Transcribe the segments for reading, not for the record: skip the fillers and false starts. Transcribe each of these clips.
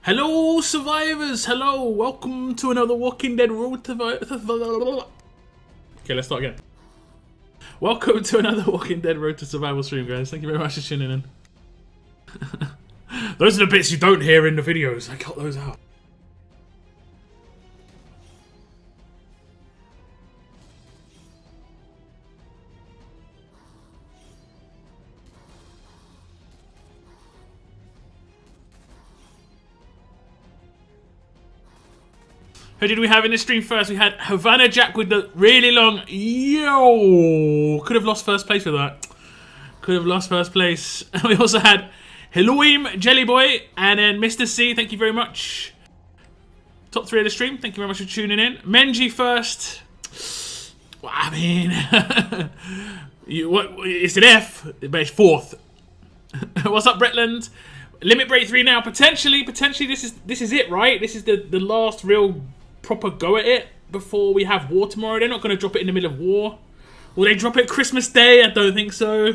Hello, survivors! Hello, welcome to another Walking Dead Road to... Okay, let's start again. Welcome to another Walking Dead Road to Survival stream, guys. Thank you very much for tuning in. Those are the bits you don't hear in the videos. I cut those out. Who did we have in the stream first? We had Havana Jack with the really long yo. Could have lost first place with that. Could have lost first place. And we also had Elohim, Jelly Boy, and then Mr. C. Thank you very much. Top 3 of the stream. Thank you very much for tuning in. Menji first. Well, I mean, it's an F, but it's 4th. What's up, Bretland? Limit break 3 now. Potentially, this is it, right? This is the last real proper go at it before we have war tomorrow. They're not going to drop it in the middle of war. Will they drop it Christmas Day? I don't think so.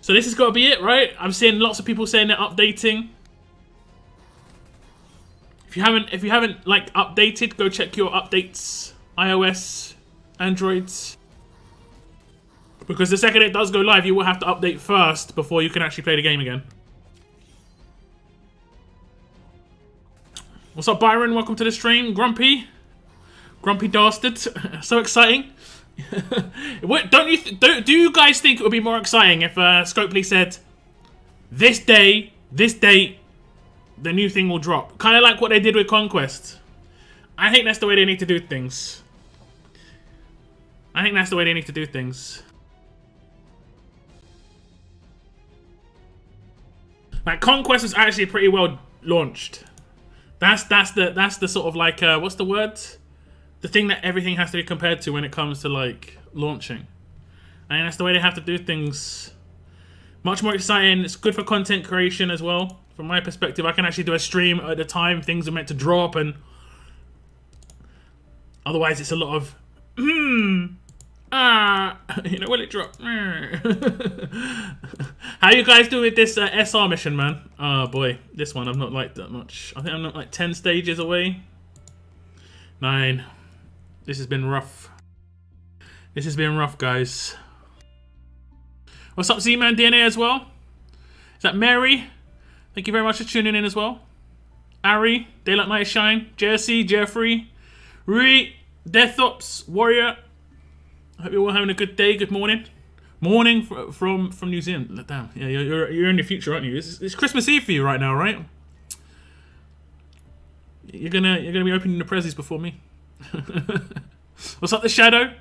So this has got to be it, right? I'm seeing lots of people saying they're updating. If you haven't like updated, go check your updates, iOS, Androids. Because the second it does go live, you will have to update first before you can actually play the game again. What's up, Byron? Welcome to the stream. Grumpy Dastard. So exciting. What, do you guys think it would be more exciting if Scopely said, this day, this date, the new thing will drop? Kind of like what they did with Conquest. I think that's the way they need to do things. Like, Conquest was actually pretty well launched. That's the sort of like what's the word? The thing that everything has to be compared to when it comes to like launching. And that's the way they have to do things. Much more exciting. It's good for content creation as well. From my perspective, I can actually do a stream at the time things are meant to drop, and otherwise it's a lot of you know, will it drop? How you guys do with this SR mission, man? Oh boy, this one I've not liked that much. I think I'm not like 10 stages away. 9. This has been rough. This has been rough, guys. What's up, Z-Man DNA as well? Is that Mary? Thank you very much for tuning in as well. Ari, Daylight Might Shine, Jesse, Jeffrey, Ree, Deathops, Warrior. I hope you're all having a good day. Good morning. Morning from New Zealand. Damn. Yeah, you're in the future, aren't you? It's Christmas Eve for you right now, right? You're gonna be opening the prezzies before me. What's up, the Shadow?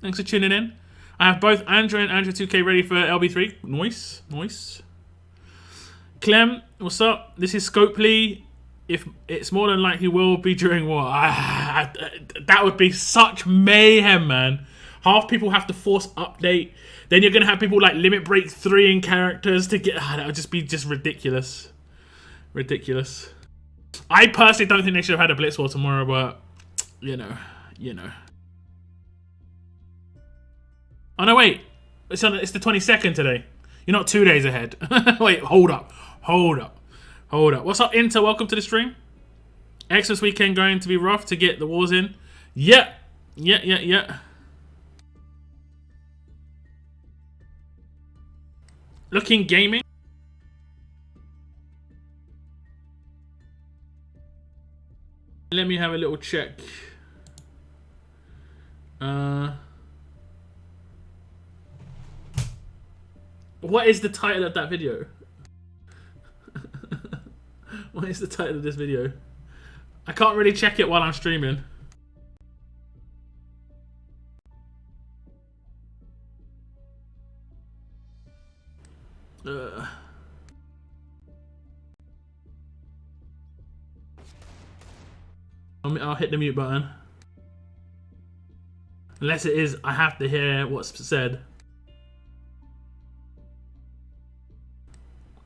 Thanks for tuning in. I have both Andrew and Andrew 2K ready for LB3. Nice. Clem, what's up? This is Scopely. If it's more than likely will be during war. That would be such mayhem, man. Half people have to force update. Then you're going to have people like limit break 3 in characters to get... that would just be ridiculous. Ridiculous. I personally don't think they should have had a Blitz War tomorrow, but... You know. Oh, no, wait. It's the 22nd today. You're not 2 days ahead. Wait, hold up. What's up, Inter? Welcome to the stream. Xmas weekend going to be rough to get the wars in. Yeah. Looking gaming. Let me have a little check. What is the title of that video? What is the title of this video? I can't really check it while I'm streaming. I'll hit the mute button. Unless it is, I have to hear what's said.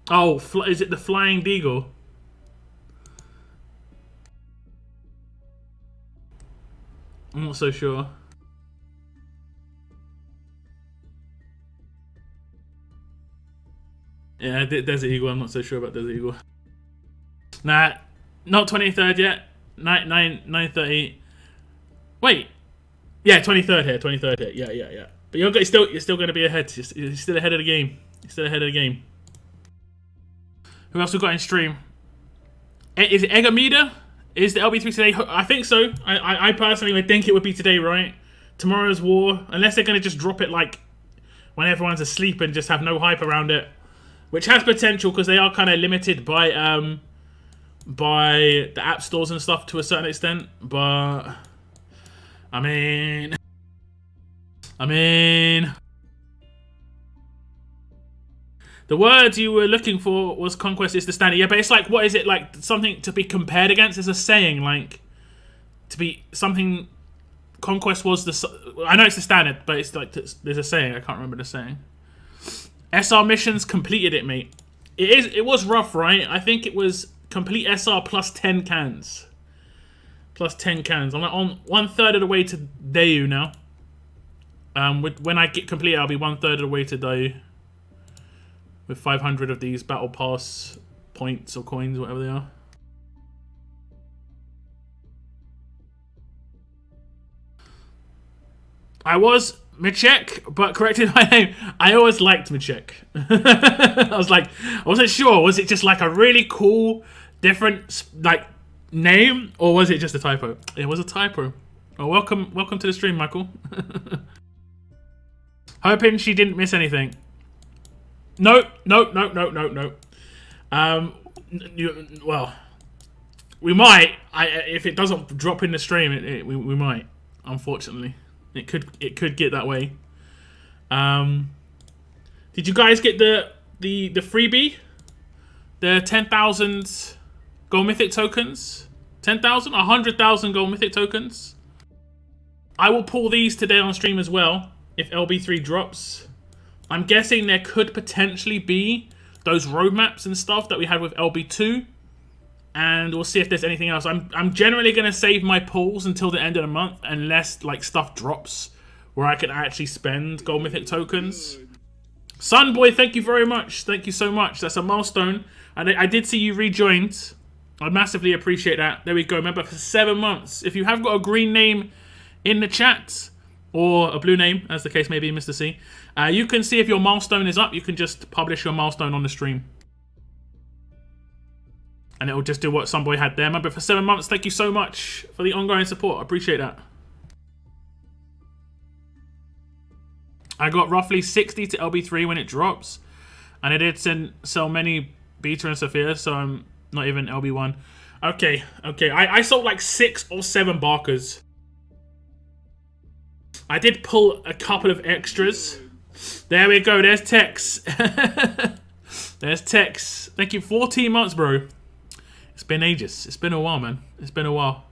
Oh, is it the Flying Deagle? I'm not so sure. Yeah, Desert Eagle. I'm not so sure about Desert Eagle. Nah, not 23rd yet. 9:30. Wait. Yeah, 23rd here. 23rd here. Yeah. But you're still going to be ahead. You're still ahead of the game. You're still ahead of the game. Who else we got in stream? Is it Egamida? Is the LB3 today? I think so. I personally would think it would be today, right? Tomorrow's War. Unless they're going to just drop it like when everyone's asleep and just have no hype around it. Which has potential because they are kind of limited by the app stores and stuff to a certain extent. But I mean, the word you were looking for was Conquest is the standard. Yeah, but it's like, what is it, like something to be compared against? It's a saying, like, to be something. Conquest was the. I know it's the standard, but it's like, there's a saying. I can't remember the saying. SR missions completed it, mate. It was rough, right? I think it was complete SR plus 10 cans. Plus 10 cans. I'm like on 1/3 of the way to Dayu now. When I get complete, I'll be 1/3 of the way to Dayu. With 500 of these battle pass points or coins, whatever they are. I was Michek, but corrected my name. I always liked Michek. I was like, I wasn't sure. Was it just like a really cool, different like name, or was it just a typo? It was a typo. Oh, welcome to the stream, Michael. Hoping she didn't miss anything. No. Well, we might. If it doesn't drop in the stream, we might. Unfortunately, it could get that way. Did you guys get the freebie? The 10,000 gold mythic tokens? 10,000? 100,000 gold mythic tokens? I will pull these today on stream as well if LB3 drops. I'm guessing there could potentially be those roadmaps and stuff that we had with LB2. And we'll see if there's anything else. I'm generally going to save my pulls until the end of the month unless like stuff drops where I can actually spend gold mythic tokens. Sunboy, thank you very much. Thank you so much. That's a milestone. And I did see you rejoined. I massively appreciate that. There we go. Remember, for 7 months. If you have got a green name in the chat, or a blue name, as the case may be, Mr. C, you can see if your milestone is up. You can just publish your milestone on the stream. And it'll just do what Sunboy had there. Remember, for 7 months, thank you so much for the ongoing support. I appreciate that. I got roughly 60 to LB3 when it drops. And I did sell many Beta and Sophia, so I'm not even LB1. Okay. I sold like 6 or 7 Barkers. I did pull a couple of extras. There we go. There's Tex. There's Tex. Thank you. 14 months, bro. It's been ages. It's been a while, man. It's been a while.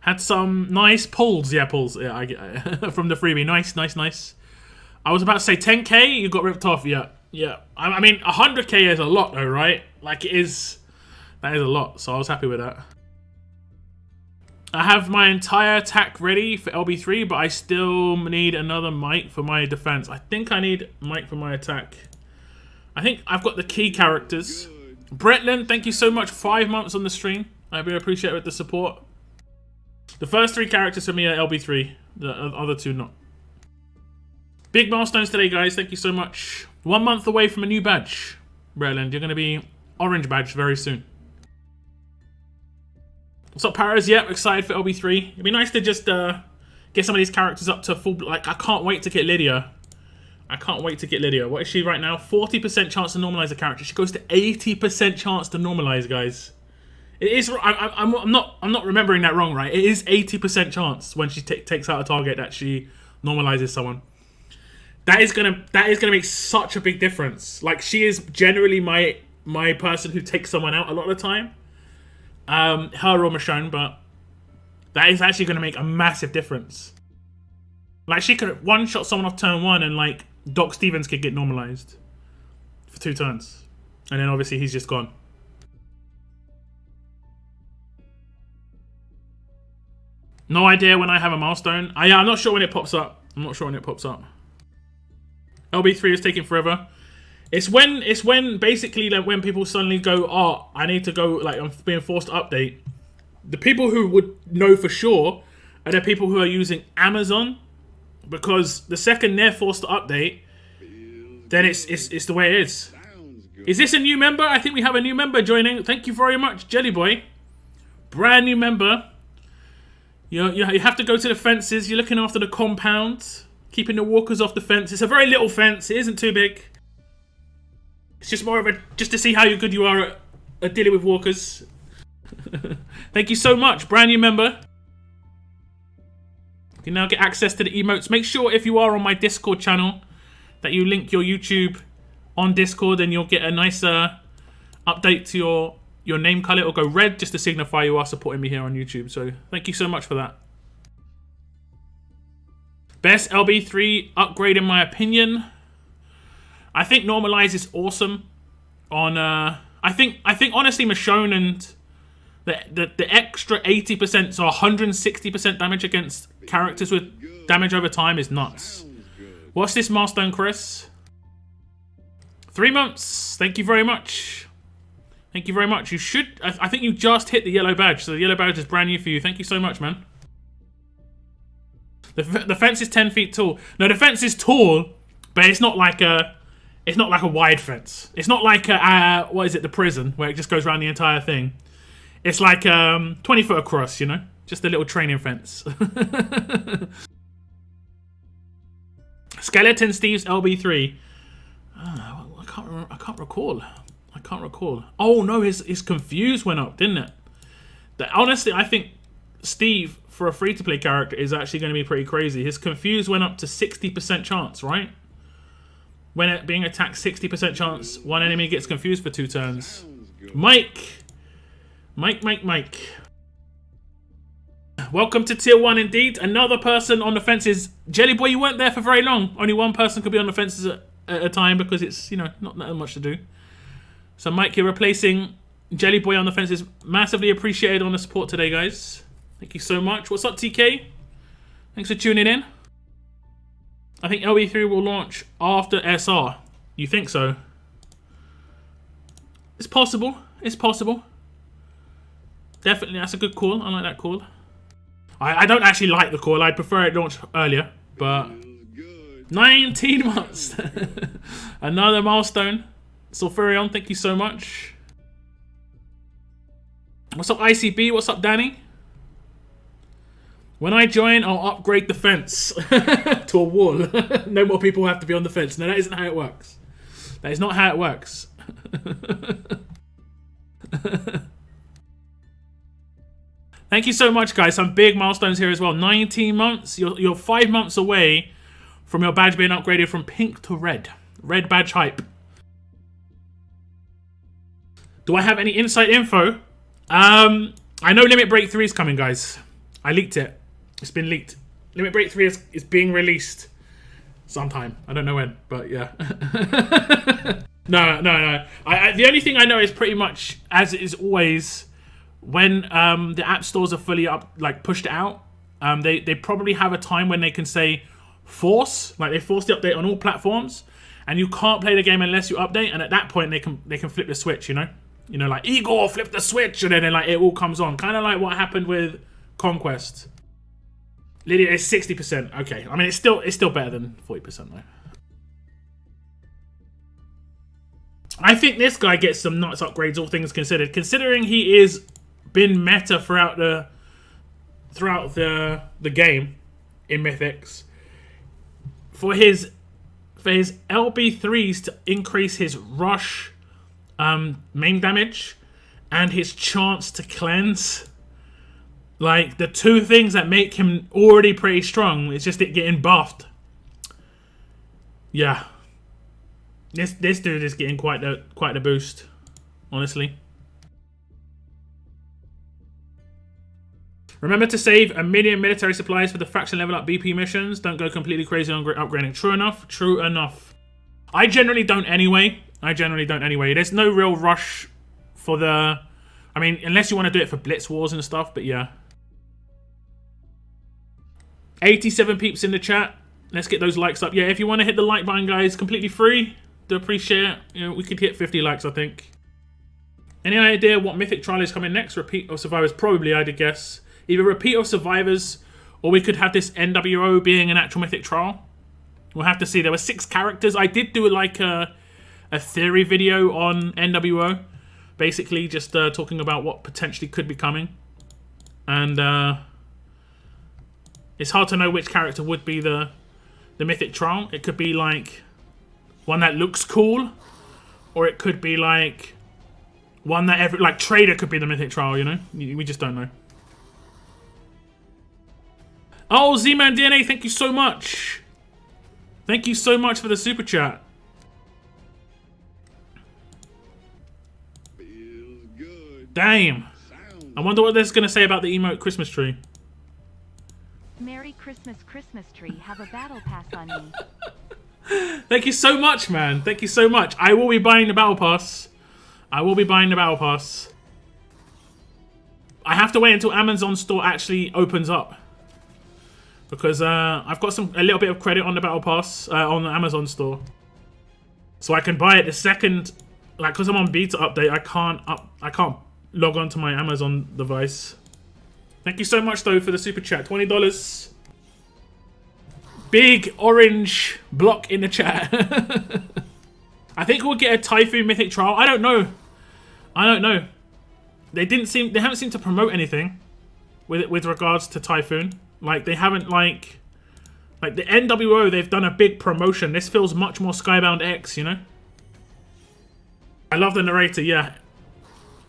Had some nice pulls. Yeah, pulls. Yeah, I get from the freebie. Nice. I was about to say 10k. You got ripped off. Yeah. I mean, 100k is a lot, though, right? Like, it is. That is a lot. So I was happy with that. I have my entire attack ready for LB3, but I still need another mic for my defense. I think I need mic for my attack. I think I've got the key characters. Bretland, thank you so much. 5 months on the stream. I really appreciate it with the support. The first 3 characters for me are LB3. The other 2 not. Big milestones today, guys. Thank you so much. 1 month away from a new badge. Bretland, you're going to be orange badge very soon. What's up, Paras? Yeah, excited for LB3. It'd be nice to just get some of these characters up to full... Like, I can't wait to get Lydia. What is she right now? 40% chance to normalize the character. She goes to 80% chance to normalize, guys. It is... I'm not remembering that wrong, right? It is 80% chance when she takes out a target that she normalizes someone. That is gonna make such a big difference. Like, she is generally my person who takes someone out a lot of the time. Her or Michonne, but that is actually going to make a massive difference. Like, she could one-shot someone off turn 1 and, like, Doc Stevens could get normalized for 2 turns. And then, obviously, he's just gone. No idea when I have a milestone. Yeah, I'm not sure when it pops up. LB3 is taking forever. It's when basically like when people suddenly go, oh, I need to go, like I'm being forced to update. The people who would know for sure are the people who are using Amazon, because the second they're forced to update, then it's the way it is. Is this a new member? I think we have a new member joining. Thank you very much, Jelly Boy. Brand new member. You have to go to the fences. You're looking after the compound, keeping the walkers off the fence. It's a very little fence. It isn't too big. It's just more of just to see how good you are at dealing with walkers. Thank you so much, brand new member. You can now get access to the emotes. Make sure if you are on my Discord channel that you link your YouTube on Discord, and you'll get a nice update to your name color. It'll go red just to signify you are supporting me here on YouTube. So thank you so much for that. Best LB3 upgrade in my opinion. I think Normalize is awesome. On I think honestly Michonne and the extra 80%, so 160% damage against characters with damage over time is nuts. What's this milestone, Chris? 3 months. Thank you very much. Thank you very much. You should... I think you just hit the yellow badge, so the yellow badge is brand new for you. Thank you so much, man. The fence is 10 feet tall. No, the fence is tall, but it's not like a... It's not like a wide fence. It's not like a... what is it? The prison, where it just goes around the entire thing. It's like 20 foot across, you know? Just a little training fence. Skeleton Steve's LB3. I can't recall. I can't recall. Oh no, his confused went up, didn't it? Honestly, I think Steve, for a free-to-play character, is actually going to be pretty crazy. His confused went up to 60% chance, right? When it being attacked, 60% chance, one enemy gets confused for 2 turns. Mike. Welcome to Tier 1 indeed. Another person on the fences. Jelly Boy, you weren't there for very long. Only one person could be on the fences at a time because it's, you know, not that much to do. So Mike, you're replacing Jelly Boy on the fences. Massively appreciated on the support today, guys. Thank you so much. What's up, TK? Thanks for tuning in. I think LB3 will launch after SR. You think so? It's possible. It's possible. Definitely, that's a good call. I like that call. I don't actually like the call. I'd prefer it launched earlier, but 19 months. Another milestone. Sulfurion, thank you so much. What's up, ICB? What's up, Danny? When I join, I'll upgrade the fence to a wall. No more people have to be on the fence. No, that isn't how it works. That is not how it works. Thank you so much, guys. Some big milestones here as well. 19 months. You're 5 months away from your badge being upgraded from pink to red. Red badge hype. Do I have any inside info? I know Limit Break 3 is coming, guys. I leaked it. It's been leaked. Limit Break 3 is being released sometime. I don't know when, but yeah. No. The only thing I know is pretty much, as it is always, when the app stores are fully pushed out, they probably have a time when they can say force, like they force the update on all platforms, and you can't play the game unless you update. And at that point, they can flip the switch. You know, like Igor flip the switch, and then like it all comes on, kind of like what happened with Conquest. Lydia is 60%. Okay, I mean it's still better than 40% though. I think this guy gets some nuts upgrades, all things considered. Considering he is been meta throughout the game in Mythics, for his LB3s to increase his rush main damage and his chance to cleanse, like the two things that make him already pretty strong, it's just it getting buffed. Yeah, this dude is getting quite the boost, honestly. Remember to save 1 million military supplies for the faction level up BP missions. Don't go completely crazy on upgrading. True enough. True enough. I generally don't anyway. There's no real rush for the... I mean, unless you want to do it for Blitz Wars and stuff, but yeah. 87 peeps in the chat. Let's get those likes up. Yeah, if you want to hit the like button, guys, completely free. appreciate it. You know, we could hit 50 likes, I think. Any idea what mythic trial is coming next? Repeat of Survivors? Probably, I'd guess. Either Repeat of Survivors, or we could have this NWO being an actual mythic trial. We'll have to see. There were 6 characters. I did do like a theory video on NWO. Basically, just talking about what potentially could be coming. And it's hard to know which character would be the mythic trial. It could be like one that looks cool, or it could be like one that like Trader could be the mythic trial, you know? We just don't know. Oh, Z-Man DNA, thank you so much. Thank you so much for the super chat. Feels good. Damn. I wonder what they're going to say about the emote Christmas tree. Merry Christmas, Christmas tree. Have a battle pass on me. Thank you so much, man. Thank you so much. I will be buying the battle pass. I will be buying the battle pass. I have to wait until Amazon store actually opens up. Because I've got a little bit of credit on the battle pass on the Amazon store. So I can buy it the second, like, because I'm on beta update, I can't log on to my Amazon device. Thank you so much though for the super chat. $20. Big orange block in the chat. I think we'll get a Typhoon mythic trial. I don't know. I don't know. They haven't seemed to promote anything with regards to Typhoon. Like they haven't like the NWO, they've done a big promotion. This feels much more Skybound X, you know? I love the narrator, yeah.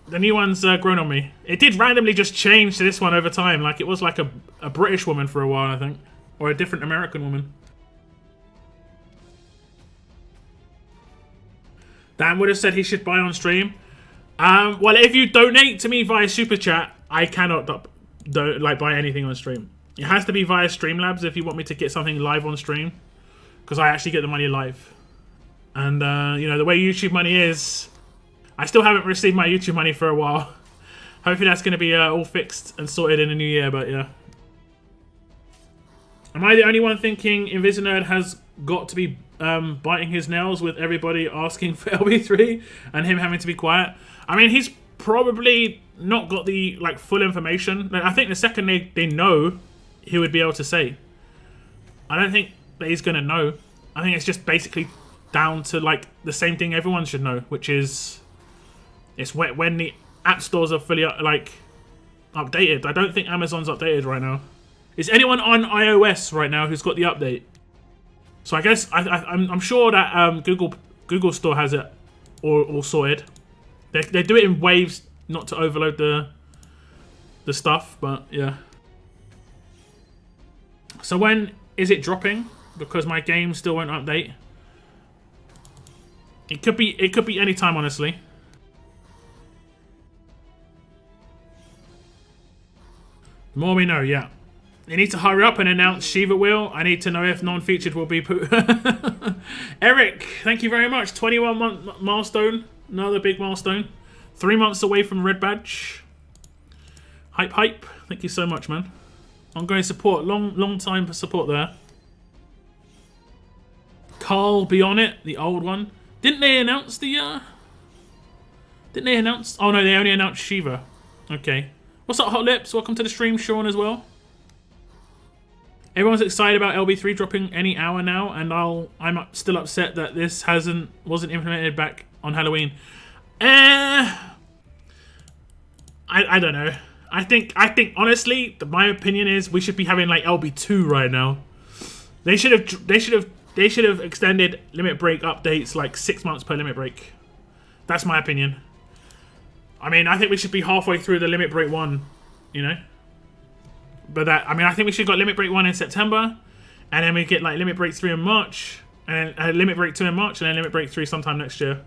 The new one's grown on me. It did randomly just change to this one over time. Like it was like a British woman for a while, I think. Or a different American woman. Dan would have said he should buy on stream. Well, if you donate to me via Super Chat, I cannot buy anything on stream. It has to be via Streamlabs if you want me to get something live on stream. Because I actually get the money live. And, you know, the way YouTube money is... I still haven't received my YouTube money for a while. Hopefully that's going to be all fixed and sorted in the new year, but yeah. Am I the only one thinking Invisinerd has got to be biting his nails with everybody asking for LB3 and him having to be quiet? I mean, he's probably not got the like full information. I think the second they know, he would be able to say. I don't think that he's going to know. I think it's just basically down to like the same thing everyone should know, which is it's when the app stores are fully like updated. I don't think Amazon's updated right now. Is anyone on iOS right now who's got the update? So I guess I'm sure that Google Store has it all sorted. They do it in waves, not to overload the stuff, but yeah. So when is it dropping? Because my game still won't update. It could be any time, honestly. The more we know, yeah. You need to hurry up and announce Shiva will. I need to know if non-featured will be put. Eric, thank you very much. 21-month milestone. Another big milestone. 3 months away from Red Badge. Hype, hype. Thank you so much, man. Ongoing support. Long time for support there. Carl be on it. The old one. Didn't they announce the... Didn't they announce... Oh, no, they only announced Shiva. Okay. What's up, Hot Lips? Welcome to the stream, Sean, as well. Everyone's excited about LB3 dropping any hour now, and I'm still upset that this wasn't implemented back on Halloween. I don't know. I think honestly, my opinion is we should be having like LB2 right now. They should have extended limit break updates like 6 months per limit break. That's my opinion. I mean, I think we should be halfway through the limit break 1, you know. But I think we should have got limit break 1 in September, and then we get like limit break 3 in March, and then limit break 2 in March, and then limit break 3 sometime next year.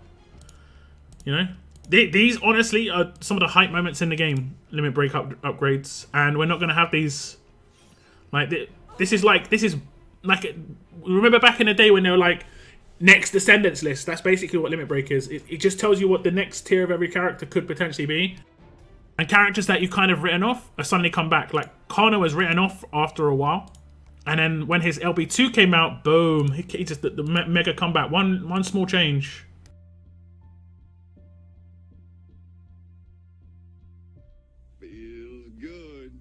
You know, these honestly are some of the hype moments in the game. Limit break upgrades, and we're not going to have these. Like this is like remember back in the day when they were like next descendants list. That's basically what limit break is. It just tells you what the next tier of every character could potentially be. And characters that you kind of written off are suddenly come back. Like Kano was written off after a while, And then when his LB2 came out, boom, he just the mega comeback. One small change. Feels good.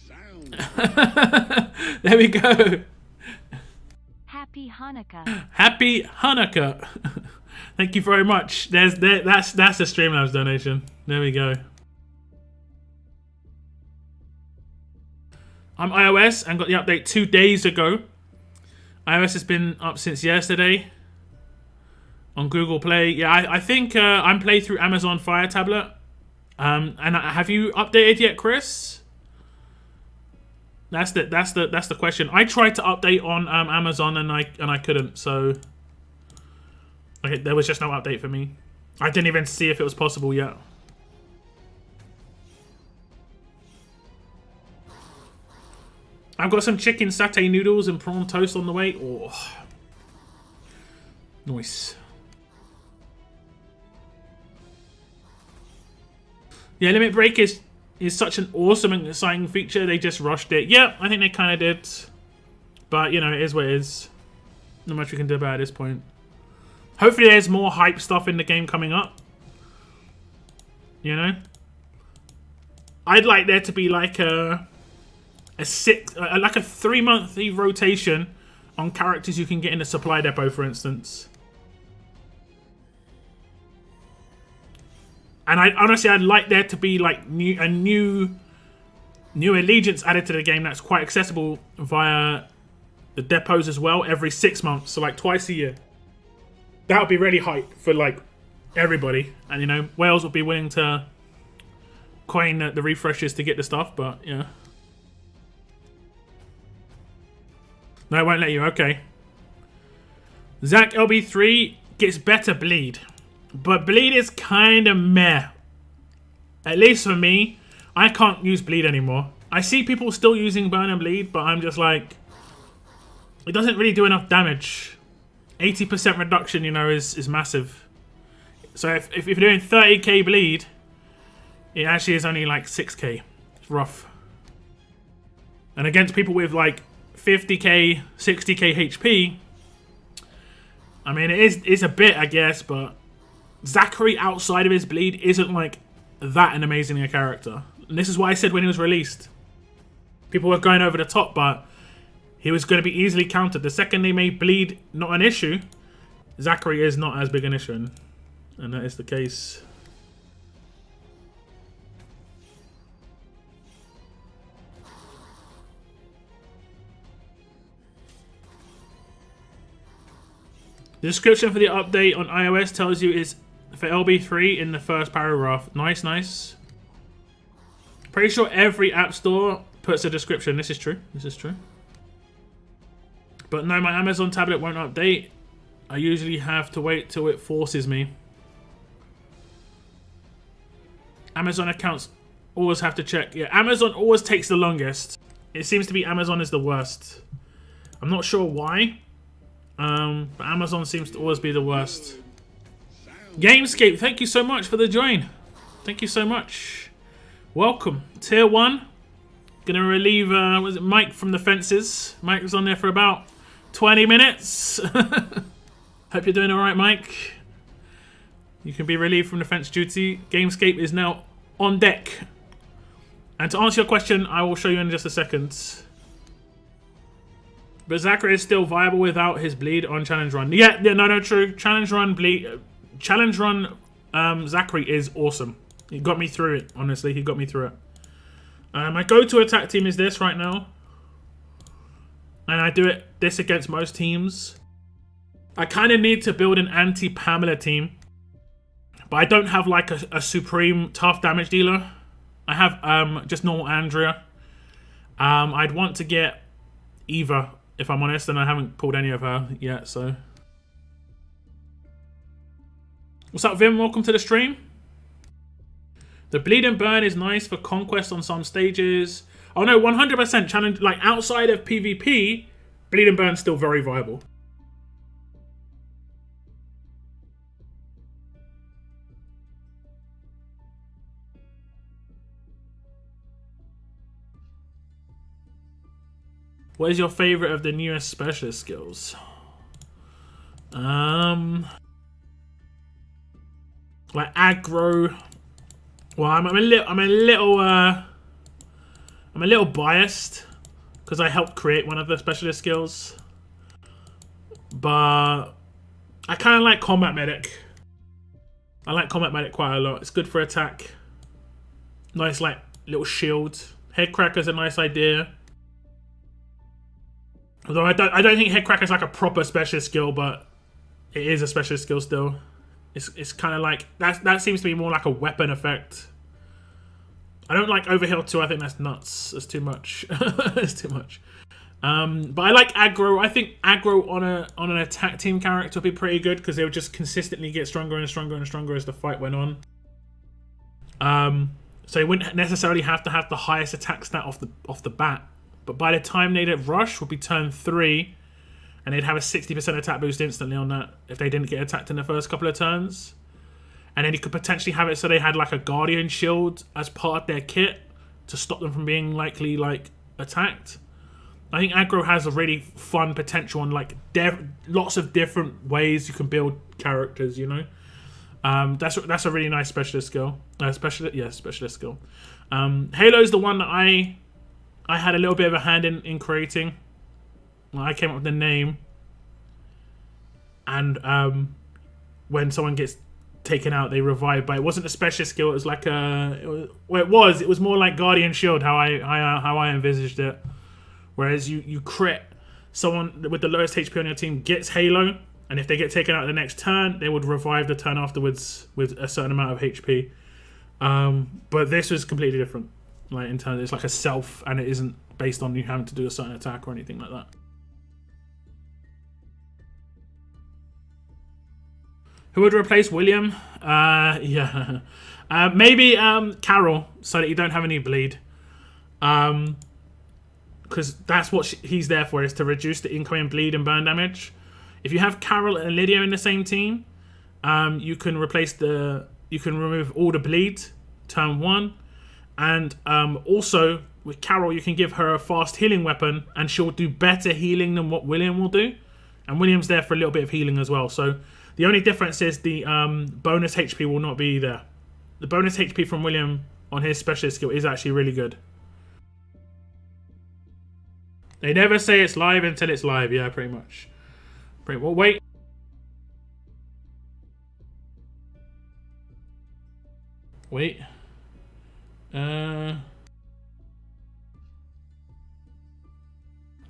Sounds There we go. Happy Hanukkah. Happy Hanukkah. Thank you very much. That's the Streamlabs donation. There we go. I'm iOS and got the update 2 days ago. iOS has been up since yesterday on Google Play. Yeah, I think I'm playing through Amazon Fire Tablet. And have you updated yet, Chris? That's the question. I tried to update on Amazon and I couldn't. So okay, there was just no update for me. I didn't even see if it was possible yet. I've got some chicken satay noodles and prawn toast on the way. Oh, nice. Yeah, Limit Break is such an awesome and exciting feature. They just rushed it. Yeah, I think they kind of did. But, you know, it is what it is. Not much we can do about it at this point. Hopefully there's more hype stuff in the game coming up. You know? I'd like there to be like a 3-monthly rotation on characters you can get in the supply depot, for instance. And I'd like there to be like a new allegiance added to the game that's quite accessible via the depots as well every 6 months, so like twice a year. That would be really hype for like everybody, and you know, Wales would be willing to coin the refreshes to get the stuff, but yeah. No, it won't let you. Okay. Zach LB3 gets better bleed. But bleed is kind of meh. At least for me. I can't use bleed anymore. I see people still using burn and bleed, but I'm just like... It doesn't really do enough damage. 80% reduction, you know, is massive. So if you're doing 30k bleed, it actually is only like 6k. It's rough. And against people with like 50k, 60k HP, I mean, it is a bit, I guess, but Zachary outside of his bleed isn't like that an amazing a character. And this is why I said when he was released, people were going over the top, but he was going to be easily countered. The second they made bleed not an issue, Zachary is not as big an issue, and that is the case. The description for the update on iOS tells you it's for LB3 in the first paragraph. Nice, nice. Pretty sure every app store puts a description. This is true. This is true. But no, my Amazon tablet won't update. I usually have to wait till it forces me. Amazon accounts always have to check. Yeah, Amazon always takes the longest. It seems to be Amazon is the worst. I'm not sure why. But Amazon seems to always be the worst. Gamescape, thank you so much for the join. Thank you so much. Welcome. Tier 1. Gonna relieve, was it Mike from the fences? Mike was on there for about 20 minutes. Hope you're doing alright, Mike. You can be relieved from defense duty. Gamescape is now on deck. And to answer your question, I will show you in just a second. But Zachary is still viable without his bleed on Challenge Run. Yeah, no, true. Challenge Run bleed. Challenge Run Zachary is awesome. He got me through it, honestly. He got me through it. My go-to attack team is this right now. And I do this against most teams. I kind of need to build an anti-Pamela team. But I don't have like a supreme tough damage dealer. I have just normal Andrea. I'd want to get Eva, if I'm honest, and I haven't pulled any of her yet, so. What's up, Vim? Welcome to the stream. The bleed and burn is nice for Conquest on some stages. Oh no, 100% challenge, like outside of PvP, bleed and burn is still very viable. What is your favorite of the newest specialist skills? Like aggro. Well, I'm a little biased because I helped create one of the specialist skills, but I kind of like combat medic. I like combat medic quite a lot. It's good for attack. Nice, like little shield. Headcracker's a nice idea. Although I don't think Headcracker's like a proper specialist skill, but it is a specialist skill still. It's kind of like that seems to be more like a weapon effect. I don't like Overheal 2. I think that's nuts. That's too much. That's too much. But I like aggro. I think aggro on an attack team character would be pretty good because they would just consistently get stronger and stronger and stronger as the fight went on. So you wouldn't necessarily have to have the highest attack stat off the bat. But by the time they'd hit rush would be turn 3, and they'd have a 60% attack boost instantly on that if they didn't get attacked in the first couple of turns. And then you could potentially have it so they had like a guardian shield as part of their kit to stop them from being likely like attacked. I think aggro has a really fun potential on like lots of different ways you can build characters, you know. That's a really nice specialist skill. Specialist skill. Halo's the one that I had a little bit of a hand in creating. Well, I came up with the name, and when someone gets taken out, they revive. But it wasn't a specialist skill. It was like it was more like Guardian Shield, how I envisaged it. Whereas you crit, someone with the lowest HP on your team gets Halo, and if they get taken out the next turn, they would revive the turn afterwards with a certain amount of HP. But this was completely different. Like in terms, it's like a self, and it isn't based on you having to do a certain attack or anything like that. Who would replace William? Yeah, maybe Carol, so that you don't have any bleed. Because that's what he's there for, is to reduce the incoming bleed and burn damage. If you have Carol and Lydia in the same team, you can remove all the bleed turn 1. And also, with Carol, you can give her a fast healing weapon, and she'll do better healing than what William will do. And William's there for a little bit of healing as well. So the only difference is the bonus HP will not be there. The bonus HP from William on his specialist skill is actually really good. They never say it's live until it's live. Yeah, pretty much. Well, wait. Wait.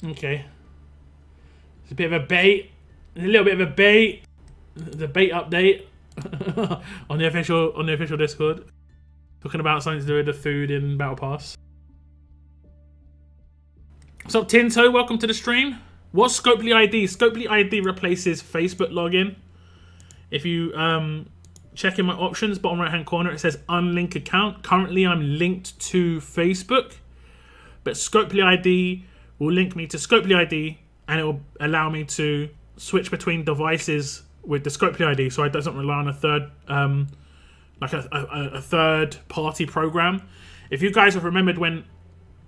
Okay. It's a bit of a bait. A little bit of a bait. The bait update on the official Discord. Talking about something to do with the food in Battle Pass. What's up, Tinto? Welcome to the stream. What's Scopely ID? Scopely ID replaces Facebook login. If you check in my options, bottom right hand corner, it says unlink account. Currently I'm linked to Facebook, but Scopely ID will link me to Scopely ID, and it will allow me to switch between devices with the Scopely ID, so it doesn't rely on a third like a third party program. If you guys have remembered when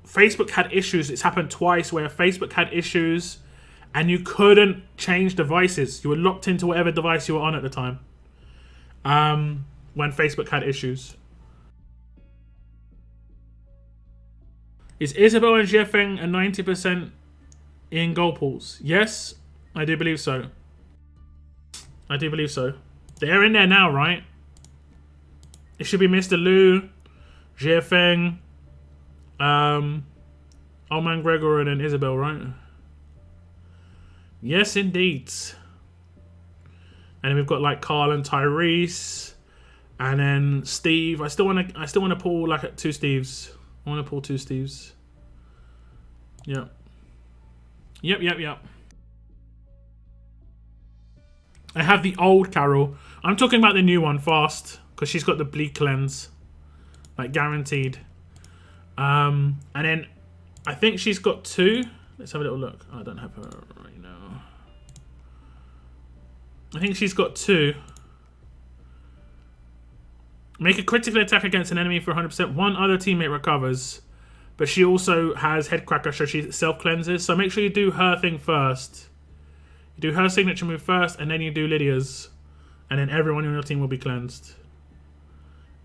Facebook had issues, it's happened twice where Facebook had issues and you couldn't change devices. You were locked into whatever device you were on at the time. When Facebook had issues. Is Isabel and Jeffing a 90% in goal pools? Yes, I do believe so. I do believe so. They're in there now, right? It should be Mr. Liu, Jeffing, Old Man Gregor, and then Isabel, right? Yes, indeed. And then we've got like Carl and Tyrese, and then Steve. I still want to pull like 2 Steves. I want to pull 2 Steves. Yep. Yep. I have the old Carol. I'm talking about the new one fast, because she's got the bleed cleanse, like guaranteed. And then I think she's got 2. Let's have a little look. I don't have her right now. I think she's got 2. Make a critical attack against an enemy for 100%. One other teammate recovers. but she also has head cracker, so she self cleanses. So make sure you do her thing first. You do her signature move first, and then you do Lydia's, and then everyone on your team will be cleansed.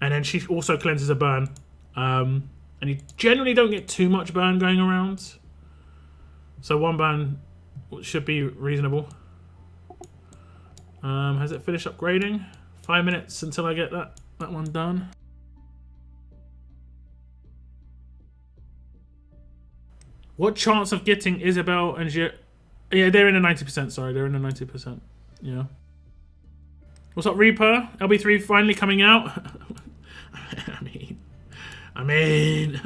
And then she also cleanses a burn, and you generally don't get too much burn going around. So 1 burn should be reasonable. Has it finished upgrading? 5 minutes until I get that one done. What chance of getting Isabel and yeah, they're in the 90%. Sorry, they're in the 90%. Yeah. What's up, Reaper? LB3 finally coming out. I mean.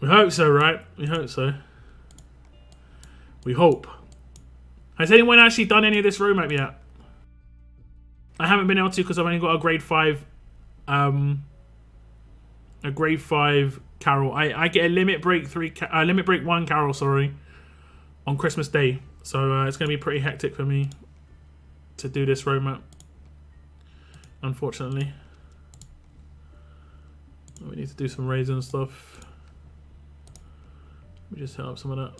We hope so, right? We hope so. We hope. Has anyone actually done any of this roadmap yet? I haven't been able to because I've only got a grade 5 Carol. I get a limit break 1 Carol, sorry, on Christmas Day. So it's going to be pretty hectic for me to do this roadmap, unfortunately. We need to do some raids and stuff. Let me just set up some of that.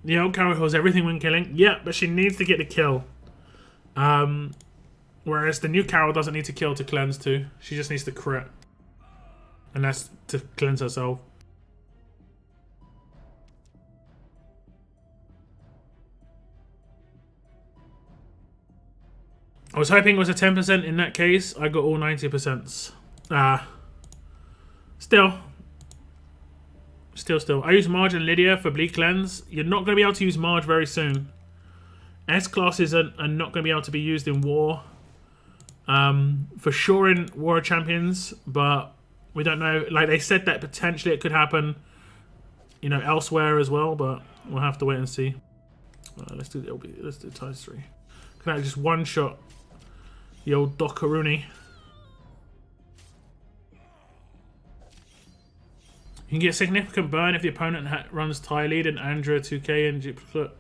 The old Carol holds everything when killing. Yeah, but she needs to get the kill. Whereas the new Carol doesn't need to kill to cleanse too. She just needs to crit. And that's to cleanse herself. I was hoping it was a 10%. In that case, I got all 90%. Still. I use Marge and Lydia for bleed cleanse. You're not going to be able to use Marge very soon. S classes are not going to be able to be used in war. For sure in War of Champions, but we don't know. Like they said that potentially it could happen, you know, elsewhere as well, but we'll have to wait and see. Let's do ties 3. Can I just one shot the old Dockaroonie? You can get significant burn if the opponent runs tie lead and Andrea 2K and duplicate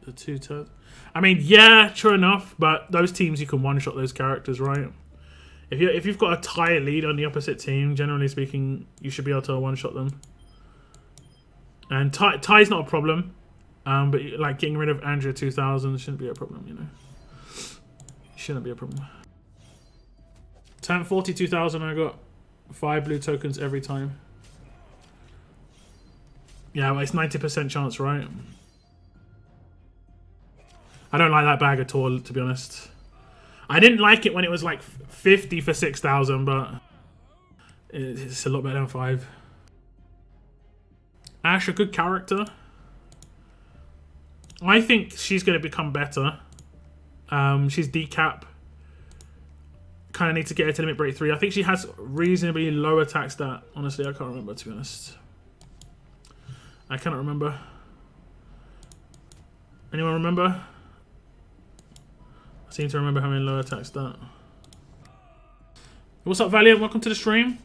the 2 turns. I mean, yeah, true enough, but those teams you can one-shot those characters, right? If you've got a tie lead on the opposite team, generally speaking, you should be able to one-shot them. And tie's not a problem, but like getting rid of Andrea 2000 shouldn't be a problem, you know. Shouldn't be a problem. Turn 42,000, I got 5 blue tokens every time. Yeah, well, it's 90% chance, right? I don't like that bag at all, to be honest. I didn't like it when it was like 50 for 6,000, but it's a lot better than 5. Ash, a good character. I think she's going to become better. She's decap. Kind of need to get her to limit break 3. I think she has reasonably low attack stat. Honestly, I can't remember, to be honest. I cannot remember. Anyone remember? I seem to remember having low attack stat. What's up, Valiant? Welcome to the stream.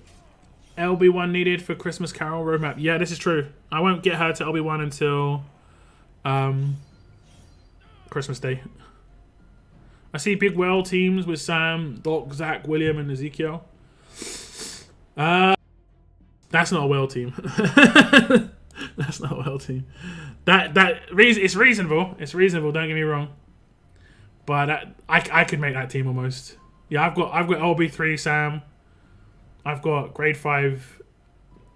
LB1 needed for Christmas Carol roadmap. Yeah, this is true. I won't get her to LB1 until Christmas Day. I see big well teams with Sam, Doc, Zach, William, and Ezekiel. That's not a well team. That's not a well team. It's reasonable. It's reasonable. Don't get me wrong. But I could make that team almost. Yeah, I've got LB3 Sam. I've got grade 5.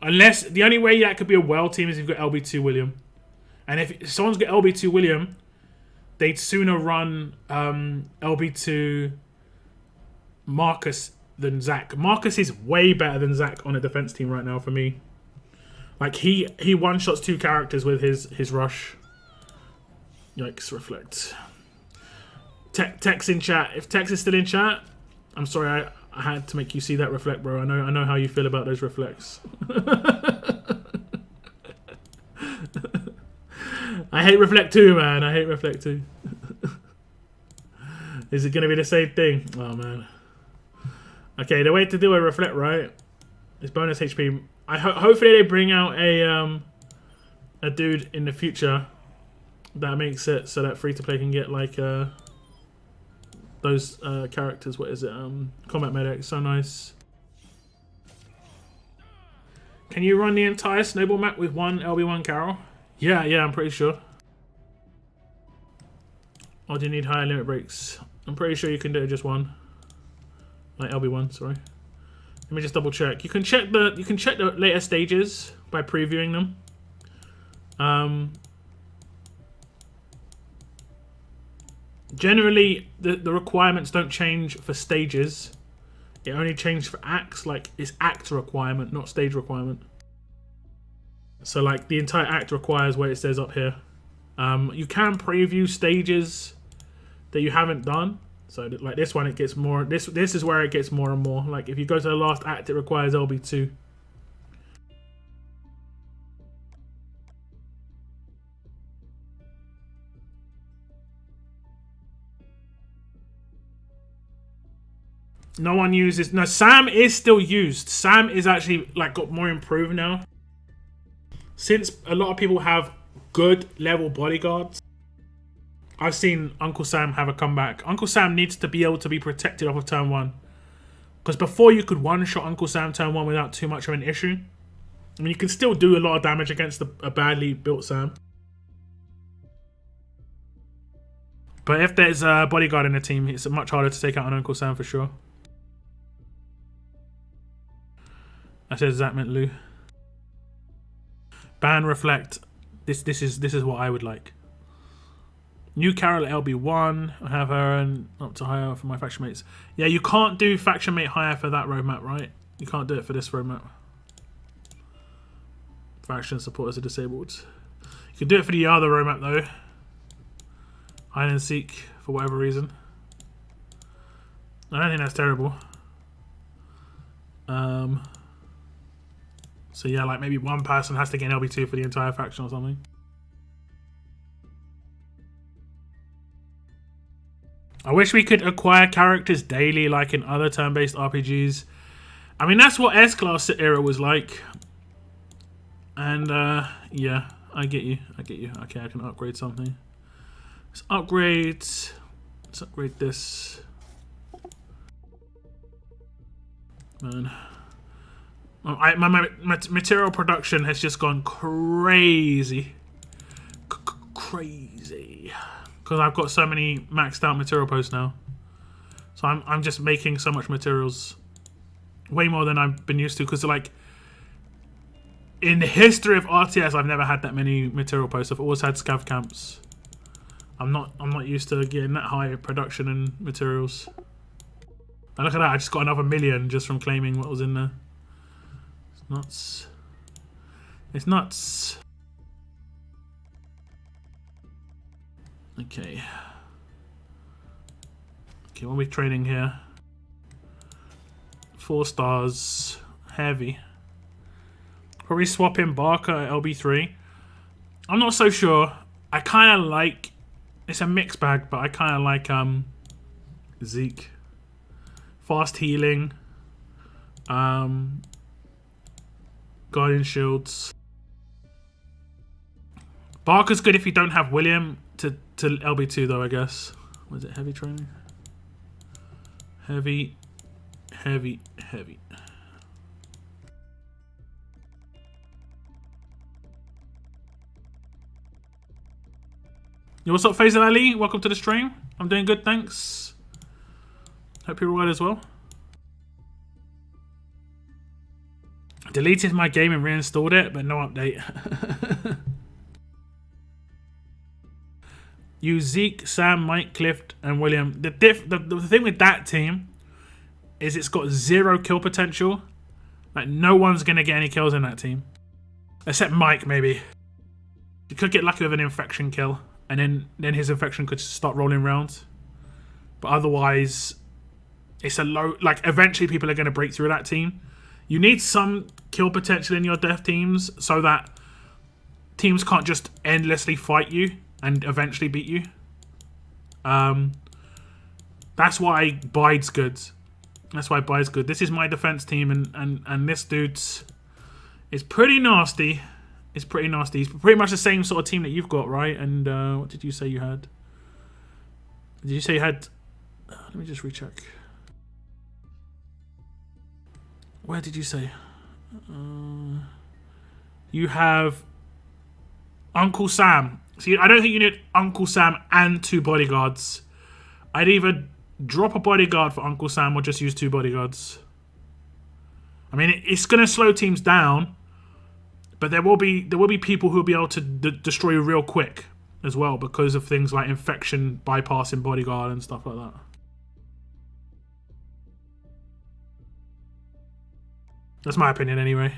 Unless the only way that could be a well team is if you've got LB2 William. And if someone's got LB2 William, they'd sooner run LB2 Marcus than Zach. Marcus is way better than Zach on a defense team right now for me. Like he one-shots 2 characters with his rush. Yikes, reflect. Tex in chat. If Tex is still in chat, I'm sorry I had to make you see that reflect, bro. I know how you feel about those reflects. I hate reflect too, man. I hate reflect too. Is it gonna be the same thing? Oh man. Okay, the way to do a reflect right is bonus HP. Hopefully they bring out a dude in the future that makes it so that free to play can get like those characters. What is it? Combat medic, so nice. Can you run the entire snowball map with one LB1 Carol? Yeah, I'm pretty sure. Or do you need higher limit breaks? I'm pretty sure you can do it just one. Like LB1, sorry. Let me just double check. You can check the later stages by previewing them. Generally, the requirements don't change for stages. It only changes for acts. Like, it's act requirement, not stage requirement. So, like, the entire act requires what it says up here. You can preview stages that you haven't done. So, like this one, it gets more. This is where it gets more and more. Like, if you go to the last act, it requires LB2. No one uses... No, Sam is still used. Sam is actually, like, got more improved now. Since a lot of people have good level bodyguards, I've seen Uncle Sam have a comeback. Uncle Sam needs to be able to be protected off of turn 1. Because before you could one-shot Uncle Sam turn 1 without too much of an issue. I mean, you can still do a lot of damage against a badly built Sam. But if there's a bodyguard in the team, it's much harder to take out an Uncle Sam for sure. I said Zach meant Lou. Ban reflect. This is what I would like. New Carol at LB1. I have her and up to higher for my faction mates. Yeah, you can't do faction mate higher for that roadmap, right? You can't do it for this roadmap. Faction supporters are disabled. You can do it for the other roadmap though. Hide and seek for whatever reason. I don't think that's terrible. So yeah, like maybe one person has to get an LB2 for the entire faction or something. I wish we could acquire characters daily like in other turn-based RPGs. I mean, that's what S-Class era was like. And yeah, I get you. Okay, I can upgrade something. Let's upgrade this. Man. My material production has just gone crazy. Crazy. Because I've got so many maxed out material posts now. So I'm just making so much materials. Way more than I've been used to. Because like, in the history of RTS, I've never had that many material posts. I've always had scav camps. I'm not used to getting that high production and materials. And look at that, I just got another 1 million just from claiming what was in there. It's nuts. It's nuts. Okay. Okay, what are we trading here? 4 stars. Heavy. Probably swap in Barker at LB3. I'm not so sure. I kind of like... It's a mixed bag, but I kind of like Zeke. Fast healing. Guardian shields. Barker's good if you don't have William to LB2 though, I guess. Was it heavy training? Heavy. Yo, what's up, Faisal Ali? Welcome to the stream. I'm doing good, thanks. Hope you're alright as well. Deleted my game and reinstalled it, but no update. Use Zeke, Sam, Mike, Cliff, and William. The thing with that team is it's got 0 kill potential. Like, no one's going to get any kills in that team. Except Mike, maybe. You could get lucky with an infection kill. And then his infection could start rolling rounds. But otherwise, it's a low... Like, eventually people are going to break through that team. You need some kill potential in your death teams so that teams can't just endlessly fight you and eventually beat you. That's why Bide's good. That's why Bide's good. This is my defense team, and this dude's... It's pretty nasty. It's pretty nasty. He's pretty much the same sort of team that you've got, right? And what did you say you had? Did you say you had Let me just recheck. Where did you say? You have Uncle Sam. See, I don't think you need Uncle Sam and 2 bodyguards. I'd either drop a bodyguard for Uncle Sam or just use 2 bodyguards. I mean, it's going to slow teams down, but there will be people who will be able to destroy you real quick as well because of things like infection bypassing bodyguard and stuff like that. That's my opinion anyway.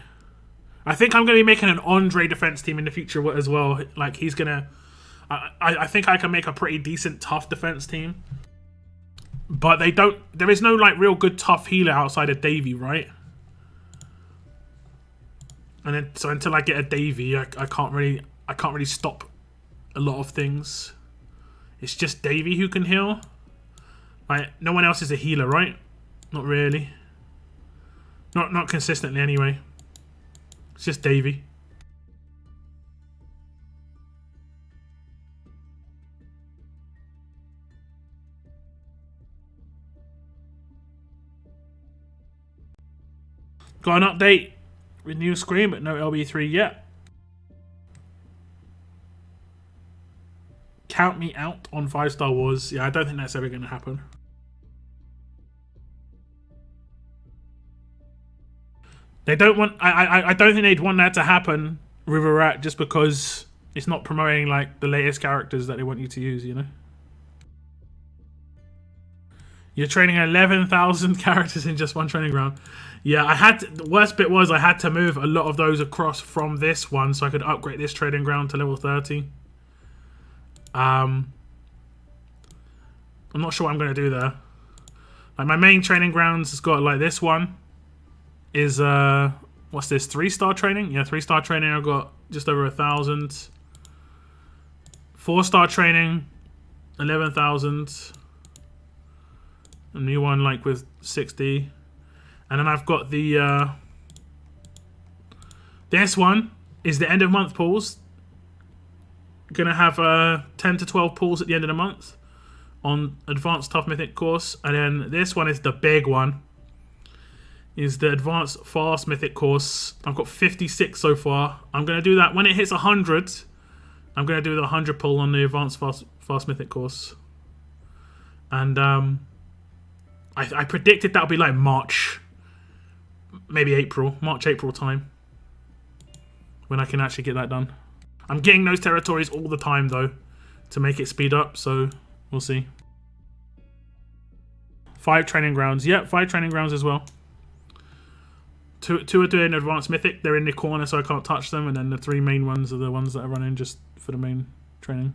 I think I'm going to be making an Andre defense team in the future as well. Like, he's going to... I think I can make a pretty decent tough defense team. But they don't... There is no, like, real good tough healer outside of Davy, right? And then, so until I get a Davy, I can't really stop a lot of things. It's just Davy who can heal. Like, no one else is a healer, right? Not really. Not consistently anyway. It's just Davy. Got an update with new screen, but no LB3 yet. Count me out on 5-star wars. Yeah, I don't think that's ever going to happen. They don't want... I don't think they'd want that to happen, River Rat, just because it's not promoting like the latest characters that they want you to use, you know? You're training 11,000 characters in just one training ground. Yeah, I had to, the worst bit was I had to move a lot of those across from this one so I could upgrade this training ground to level 30. I'm not sure what I'm going to do there. Like, my main training grounds has got like this one is what's this, 3-star training? Yeah, 3-star training. I've got just over 1,000. 4-star training, 11,000. A new one like with 60. And then I've got the this one is the end of month pools. Gonna have 10 to 12 pools at the end of the month on Advanced Tough Mythic course. And then this one is the big one. Is the Advanced Fast Mythic course. I've got 56 so far. I'm gonna do that when it hits 100. I'm gonna do the 100 pull on the Advanced Fast Mythic course. And I predicted that'll be like March, maybe April, March-April time when I can actually get that done. I'm getting those territories all the time though to make it speed up, so we'll see. 5 training grounds. Yep, 5 training grounds as well. Two are doing Advanced Mythic. They're in the corner so I can't touch them, and then the 3 main ones are the ones that are running just for the main training.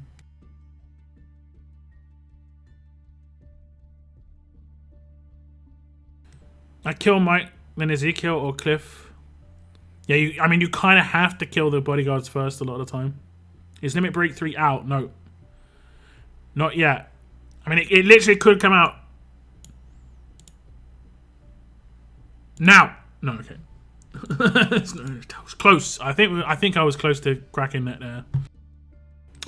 I kill Mike, then Ezekiel or Cliff. Yeah, I mean, you kind of have to kill the bodyguards first a lot of the time. Is Limit Break 3 out? No. Not yet. I mean, it literally could come out now. No, okay. That was close. I think I was close to cracking that there.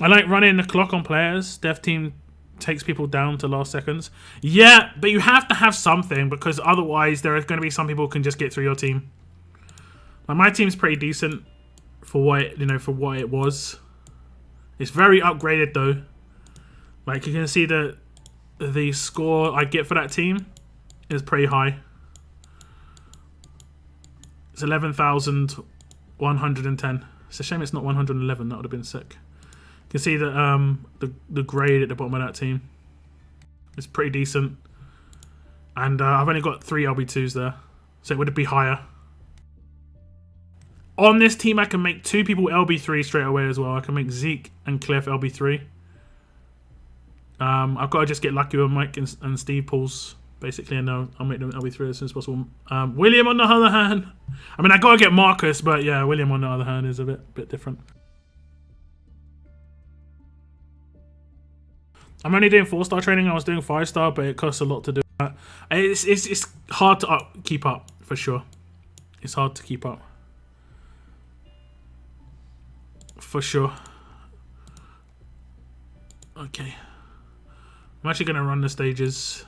I like running the clock on players. Dev team takes people down to last seconds. Yeah, but you have to have something because otherwise there are going to be some people who can just get through your team. Like, my team's pretty decent for what it, for what it was. It's very upgraded though. Like, you can see the score I get for that team is pretty high. It's 11,110. It's a shame it's not 111. That would have been sick. You can see that the grade at the bottom of that team is pretty decent. And I've only got 3 LB2s there. So it would be higher. On this team, I can make 2 people LB3 straight away as well. I can make Zeke and Cliff LB3. I've got to just get lucky with Mike and Steve pulls, basically, and I'll make them LB3 as soon as possible. William, on the other hand, I mean, I got to get Marcus, but yeah, William, on the other hand, is a bit different. I'm only doing 4-star training. I was doing 5-star, but it costs a lot to do that. It's hard to keep up, for sure. It's hard to keep up. For sure. Okay. I'm actually going to run the stages.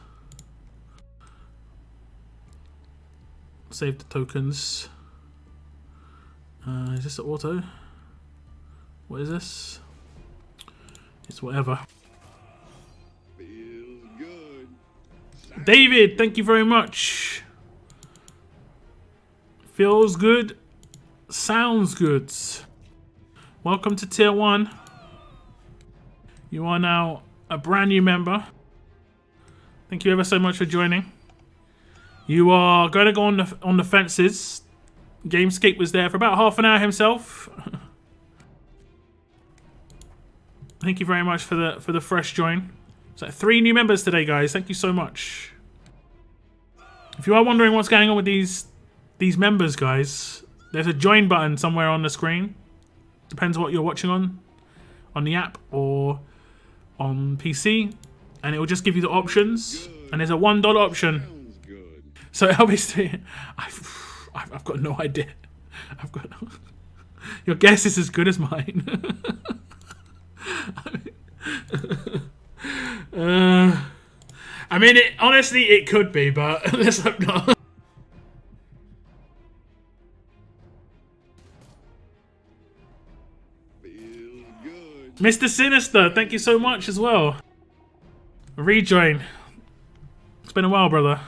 Save the tokens. Is this the auto? What is this? It's whatever. Feels good. David, thank you very much. Feels good. Sounds good. Welcome to Tier 1. You are now a brand new member. Thank you ever so much for joining. You are going to go on the fences. Gamescape was there for about half an hour himself. Thank you very much for the fresh join. So 3 new members today, guys. Thank you so much. If you are wondering what's going on with these members, guys, there's a join button somewhere on the screen. Depends what you're watching on the app or on PC, and it will just give you the options. And there's a $1 option. Sounds good. So LB3, I've got no idea. Your guess is as good as mine. I mean, honestly, it could be, but let's hope not. Feels good. Mr. Sinister, thank you so much as well. Rejoin. It's been a while, brother.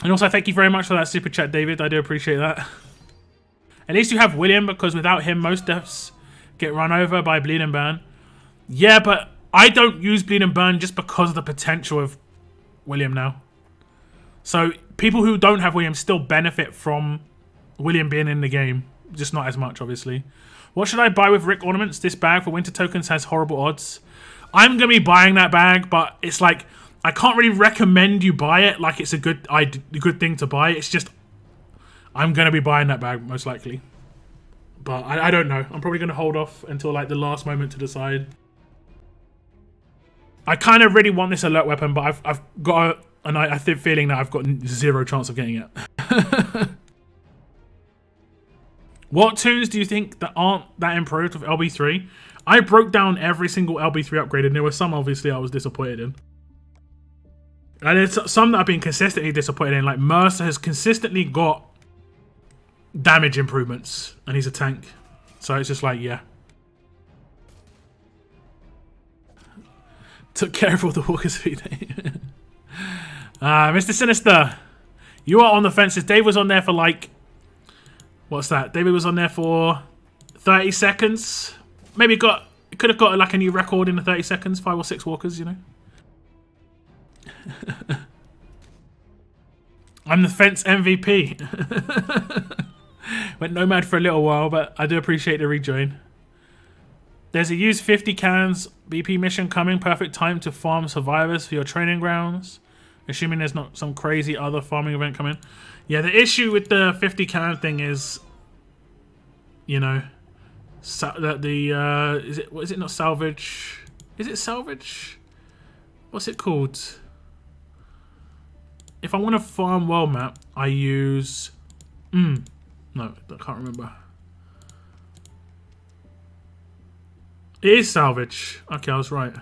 And also, thank you very much for that super chat, David. I do appreciate that. At least you have William, because without him, most deaths get run over by Bleed and Burn. Yeah, but I don't use Bleed and Burn just because of the potential of William now. So people who don't have William still benefit from William being in the game. Just not as much, obviously. What should I buy with Rick Ornaments? This bag for winter tokens has horrible odds. I'm going to be buying that bag, but it's like, I can't really recommend you buy it like it's a good thing to buy. It's just, I'm going to be buying that bag most likely. But I don't know. I'm probably going to hold off until like the last moment to decide. I kind of really want this alert weapon, but I've got a feeling that I've got 0 chance of getting it. What tunes do you think that aren't that improved with LB3? I broke down every single LB3 upgrade, and there were some obviously I was disappointed in. And there's some that I've been consistently disappointed in. Like Mercer has consistently got damage improvements, and he's a tank. So it's just like, yeah. Took care of all the walkers for you. Mr. Sinister, you are on the fences. Dave was on there for like, what's that? David was on there for 30 seconds. Maybe could have got like a new record in the 30 seconds. 5 or 6 walkers, you know. I'm the fence MVP. Went nomad for a little while, but I do appreciate the rejoin. There's a use 50 cans BP mission coming. Perfect time to farm survivors for your training grounds. Assuming there's not some crazy other farming event coming. Yeah, the issue with the 50 can thing is, you know, that is it not salvage? Is it salvage? What's it called? If I want to farm world map, I use no, I can't remember. It is salvage. Okay, I was right.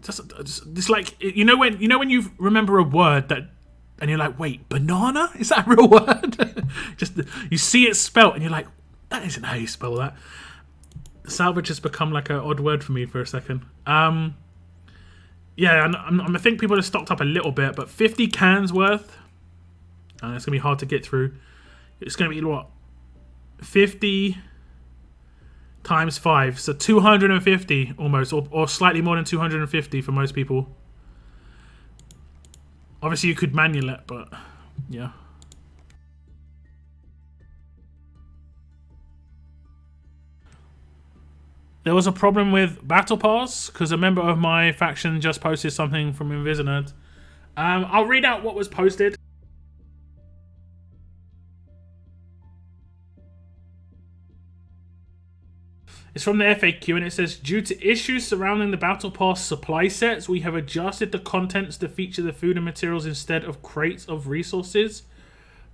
Just like, you know when you remember a word that, and you're like, wait, banana? Is that a real word? Just you see it spelt and you're like, that isn't how you spell that. Salvage has become like an odd word for me for a second. Yeah, I think people have stocked up a little bit, but 50 cans worth. It's gonna be hard to get through. It's gonna be what? 50 times 5, so 250 almost, or slightly more than 250 for most people. Obviously you could manual it, but yeah. There was a problem with Battle Pass because a member of my faction just posted something from Invisinerd. I'll read out what was posted. It's from the FAQ and it says, due to issues surrounding the Battle Pass supply sets, we have adjusted the contents to feature the food and materials instead of crates of resources.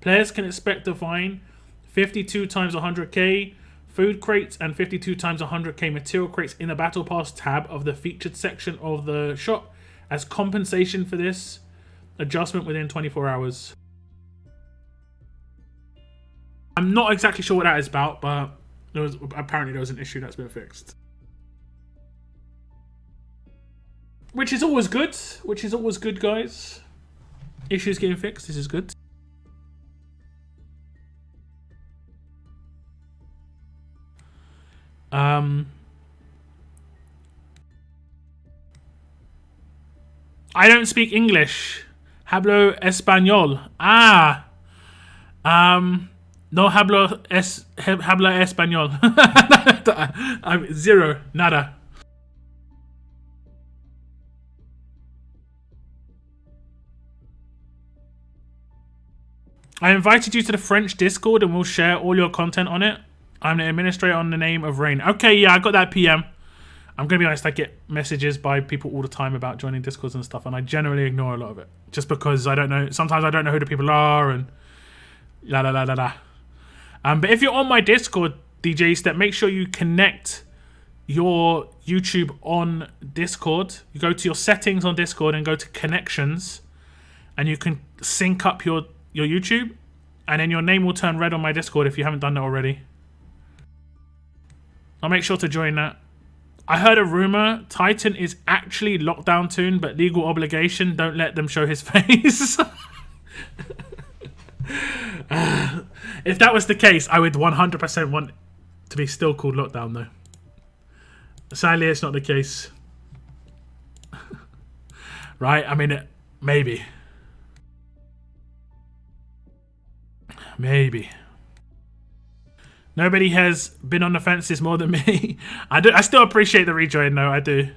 Players can expect to find 52 times 100k food crates and 52 times 100k material crates in the Battle Pass tab of the featured section of the shop, as compensation for this adjustment within 24 hours. I'm not exactly sure what that is about, but apparently there was an issue that's been fixed. Which is always good. Which is always good, guys. Issues getting fixed. This is good. I don't speak English. Hablo español. Ah. No hablo español. I'm zero. Nada. I invited you to the French Discord and we'll share all your content on it. I'm the administrator on the name of Rain. Okay, yeah, I got that PM. I'm going to be honest, I get messages by people all the time about joining Discords and stuff, and I generally ignore a lot of it. Just because I don't know, sometimes I don't know who the people are, and la la la la la. But if you're on my Discord, DJ Step, make sure you connect your YouTube on Discord. You go to your settings on Discord and go to connections, and you can sync up your YouTube, and then your name will turn red on my Discord if you haven't done that already. I'll make sure to join that. I heard a rumor Titan is actually lockdown tune, but legal obligation, don't let them show his face. If that was the case, I would 100% want to be still called lockdown though. Sadly, it's not the case. Right? I mean, maybe. Maybe. Nobody has been on the fences more than me. I still appreciate the rejoin though. I do.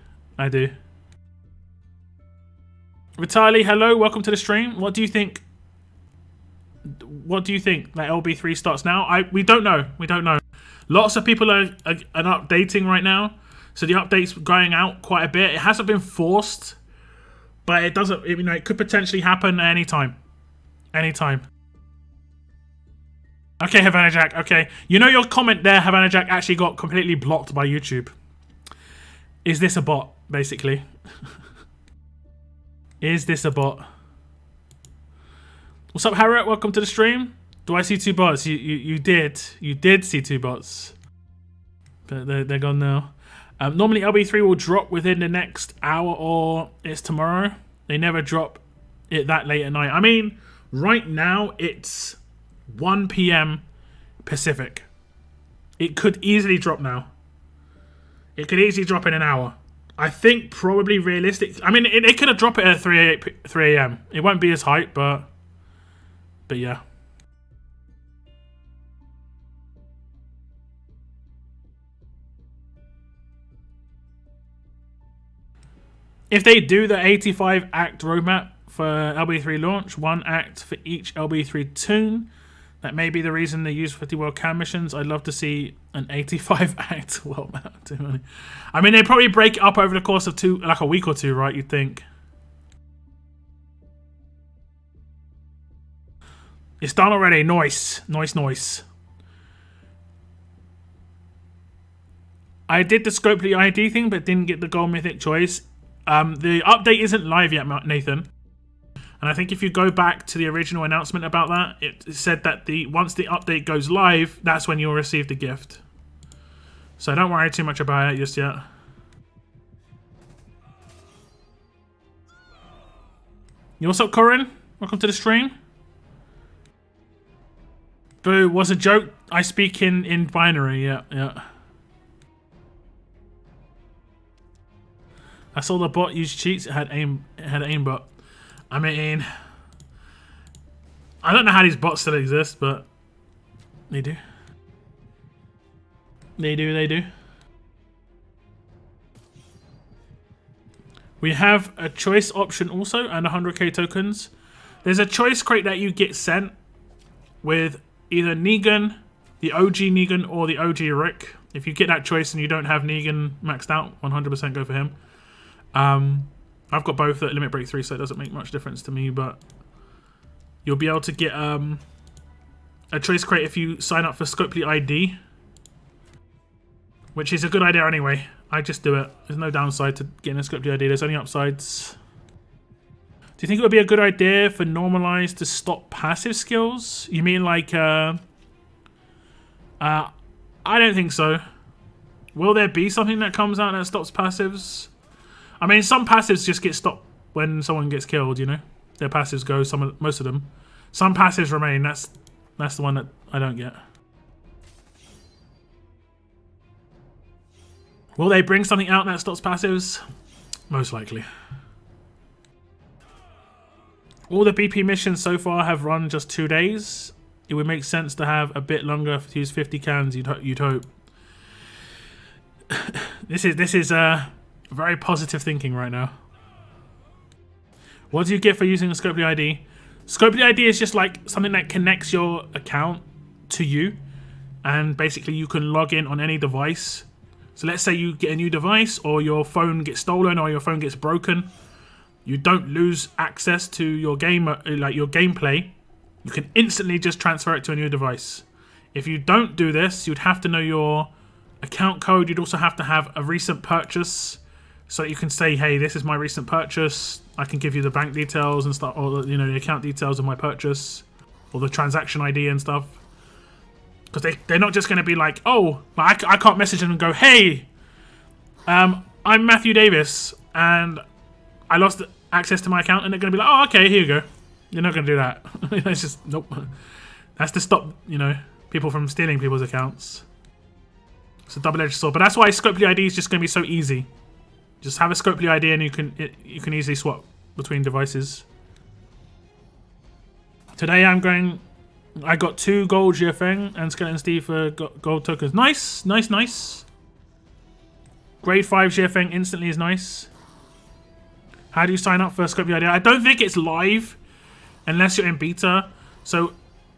Vitali, hello, welcome to the stream. What do you think? What do you think that LB3 starts now? We don't know. We don't know. Lots of people are updating right now, so the update's going out quite a bit. It hasn't been forced, but it doesn't. You know, it could potentially happen at any time. Anytime. Okay, Havana Jack. Okay, you know your comment there, Havana Jack, actually got completely blocked by YouTube. Is this a bot, basically? Is this a bot? What's up, Harriet? Welcome to the stream. Do I see two bots? You did see two bots, but they're gone now. Normally LB3 will drop within the next hour or it's tomorrow. They never drop it that late at night. I mean, right now it's 1 PM Pacific. It could easily drop now. It could easily drop in an hour. I think probably realistic. I mean, it could have dropped it at 3 AM. It won't be as hype, but yeah. If they do the 85 act roadmap for LB3 launch, 1 act for each LB3 tune, that may be the reason they use 50 World Cam missions. I'd love to see an 85 act world map. Too many. I mean, they probably break it up over the course of like a week or two, right? You'd think. It's done already. Nice. I did the Scopely ID thing, but didn't get the gold mythic choice. The update isn't live yet, Nathan. And I think if you go back to the original announcement about that, it said that once the update goes live, that's when you'll receive the gift. So don't worry too much about it just yet. Yo, what's up, Corin? Welcome to the stream. Boo, was a joke. I speak in binary, yeah. I saw the bot use cheats. It had aimbot. I mean, I don't know how these bots still exist, but they do. They do. We have a choice option also and 100k tokens. There's a choice crate that you get sent with either Negan, the OG Negan, or the OG Rick. If you get that choice and you don't have Negan maxed out, 100% go for him. I've got both at Limit Break 3, so it doesn't make much difference to me, but you'll be able to get a choice crate if you sign up for Scopely ID, which is a good idea anyway. I just do it. There's no downside to getting a Scopely ID. There's only upsides. you think it would be a good idea for normalize to stop passive skills? You mean like, I don't think so. Will there be something that comes out that stops passives? I mean, some passives just get stopped when someone gets killed, you know? Their passives go, most of them. Some passives remain, that's the one that I don't get. Will they bring something out that stops passives? Most likely. All the BP missions so far have run just 2 days. It would make sense to have a bit longer to use 50 cans, you'd hope. This is very positive thinking right now. What do you get for using a Scopely ID? Scopely ID is just like something that connects your account to you, and basically you can log in on any device. So let's say you get a new device, or your phone gets stolen, or your phone gets broken. You don't lose access to your game, like your gameplay. You can instantly just transfer it to a new device. If you don't do this, you'd have to know your account code. You'd also have to have a recent purchase, so that you can say, hey, this is my recent purchase. I can give you the bank details and stuff, or the account details of my purchase, or the transaction ID and stuff. Because they're not just going to be like, oh, like I can't message them and go, hey, I'm Matthew Davis, and I lost access to my account, and they're going to be like, oh, okay, here you go. You're not going to do that. It's just, nope. That's to stop, people from stealing people's accounts. It's a double-edged sword. But that's why Scopely ID is just going to be so easy. Just have a Scopely ID and you can easily swap between devices. Today I got 2 gold Jiafeng and Skeleton Steve for gold tokens. Nice, nice, nice. Grade 5 Jiafeng instantly is nice. How do you sign up for Scopely ID? I don't think it's live unless you're in beta. So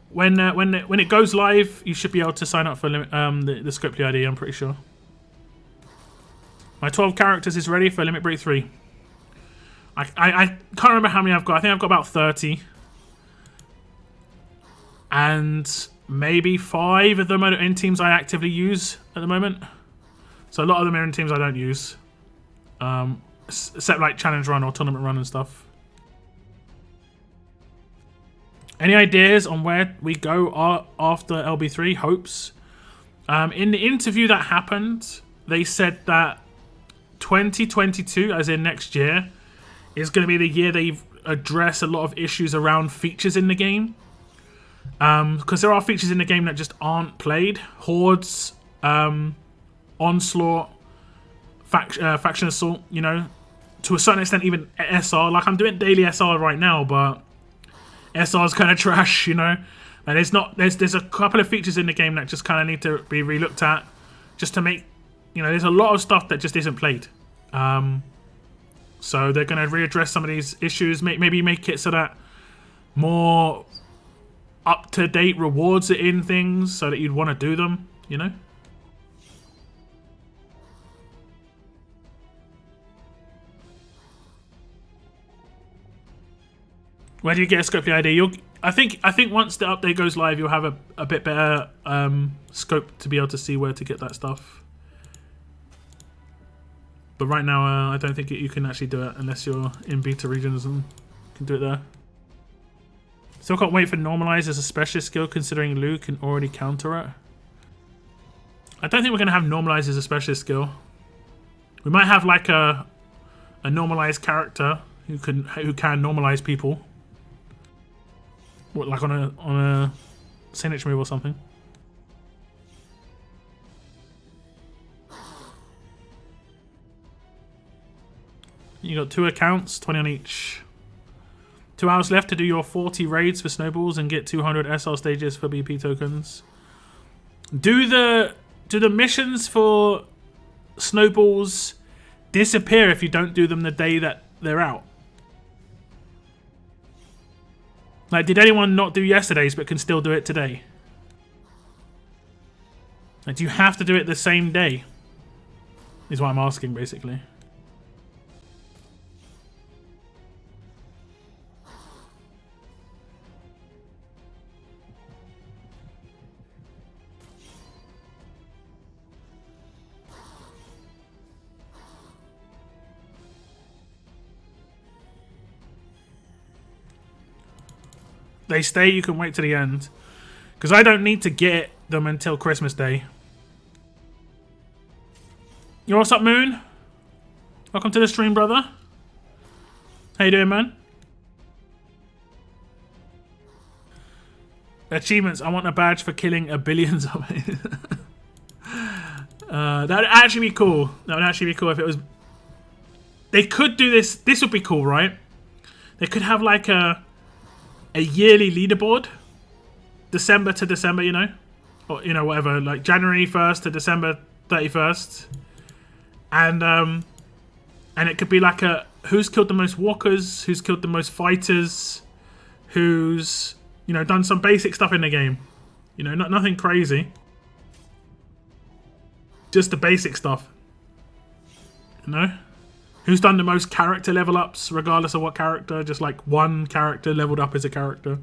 when it goes live, you should be able to sign up for the Scopely ID, I'm pretty sure. My 12 characters is ready for Limit Break 3. I can't remember how many I've got. I think I've got about 30. And maybe 5 of them are in teams I actively use at the moment. So a lot of them are in teams I don't use. Except like Challenge Run or Tournament Run and stuff. Any ideas on where we go after LB3? Hopes. In the interview that happened, they said that 2022, as in next year, is going to be the year they address a lot of issues around features in the game. Because there are features in the game that just aren't played. Hordes, Onslaught, Faction Assault, to a certain extent even SR. Like, I'm doing daily SR right now, but SR is kind of trash, And there's a couple of features in the game that just kind of need to be relooked at, just to make, there's a lot of stuff that just isn't played. So they're going to readdress some of these issues, maybe make it so that more up-to-date rewards are in things so that you'd want to do them, Where do you get a Scopely ID? I think once the update goes live, you'll have a bit better scope to be able to see where to get that stuff. But right now, I don't think you can actually do it unless you're in beta regions and can do it there. Still can't wait for Normalize as a specialist skill, considering Lou can already counter it. I don't think we're going to have Normalize as a specialist skill. We might have like a normalized character who can normalize people. What, like on a Sinich move or something. You got 2 accounts, 20 on each. 2 hours left to do your 40 raids for snowballs and get 200 SR stages for BP tokens. Do the missions for snowballs disappear if you don't do them the day that they're out? Like, did anyone not do yesterday's but can still do it today? Like, do you have to do it the same day? Is what I'm asking, basically. they stay, you can wait to the end. Because I don't need to get them until Christmas Day. Yo, what's up, Moon? Welcome to the stream, brother. How you doing, man? Achievements. I want a badge for killing a billion zombies. That would actually be cool. That would actually be cool if it was... They could do this. This would be cool, right? They could have like a yearly leaderboard. December to December, you know? Or, you know, whatever. Like January 1st to December 31st. And it could be like a... Who's killed the most walkers? Who's killed the most fighters? Who's... You know, done some basic stuff in the game. You know, nothing crazy. Just the basic stuff. You know? Who's done the most character level ups, regardless of what character? Just like one character leveled up as a character.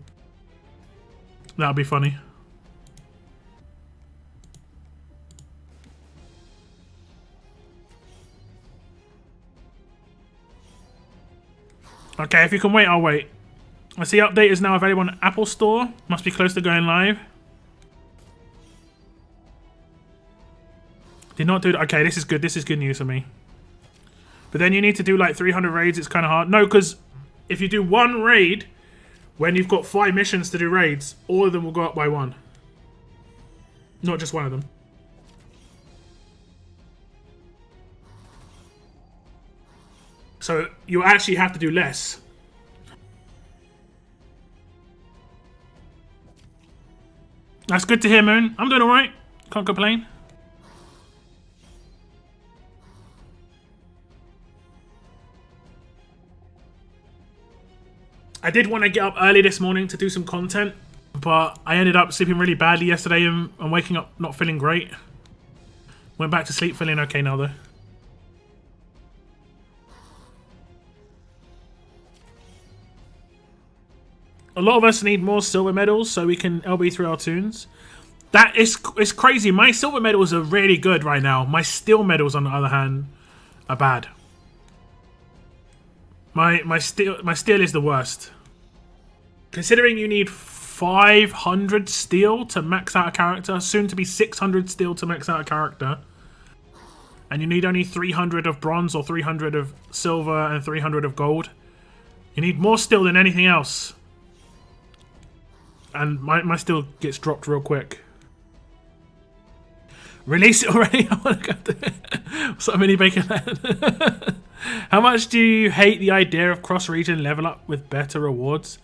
That would be funny. Okay, if you can wait, I'll wait. I see update is now available on Apple Store. Must be close to going live. Did not do that. Okay, this is good. This is good news for me. But then you need to do like 300 raids. It's kind of hard. No, because if you do one raid, when you've got 5 missions to do raids, all of them will go up by 1. Not just one of them. So you actually have to do less. That's good to hear, Moon. I'm doing alright. Can't complain. I did want to get up early this morning to do some content, but I ended up sleeping really badly yesterday and waking up not feeling great. Went back to sleep feeling okay now, though. A lot of us need more silver medals so we can LB3 our tunes. That is, it's crazy. My silver medals are really good right now. My steel medals, on the other hand, are bad. My steel is the worst. Considering you need 500 steel to max out a character, soon to be 600 steel to max out a character, and you need only 300 of bronze or 300 of silver and 300 of gold, you need more steel than anything else. And my steel gets dropped real quick. Release it already? I want to go to it. What's up, Mini Bacon Land? How much do you hate the idea of cross-region level up with better rewards?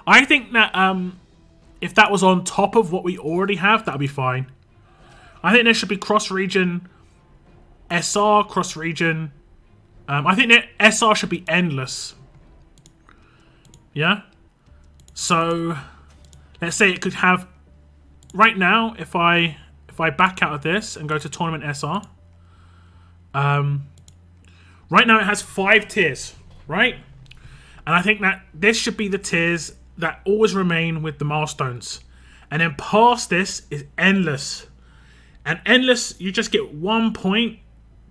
I think that if that was on top of what we already have, that would be fine. I think there should be cross-region SR, cross-region... I think that SR should be endless. Yeah? So... Let's say it could have, right now, if I back out of this and go to Tournament SR, right now it has 5 tiers, right? And I think that this should be the tiers that always remain with the milestones. And then past this is endless. And endless, you just get 1 point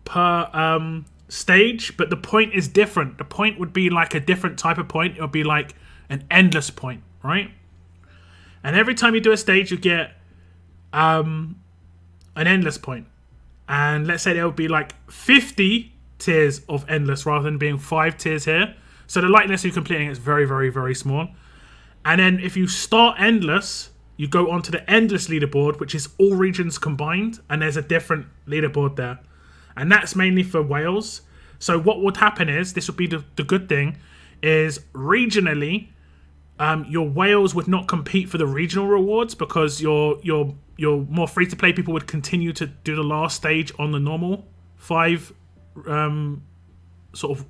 per stage, but the point is different. The point would be like a different type of point. It would be like an endless point, right? And every time you do a stage, you get an endless point. And let's say there will be like 50 tiers of endless rather than being 5 tiers here. So the likeliness of you completing is very, very, very small. And then if you start endless, you go onto the endless leaderboard, which is all regions combined. And there's a different leaderboard there. And that's mainly for Wales. So what would happen is, this would be the good thing, is regionally... your Wales would not compete for the regional rewards because your more free-to-play people would continue to do the last stage on the normal 5 sort of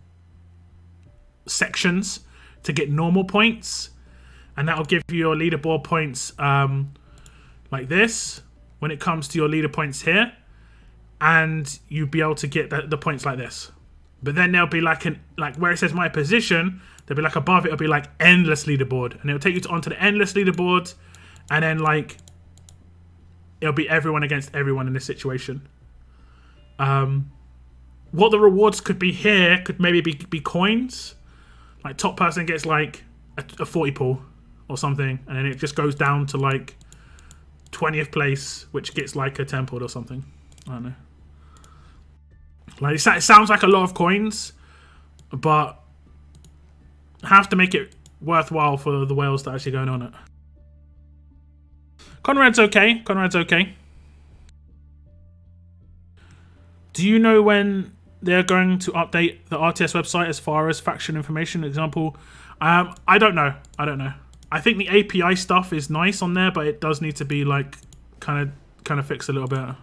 sections to get normal points, and that'll give you your leaderboard points like this when it comes to your leader points here, and you'll be able to get the points like this. But then there'll be like where it says my position, there'll be like above it, it'll be like endless leaderboard. And it'll take you onto the endless leaderboard. And then like, it'll be everyone against everyone in this situation. What the rewards could be here could maybe be coins. Like top person gets like a 40 pool or something, and then it just goes down to like 20th place, which gets like a temple or something. I don't know. Like it sounds like a lot of coins, but have to make it worthwhile for the whales that are actually going on it. Conrad's okay. Conrad's okay. Do you know when they're going to update the RTS website as far as faction information? Example, I don't know. I don't know. I think the API stuff is nice on there, but it does need to be like kind of fixed a little bit.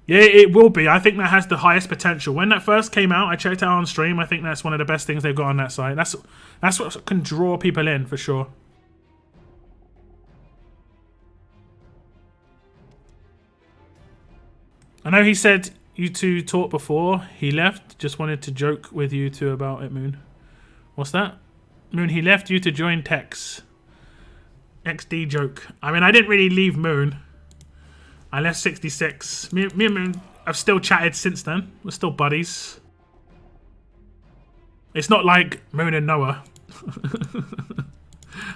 Yeah, it will be. I think that has the highest potential. When that first came out, I checked out on stream. I think that's one of the best things they've got on that site. That's what can draw people in for sure. I know he said you two talked before he left. Just wanted to joke with you two about it, Moon. What's that? Moon, he left you to join Tex. XD joke. I mean, I didn't really leave Moon. I left 66. Me and Moon have still chatted since then. We're still buddies. It's not like Moon and Noah.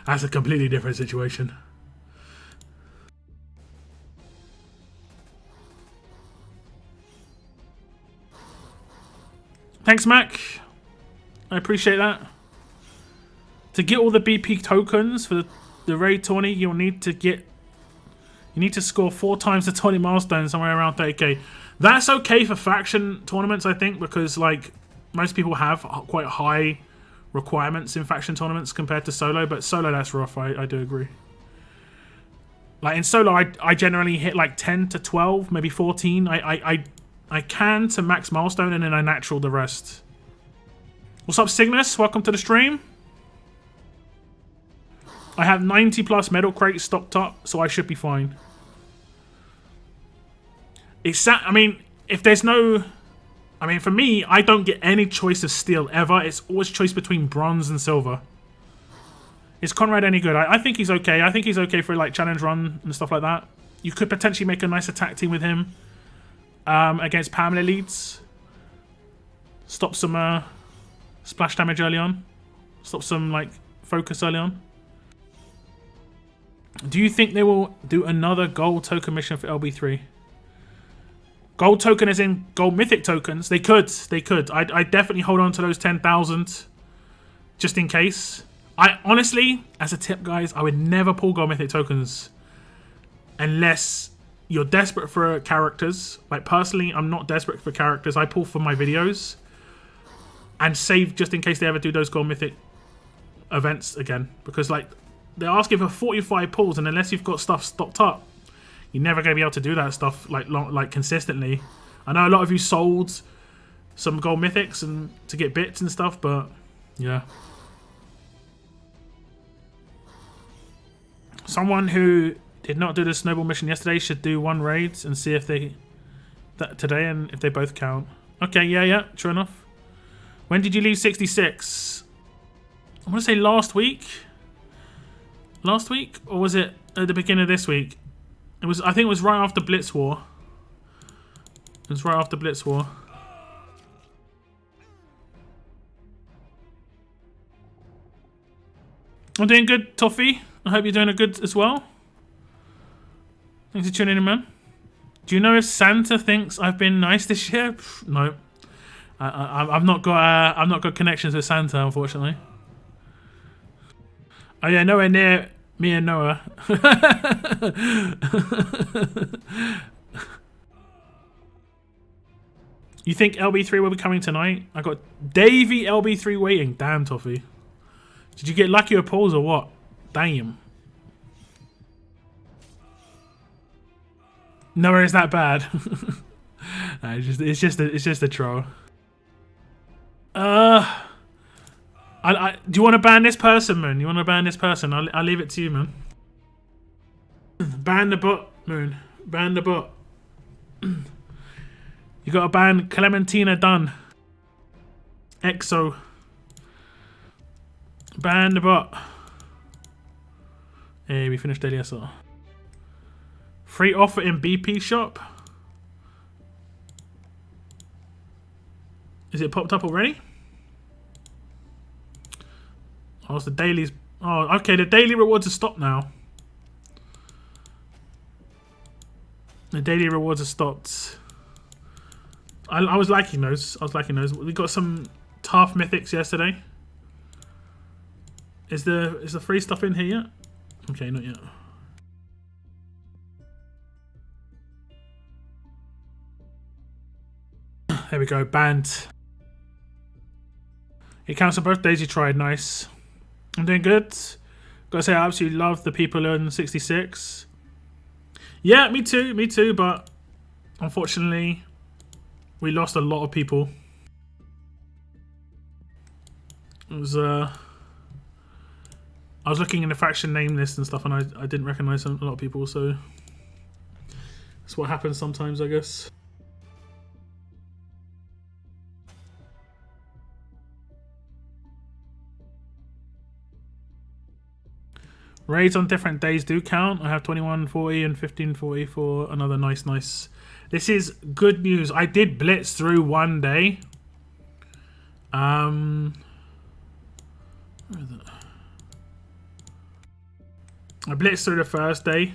That's a completely different situation. Thanks, Mac. I appreciate that. To get all the BP tokens for the raid tourney, you'll need to score 4 times the 20 milestones, somewhere around 30k. That's okay for faction tournaments, I think, because like most people have quite high requirements in faction tournaments compared to solo, but solo that's rough. I do agree. Like in solo, I generally hit like 10 to 12, maybe 14. I can to max milestone, and then I natural the rest. What's up, Cygnus? Welcome to the stream. I have 90 plus medal crates stocked up, so I should be fine. I mean, if there's no... I mean, for me, I don't get any choice of steel ever. It's always choice between bronze and silver. Is Conrad any good? I think he's okay. I think he's okay for like challenge run and stuff like that. You could potentially make a nice attack team with him. Against Pamela leads. Stop some splash damage early on. Stop some like focus early on. Do you think they will do another gold token mission for LB3? Gold token as in gold mythic tokens? They could. They could. I'd definitely hold on to those 10,000 just in case. I honestly, as a tip, guys, I would never pull gold mythic tokens unless you're desperate for characters. Like personally, I'm not desperate for characters. I pull for my videos and save just in case they ever do those gold mythic events again. Because like they're asking for 45 pulls, and unless you've got stuff stocked up, you're never going to be able to do that stuff like consistently. I know a lot of you sold some gold mythics and to get bits and stuff, but yeah. Someone who did not do the snowball mission yesterday should do 1 raid and see if they today and if they both count. Okay, yeah, true enough. When did you leave 66? I want to say last week. Last week, or was it at the beginning of this week? It was. I think it was right after Blitz War. It was right after Blitz War. I'm doing good, Toffee. I hope you're doing a good as well. Thanks for tuning in, man. Do you know if Santa thinks I've been nice this year? No, I've not got connections with Santa, unfortunately. Oh yeah, nowhere near me and Noah. You think LB3 will be coming tonight? I got Davey LB3 waiting. Damn, Toffee. Did you get lucky with pulls or what? Damn. Nowhere is that bad. No, it's just a troll. Do you want to ban this person, Moon? You want to ban this person? I'll leave it to you, man. Ban the bot, Moon. Ban the bot. You got to ban Clementina Dunn. EXO. Ban the bot. Hey, we finished daily SR. Free offer in BP shop. Is it popped up already? Oh, it's the dailies. Oh, okay. The daily rewards are stopped now. The daily rewards are stopped. I was liking those. We got some tough mythics yesterday. Is the free stuff in here yet? Okay, not yet. There we go. Banned. It counts on both days you tried. Nice. I'm doing good. Gotta say, I absolutely love the people in 66. Yeah, me too. Me too. But unfortunately, we lost a lot of people. It was I was looking in the faction name list and stuff, and I didn't recognize a lot of people. So that's what happens sometimes, I guess. Raids on different days do count. I have 2140 and 1540 for another nice. This is good news. I did blitz through one day. Where is it? I blitzed through the first day,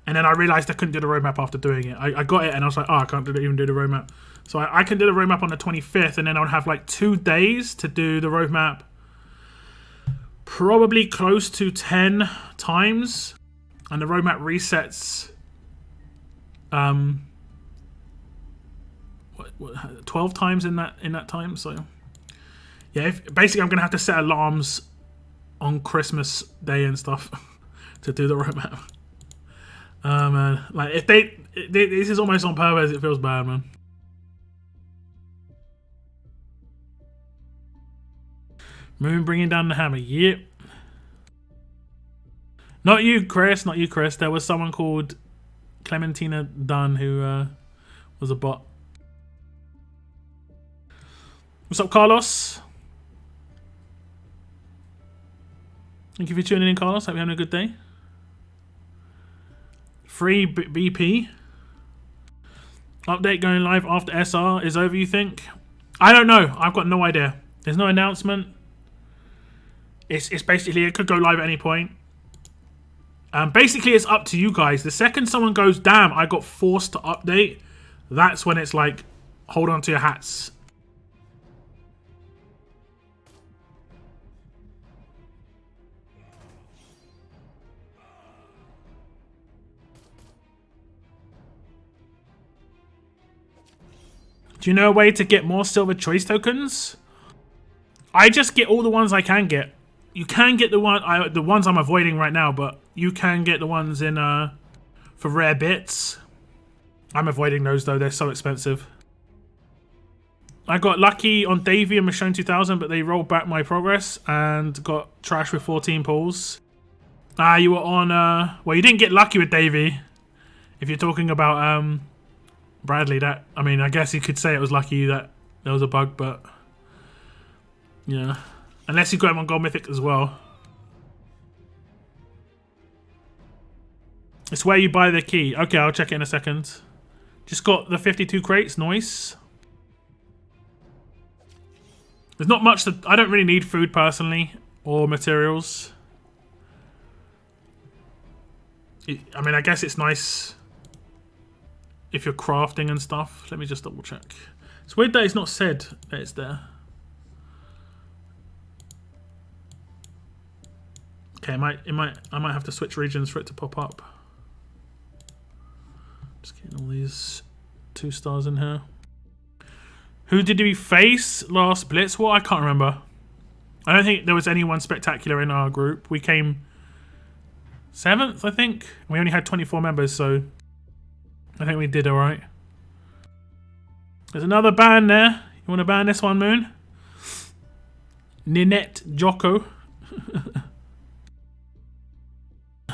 and then I realized I couldn't do the roadmap after doing it. I got it, and I was like, oh, I can't even do the roadmap. So I can do the roadmap on the 25th, and then I'll have like 2 days to do the roadmap. Probably close to 10 times, and the roadmap resets 12 times in that time. So yeah, basically I'm gonna have to set alarms on Christmas Day and stuff to do the roadmap. Man, like if this is almost on purpose. It feels bad, man. Moon bringing down the hammer. Yep. Not you, Chris. Not you, Chris. There was someone called Clementina Dunn who was a bot. What's up, Carlos? Thank you for tuning in, Carlos. Hope you're having a good day. Free BP. Update going live after SR is over, you think? I don't know. I've got no idea. There's no announcement. It's basically, it could go live at any point. Basically, it's up to you guys. The second someone goes, damn, I got forced to update, that's when it's like, hold on to your hats. Do you know a way to get more silver choice tokens? I just get all the ones I can get. You can get the ones I'm avoiding right now, but you can get the ones in for rare bits. I'm avoiding those though, they're so expensive. I got lucky on Davey and Michonne 2000, but they rolled back my progress and got trashed with 14 pulls. You were on well, you didn't get lucky with Davey. If you're talking about Bradley, that, I mean, I guess you could say it was lucky that there was a bug, but yeah. Unless you got him on Gold Mythic as well. It's where you buy the key. Okay, I'll check it in a second. Just got the 52 crates. Nice. There's not much that... I don't really need food personally. Or materials. I mean, I guess it's nice if you're crafting and stuff. Let me just double check. It's weird that it's not said that it's there. Okay, I might have to switch regions for it to pop up. Just getting all these 2 stars in here. Who did we face last Blitz War? I can't remember. I don't think there was anyone spectacular in our group. We came 7th, I think. We only had 24 members, so I think we did alright. There's another ban there. You want to ban this one, Moon? Ninette Jocko.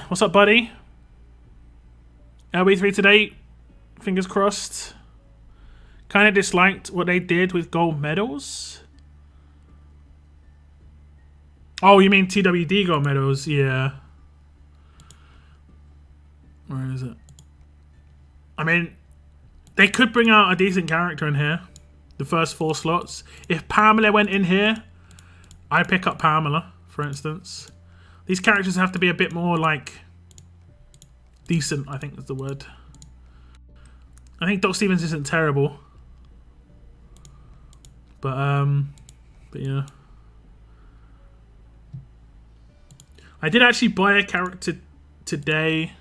What's up, buddy? LB3 today. Fingers crossed. Kind of disliked what they did with gold medals. Oh, you mean TWD gold medals? Yeah. Where is it? I mean, they could bring out a decent character in here. The first 4 slots. If Pamela went in here, I pick up Pamela, for instance. These characters have to be a bit more like decent, I think is the word. I think Doc Stevens isn't terrible. But yeah. I did actually buy a character today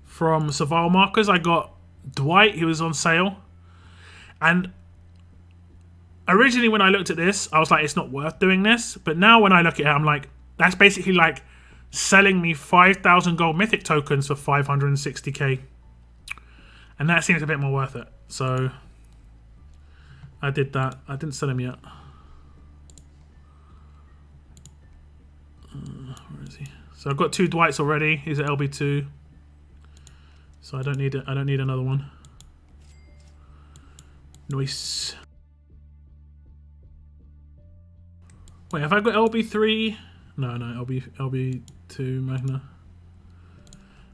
from Survival Markers. I got Dwight, he was on sale. And originally when I looked at this, I was like, it's not worth doing this. But now when I look at it, I'm like, that's basically like selling me 5,000 gold mythic tokens for 560k. And that seems a bit more worth it. So I did that. I didn't sell him yet. Where is he? So I've got 2 Dwights already. He's at LB2. So I don't need it. I don't need another one. Nice. Wait, have I got LB3? No, LB2 Magna.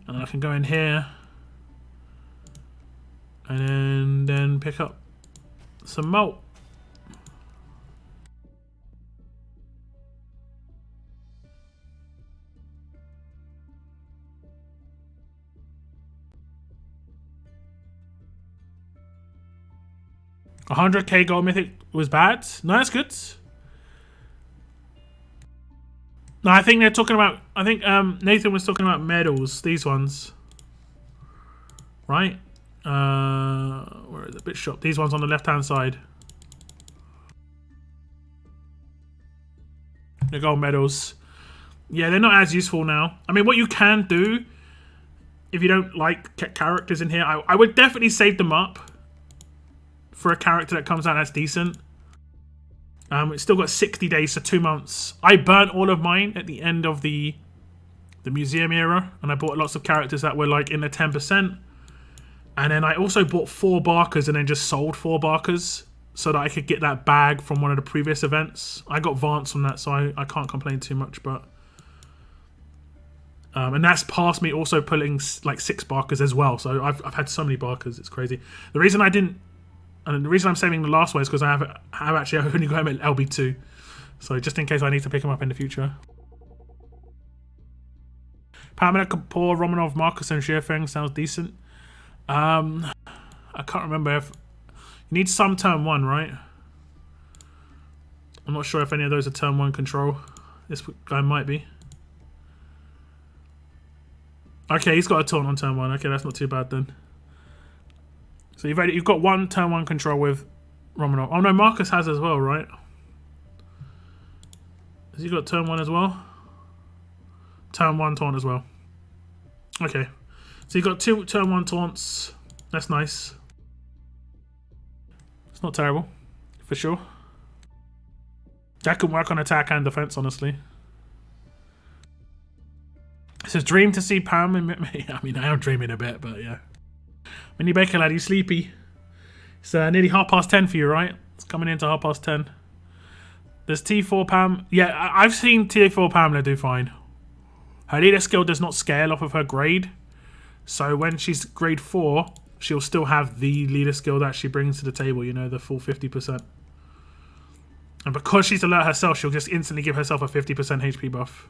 And I can go in here and then pick up some malt. $100k gold mythic was bad. No, that's good. No, I think they're talking about. I think Nathan was talking about medals. These ones, right? Where is it? Bit shop. These ones on the left-hand side. The gold medals. Yeah, they're not as useful now. I mean, what you can do if you don't like characters in here, I would definitely save them up for a character that comes out that's decent. It's still got 60 days, so 2 months. I burnt all of mine at the end of the museum era, and I bought lots of characters that were like in the 10%. And then I also bought 4 Barkers and then just sold 4 Barkers so that I could get that bag from one of the previous events. I got Vance from that, so I can't complain too much. But and that's past me also pulling like 6 Barkers as well. So I've had so many Barkers, it's crazy. The reason I didn't, and the reason I'm saving the last one is because I've only got him at LB2. So just in case I need to pick him up in the future. Pamela Kapoor, Romanov, Marcus and Shearfang sounds decent. I can't remember if you need some turn 1, right? I'm not sure if any of those are turn 1 control. This guy might be. Okay, he's got a taunt on turn 1. Okay, that's not too bad then. So you've got 1 turn 1 control with Romanov. Oh no, Marcus has as well, right? Has he got turn 1 as well? Turn 1 taunt as well. Okay. So you've got 2 turn 1 taunts. That's nice. It's not terrible, for sure. That can work on attack and defense, honestly. It's a dream to see Pam and I mean, I am dreaming a bit, but yeah. Mini Baker lad, you sleepy? It's nearly 10:30 for you, right? It's coming into 10:30. There's T4 Pam. Yeah, I've seen T4 Pamela do fine. Her leader skill does not scale off of her grade. So when she's grade 4, she'll still have the leader skill that she brings to the table, you know, the full 50%. And because she's alert herself, she'll just instantly give herself a 50% HP buff.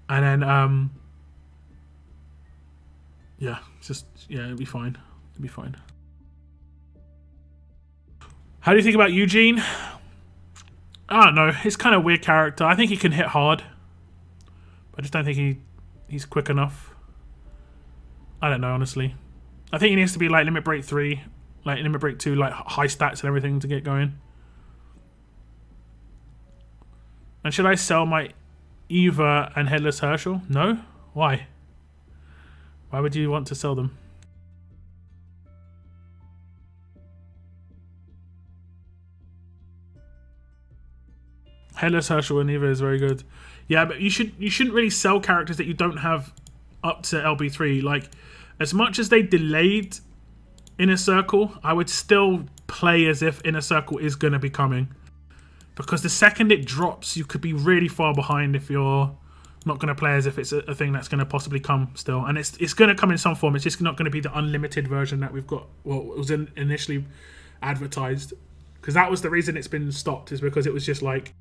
And then, yeah, it'll be fine. It'll be fine. How do you think about Eugene? I don't know. He's kind of a weird character. I think he can hit hard. I just don't think he's quick enough. I don't know, honestly. I think he needs to be like Limit Break 3, like Limit Break 2, like high stats and everything to get going. And should I sell my Eva and Headless Herschel? No? Why? Why would you want to sell them? Headless Herschel and Eva is very good. Yeah, but you shouldn't really sell characters that you don't have up to LB3. Like, as much as they delayed Inner Circle, I would still play as if Inner Circle is going to be coming. Because the second it drops, you could be really far behind if you're not going to play as if it's a thing that's going to possibly come still. And it's going to come in some form. It's just not going to be the unlimited version that we've got. Well, it was initially advertised. because that was the reason it's been stopped, is because it was just like,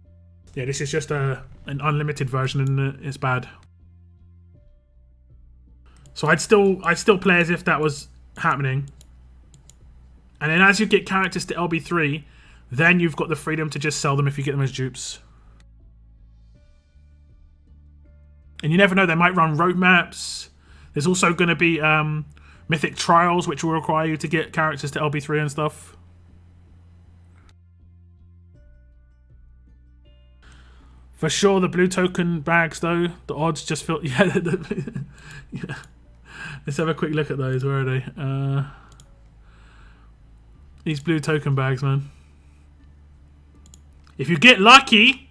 yeah, this is just an unlimited version and it's bad. So I'd still play as if that was happening. And then as you get characters to LB3, then you've got the freedom to just sell them if you get them as dupes. And you never know, they might run roadmaps. There's also going to be mythic trials, which will require you to get characters to LB3 and stuff. For sure, the blue token bags, though, the odds just feel... Yeah, yeah. Let's have a quick look at those. Where are they? These blue token bags, man. If you get lucky,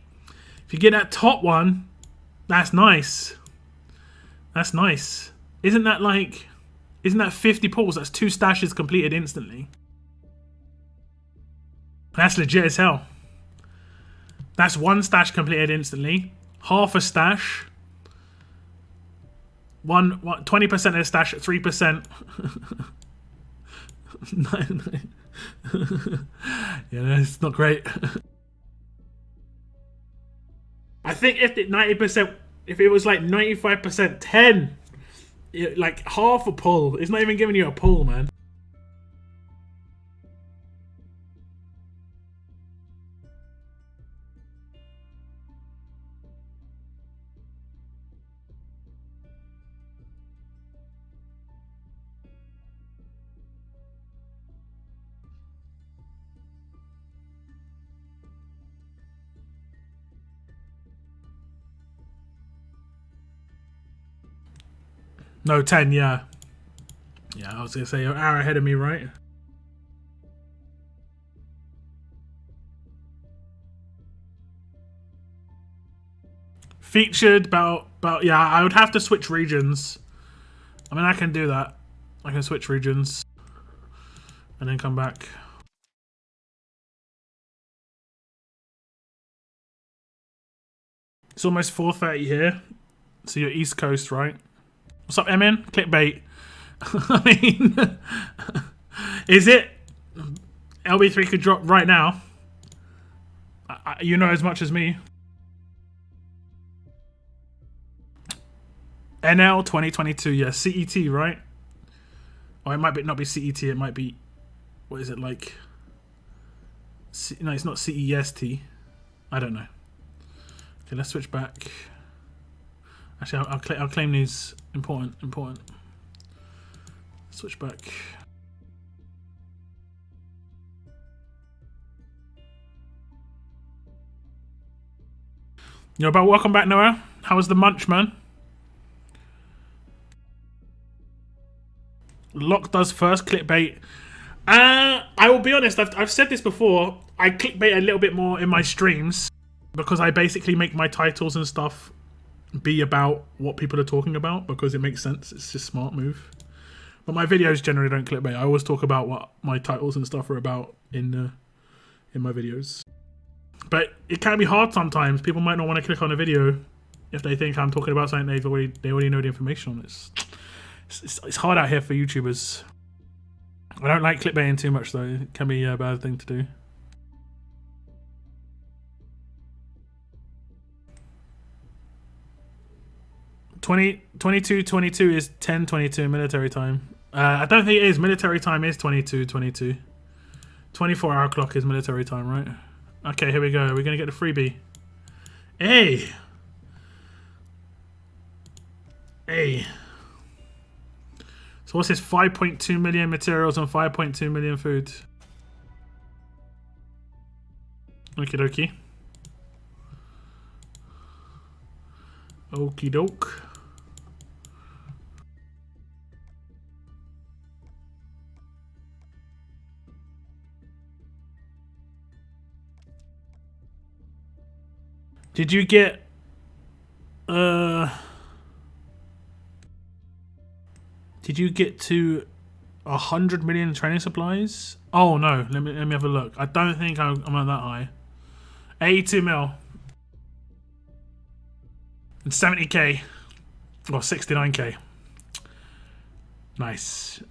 if you get that top one, that's nice. That's nice. Isn't that like... Isn't that 50 pulls? That's 2 stashes completed instantly. That's legit as hell. That's 1 stash completed instantly. Half a stash. 20% of the stash at 3%. Yeah, it's not great. I think if it 90%, if it was like 95%, 10, like half a pull. It's not even giving you a pull, man. No, 10, yeah. Yeah, I was going to say, you're an hour ahead of me, right? Featured, about yeah, I would have to switch regions. I mean, I can do that. I can switch regions. And then come back. It's almost 4:30 here. So you're East Coast, right? What's up, Emin? Clickbait. I mean, is it? LB3 could drop right now. You know as much as me. NL 2022, yeah, CET, right? Oh, it might not be CET. It might be, what is it like? No, it's not CEST. I don't know. Okay, let's switch back. Actually, I'll claim these important. Switch back. Yo, about welcome back, Noah. How was the munch, man? Lock does first clickbait. I will be honest. I've said this before. I clickbait a little bit more in my streams because I basically make my titles and stuff be about what people are talking about because it makes sense. It's just a smart move. But my videos generally don't clickbait. I always talk about what my titles and stuff are about in my videos. But it can be hard sometimes. People might not want to click on a video if they think I'm talking about something they already know the information on. It's hard out here for YouTubers. I don't like clickbaiting too much though. It can be a bad thing to do. $22 is 10:22 military time. I don't think it is. Military time is 22:22. 24-hour clock is military time, right? Okay, here we go. We're gonna get the freebie. Hey. So what's this? 5.2 million materials and 5.2 million food. Okie dokie. Okie doke. Did you get did you get to 100 million training supplies? Oh no, let me have a look. I don't think I'm at that high. 82 mil. And 70k. Or 69k. Nice.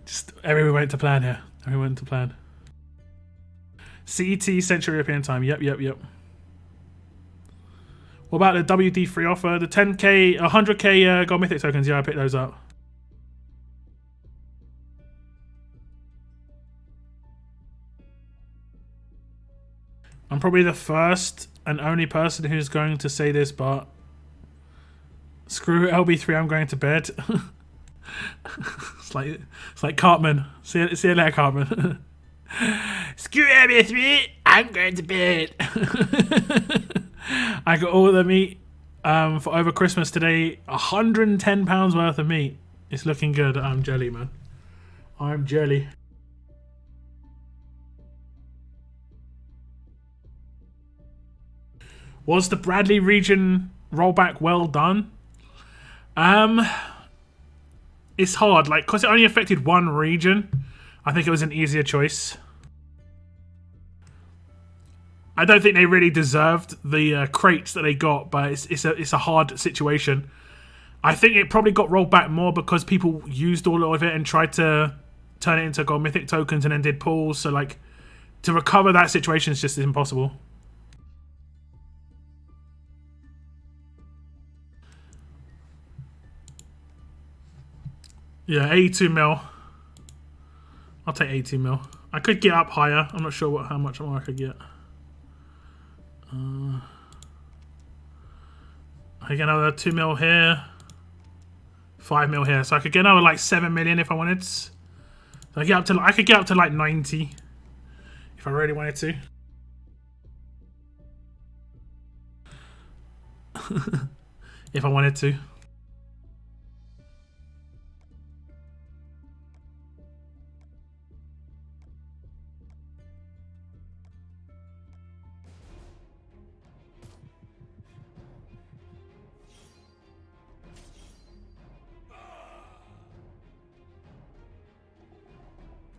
Just everything went to plan here. We went to plan. CET Central European Time. Yep. What about the WD3 offer? The 10k, 100k gold mythic tokens. Yeah, I picked those up. I'm probably the first and only person who's going to say this, but screw LB3. I'm going to bed. it's like Cartman. See you later, Cartman. Screw LB3. I'm going to bed. I got all the meat for over Christmas today. £110 worth of meat. It's looking good. I'm jelly, man. I'm jelly. Was the Bradley region rollback well done? It's hard, like, because it only affected one region. I think it was an easier choice. I don't think they really deserved the crates that they got, but it's a hard situation. I think it probably got rolled back more because people used all of it and tried to turn it into gold mythic tokens and then did pulls. So, like, to recover that situation is just impossible. Yeah, 82 mil. I'll take 80 mil. I could get up higher. I'm not sure how much more I could get. I get another 2 mil here. 5 mil here. So I could get another like 7 million if I wanted. So I could get up to like 90 if I really wanted to. If I wanted to.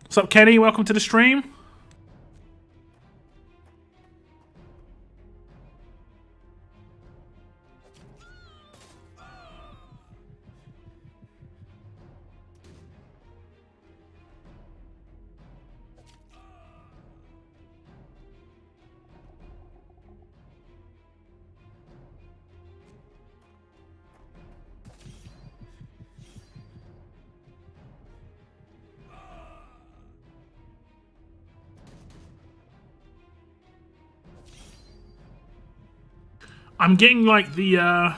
What's up, Kenny? Welcome to the stream. I'm getting like the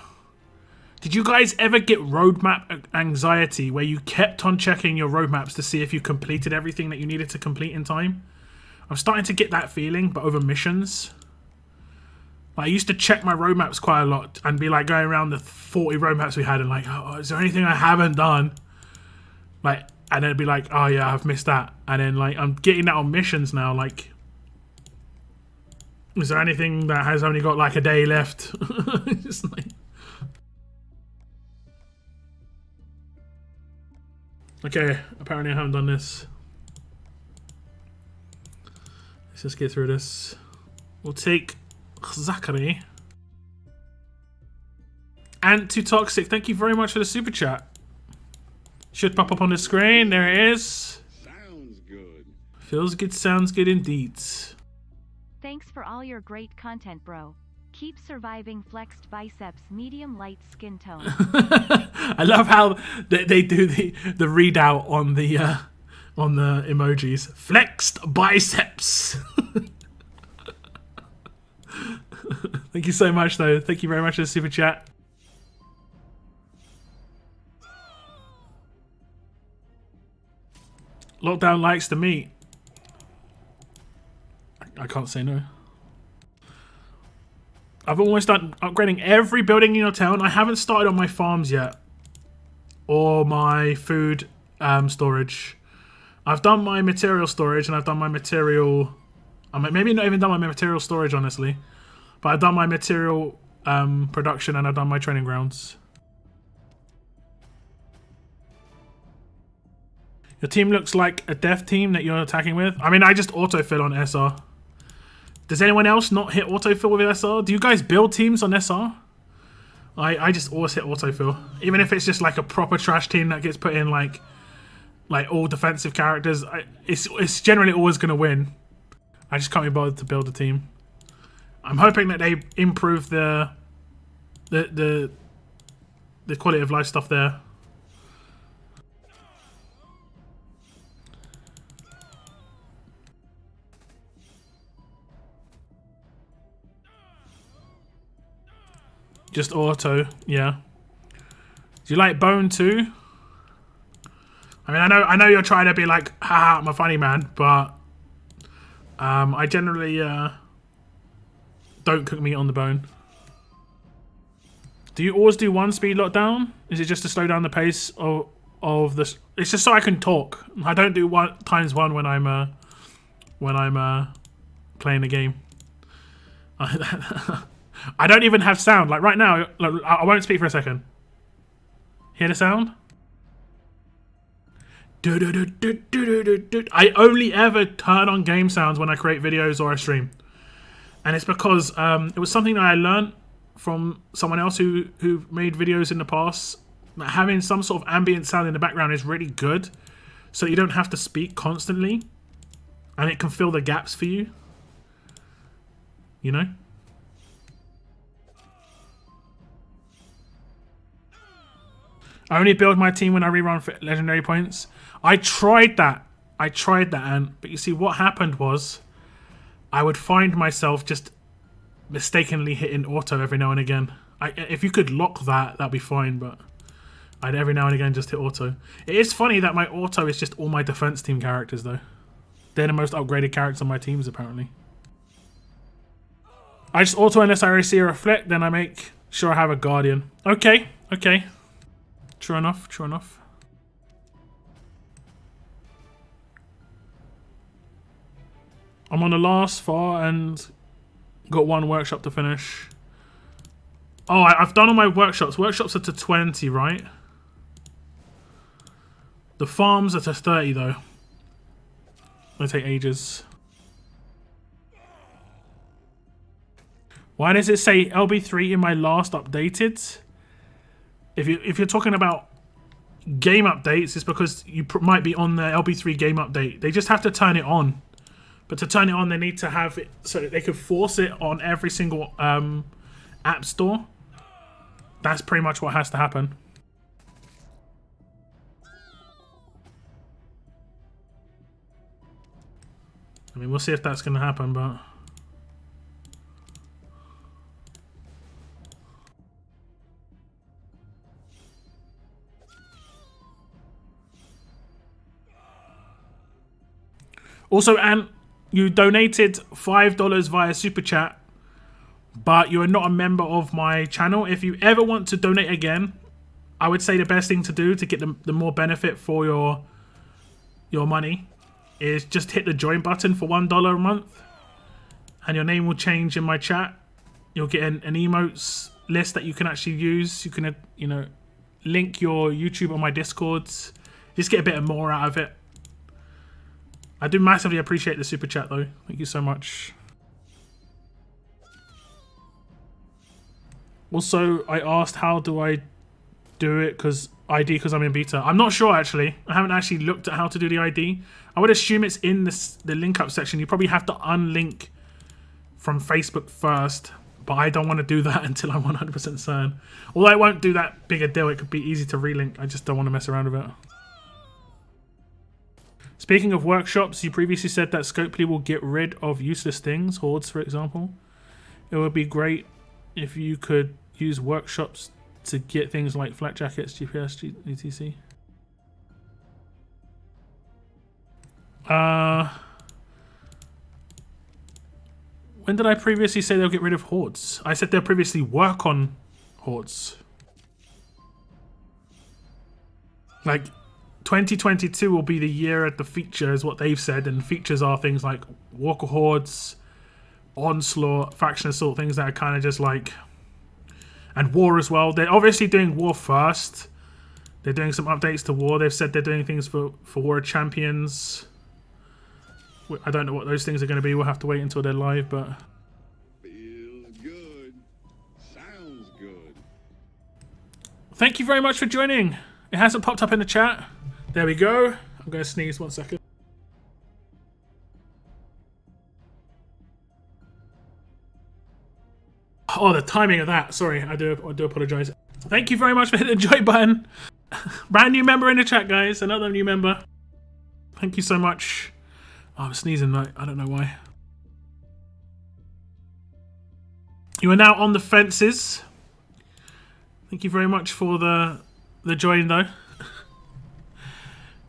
did you guys ever get roadmap anxiety where you kept on checking your roadmaps to see if you completed everything that you needed to complete in time? I'm starting to get that feeling, but over missions. Like, I used to check my roadmaps quite a lot and be like going around the 40 roadmaps we had and like, oh, is there anything I haven't done? Like, and then it'd be like, oh yeah, I've missed that. And then like I'm getting that on missions now, like, is there anything that has only got like a day left? Just like... Okay, apparently I haven't done this. Let's just get through this. We'll take Zachary. And Too Toxic, thank you very much for the super chat. Should pop up on the screen. There it is. Sounds good. Feels good, sounds good indeed. Thanks for all your great content, bro. Keep surviving flexed biceps, medium light skin tone. I love how they do the readout on the emojis. Flexed biceps. Thank you so much, though. Thank you very much for the super chat. Lockdown likes the meat. I can't say no. I've almost done upgrading every building in your town. I haven't started on my farms yet. Or my food storage. I've done my material storage and I've done my material... maybe not even done my material storage, honestly. But I've done my material production and I've done my training grounds. Your team looks like a death team that you're attacking with. I mean, I just autofill on SR. Does anyone else not hit autofill with SR? Do you guys build teams on SR? I just always hit autofill. Even if it's just like a proper trash team that gets put in like like all defensive characters, it's generally always going to win. I just can't be bothered to build a team. I'm hoping that they improve the quality of life stuff there. Just auto, yeah. Do you like Bone too? I mean, I know you're trying to be like, ha, I'm a funny man, but I generally don't cook meat on the bone. Do you always do one speed lockdown? Is it just to slow down the pace of this? It's just so I can talk. I don't do one times one when I'm playing a game. I don't even have sound. Like right now, like, I won't speak for a second. Hear the sound? I only ever turn on game sounds when I create videos or I stream. And it's because it was something that I learned from someone else who made videos in the past. Having some sort of ambient sound in the background is really good, so you don't have to speak constantly, and it can fill the gaps for you. You know? I only build my team when I rerun for legendary points. I tried that, but you see what happened was I would find myself just mistakenly hitting auto every now and again. If you could lock that, that'd be fine, but I'd every now and again just hit auto. It is funny that my auto is just all my defense team characters though. They're the most upgraded characters on my teams apparently. I just auto unless I see a reflect, then I make sure I have a guardian. Okay, okay. True enough, true enough. I'm on the last far and got one workshop to finish. Oh, I've done all my workshops. Workshops are to 20, right? The farms are to 30 though. They take ages. Why does it say LB3 in my last updated? If you're talking about game updates, it's because you might be on the LB3 game update. They just have to turn it on. But to turn it on, they need to have it so that they could force it on every single app store. That's pretty much what has to happen. I mean, we'll see if that's going to happen, but... Also, and you donated $5 via Super Chat, but you are not a member of my channel. If you ever want to donate again, I would say the best thing to do to get the more benefit for your money is just hit the join button for $1 a month, and your name will change in my chat. You'll get an emotes list that you can actually use. You can, you know, link your YouTube on my Discords. Just get a bit more out of it. I do massively appreciate the super chat though. Thank you so much. Also, I asked how do I do it because I'm in beta. I'm not sure actually. I haven't actually looked at how to do the ID. I would assume it's in the link up section. You probably have to unlink from Facebook first, but I don't want to do that until I'm 100% certain. Although I won't do that big a deal. It could be easy to relink. I just don't want to mess around with it. Speaking of workshops, you previously said that Scopely will get rid of useless things, hordes for example. It would be great if you could use workshops to get things like flak jackets, GPS, etc. When did I previously say they'll get rid of hordes? I said they'll previously work on hordes. Like, 2022 will be the year at the feature, is what they've said, and features are things like Walker Hordes, Onslaught, Faction Assault, things that are kind of just like... And War as well. They're obviously doing War first. They're doing some updates to War. They've said they're doing things for War Champions. I don't know what those things are going to be. We'll have to wait until they're live, but... Feels good. Sounds good. Thank you very much for joining. It hasn't popped up in the chat. There we go. I'm going to sneeze 1 second. Oh, the timing of that. Sorry, I do apologize. Thank you very much for hitting the join button. Brand new member in the chat, guys. Another new member. Thank you so much. Oh, I'm sneezing, right? I don't know why. You are now on the fences. Thank you very much for the join, though.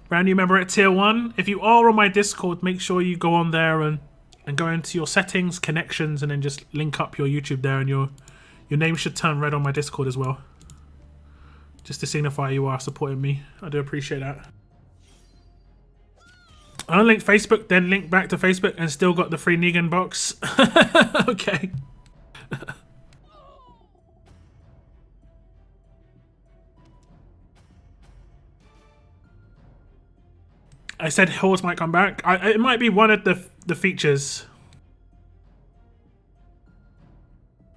Brand new member at tier 1. If you are on my Discord, make sure you go on there and go into your settings, connections, and then just link up your YouTube there, and your name should turn red on my Discord as well. Just to signify you are supporting me. I do appreciate that. I unlinked Facebook, then linked back to Facebook, and still got the free Negan box. Okay. I said Hordes might come back. It might be one of the features.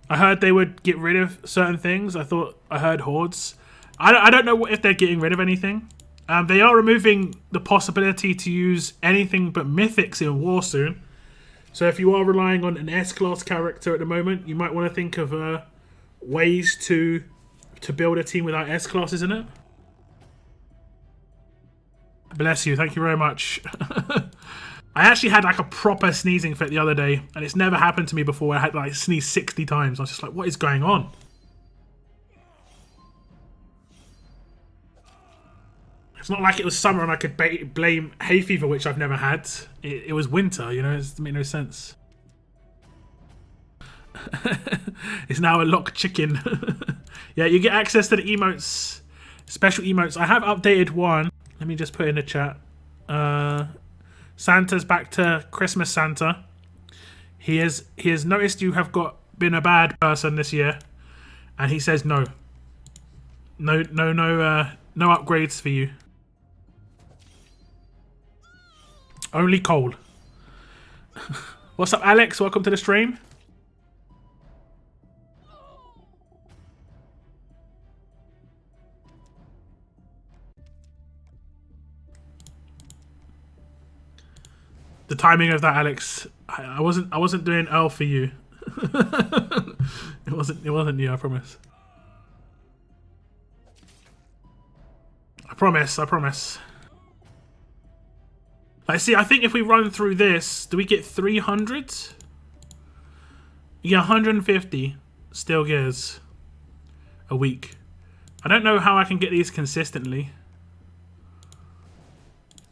I heard they would get rid of certain things. I heard Hordes. I don't know if they're getting rid of anything. They are removing the possibility to use anything but mythics in War soon. So if you are relying on an S-class character at the moment, you might want to think of ways to build a team without S-classes in it. Bless you, thank you very much. I actually had like a proper sneezing fit the other day, and it's never happened to me before. I had like sneeze 60 times. I was just like, what is going on? It's not like it was summer and I could blame hay fever, which I've never had. It was winter, you know, it made no sense. It's now a locked chicken. Yeah, you get access to the emotes, special emotes. I have updated one. Let me just put it in the chat. Santa's back to Christmas Santa. He has noticed you have been a bad person this year, and he says no upgrades for you. Only coal. What's up, Alex? Welcome to the stream. The timing of that, Alex. I wasn't doing L for you. It wasn't you, I promise. I promise. Like, see, I think if we run through this, do we get 300? Yeah, 150 steel gears a week. I don't know how I can get these consistently.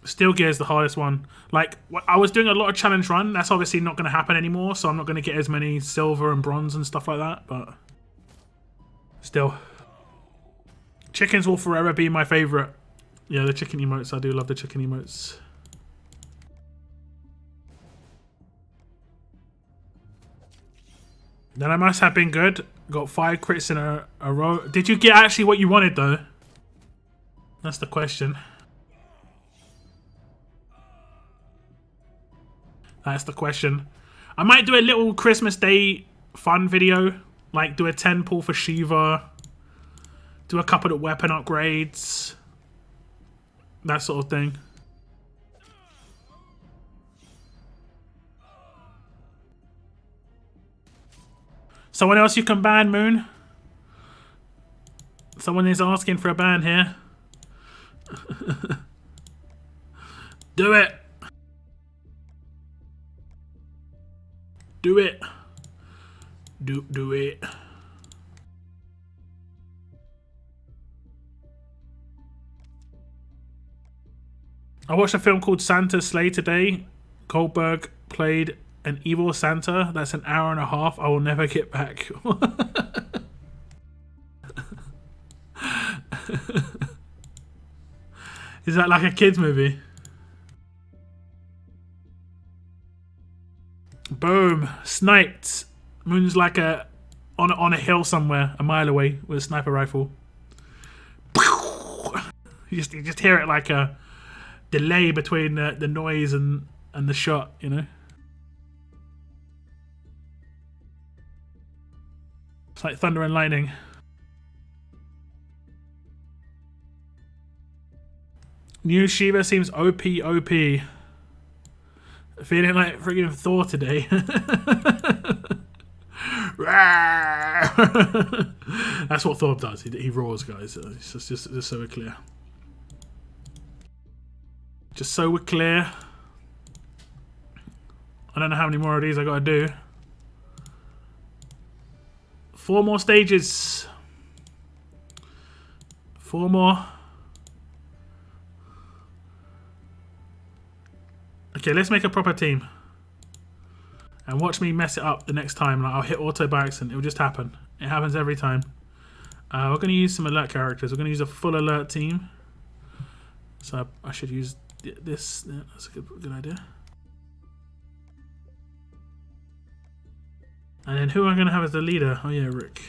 Steel gear is the hardest one. Like, I was doing a lot of challenge run. That's obviously not going to happen anymore, so I'm not going to get as many silver and bronze and stuff like that, but still. Chickens will forever be my favourite. Yeah, the chicken emotes. I do love the chicken emotes. Then I must have been good. Got 5 crits in a row. Did you get actually what you wanted, though? That's the question. That's the question. I might do a little Christmas Day fun video. Like, do a 10 pull for Shiva. Do a couple of weapon upgrades. That sort of thing. Someone else you can ban, Moon? Someone is asking for a ban here. Do it. Do it. Do it. I watched a film called Santa's Slay today. Goldberg played an evil Santa. That's an hour and a half. I will never get back. Is that like a kid's movie? Boom. Sniped. Moon's like on a hill somewhere, a mile away, with a sniper rifle. You just hear it like a delay between the noise and the shot, you know? It's like thunder and lightning. New Shiva seems OP. Feeling like freaking Thor today. That's what Thor does. He roars, guys. It's just so we're clear. Just so we're clear. I don't know how many more of these I gotta do. 4 more stages. 4 more. Okay, let's make a proper team. And watch me mess it up the next time. Like, I'll hit auto by accident. It'll just happen. It happens every time. We're going to use some alert characters. We're going to use a full alert team. So I should use this. Yeah, that's a good idea. And then who am I going to have as the leader? Oh yeah, Rick.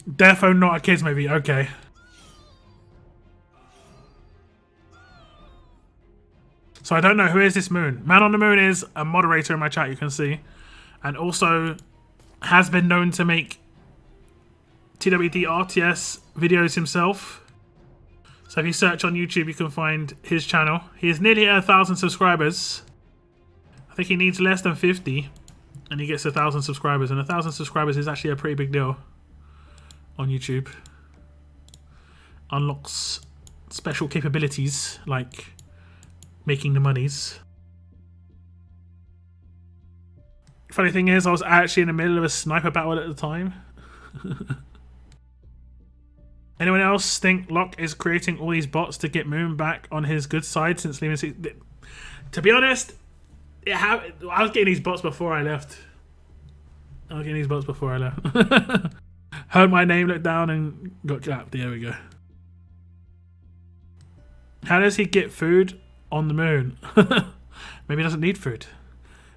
Defo not a kids movie. Okay. So I don't know, who is this Moon? Man on the Moon is a moderator in my chat, you can see. And also has been known to make TWD RTS videos himself. So if you search on YouTube, you can find his channel. He is nearly at 1,000 subscribers. I think he needs less than 50. And he gets 1,000 subscribers. And 1,000 subscribers is actually a pretty big deal on YouTube. Unlocks special capabilities like making the monies. Funny thing is, I was actually in the middle of a sniper battle at the time. Anyone else think Locke is creating all these bots to get Moon back on his good side since leaving? To be honest, I was getting these bots before I left. Heard my name, looked down, and got clapped. There we go. How does he get food on the Moon? Maybe he doesn't need food.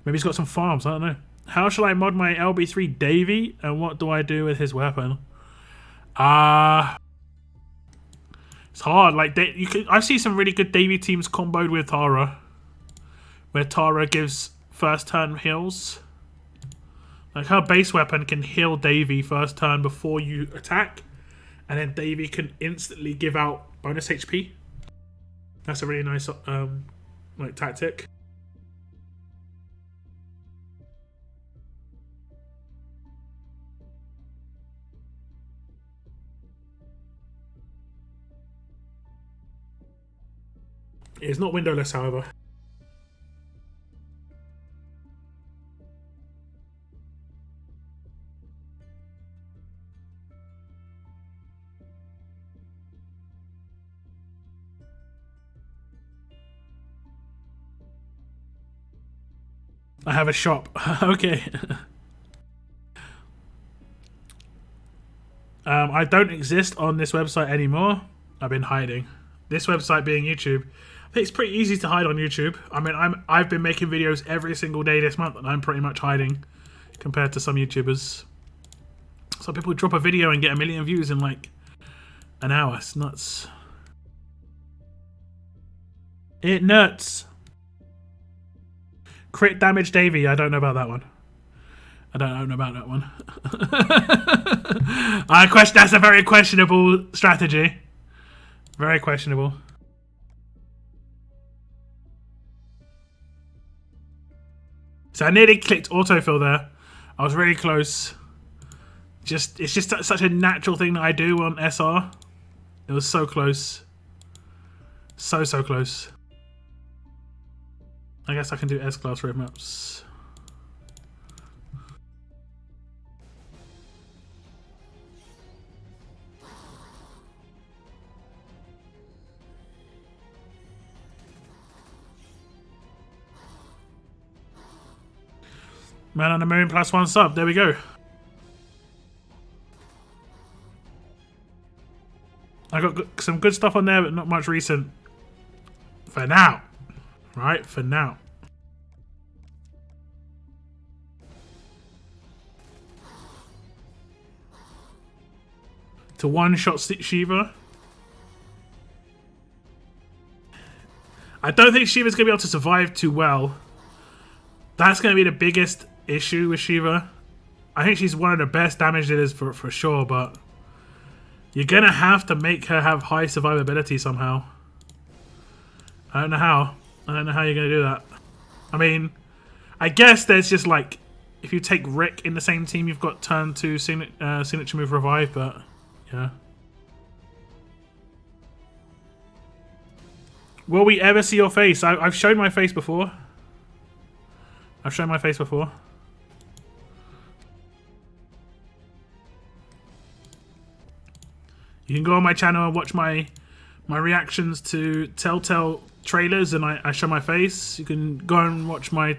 Maybe he's got some farms. I don't know. How shall I mod my LB3 Davy? And what do I do with his weapon? It's hard. Like I see some really good Davy teams comboed with Tara, where Tara gives first turn heals. Like her base weapon can heal Davy first turn before you attack, and then Davy can instantly give out bonus HP. That's a really nice like tactic. It's not windowless, however. I have a shop. Okay. I don't exist on this website anymore. I've been hiding. This website being YouTube. I think it's pretty easy to hide on YouTube. I mean, I've been making videos every single day this month, and I'm pretty much hiding compared to some YouTubers. Some people drop a video and get 1 million views in like an hour. It's nuts. It nuts. Crit damage Davy. I don't know about that one. That's a very questionable strategy. Very questionable. So I nearly clicked autofill there. I was really close. It's just such a natural thing that I do on SR. It was so close. So close. I guess I can do S-Class roadmaps. Man on the Moon +1 sub. There we go. I got some good stuff on there, but not much recent. For now. Right? For now. To one-shot Shiva. I don't think Shiva's going to be able to survive too well. That's going to be the biggest issue with Shiva. I think she's one of the best damage dealers for sure, but you're going to have to make her have high survivability somehow. I don't know how. I don't know how you're going to do that. I mean, I guess there's just like, if you take Rick in the same team, you've got turn 2 signature move revive, but yeah. Will we ever see your face? I've shown my face before. I've shown my face before. You can go on my channel and watch my reactions to Telltale trailers, and I show my face. You can go and watch my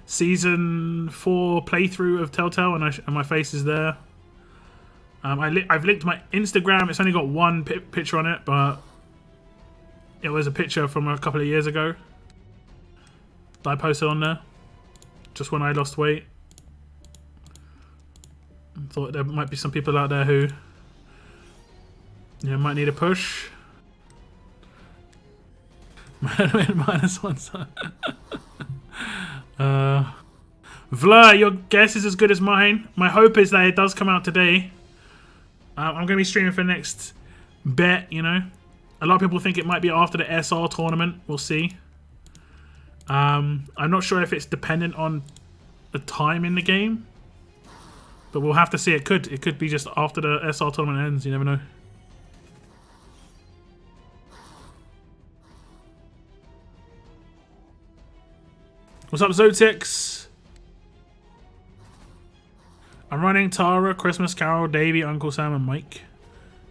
Season 4 playthrough of Telltale, and my face is there. I've linked my Instagram. It's only got one picture on it, but it was a picture from a couple of years ago that I posted on there, just when I lost weight. Thought there might be some people out there who, yeah, might need a push. -1. Vlur, your guess is as good as mine. My hope is that it does come out today. I'm going to be streaming for the next bit, you know. A lot of people think it might be after the SR tournament. We'll see. I'm not sure if it's dependent on the time in the game, but we'll have to see. It could be just after the SR tournament ends. You never know. What's up, Zotix? I'm running Tara, Christmas Carol, Davey, Uncle Sam, and Mike.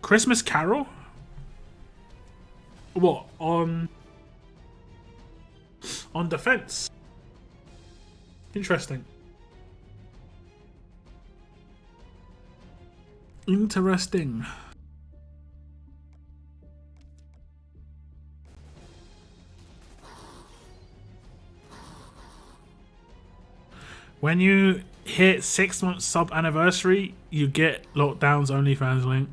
Christmas Carol? What? On defense? Interesting. Interesting. When you hit 6 months sub anniversary, you get Lockdown's OnlyFans link.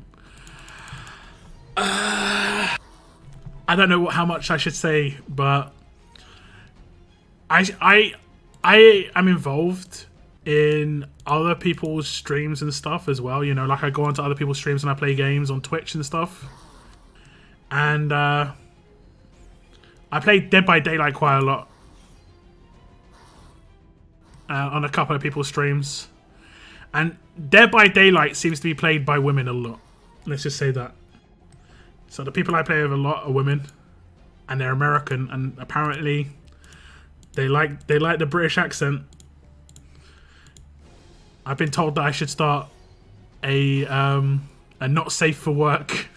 I don't know how much I should say, but I am involved in other people's streams and stuff as well. You know, like I go onto other people's streams and I play games on Twitch and stuff. And I play Dead by Daylight quite a lot. On a couple of people's streams. And Dead by Daylight seems to be played by women a lot. Let's just say that. So the people I play with a lot are women. And they're American. And apparently they like the British accent. I've been told that I should start a not safe for work.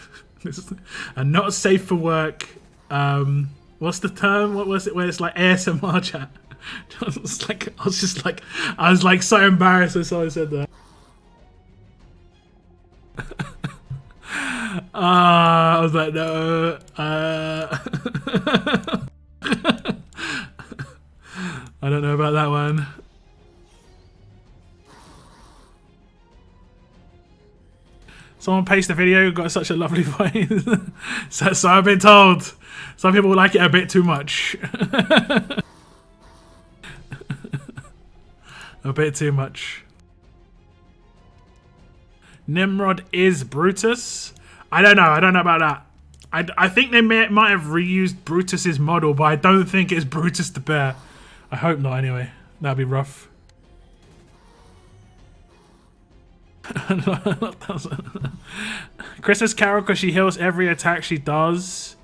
A not safe for work. What's the term? What was it? Where it's like ASMR chat. I was like so embarrassed when someone said that. I was like, no. I don't know about that one. Someone pasted a video, got such a lovely voice. so I've been told. Some people like it a bit too much. A bit too much. Nimrod is Brutus. I don't know. I don't know about that. I think they might have reused Brutus's model, but I don't think it's Brutus the bear. I hope not. Anyway, that'd be rough. Christmas Carol, because she heals every attack she does.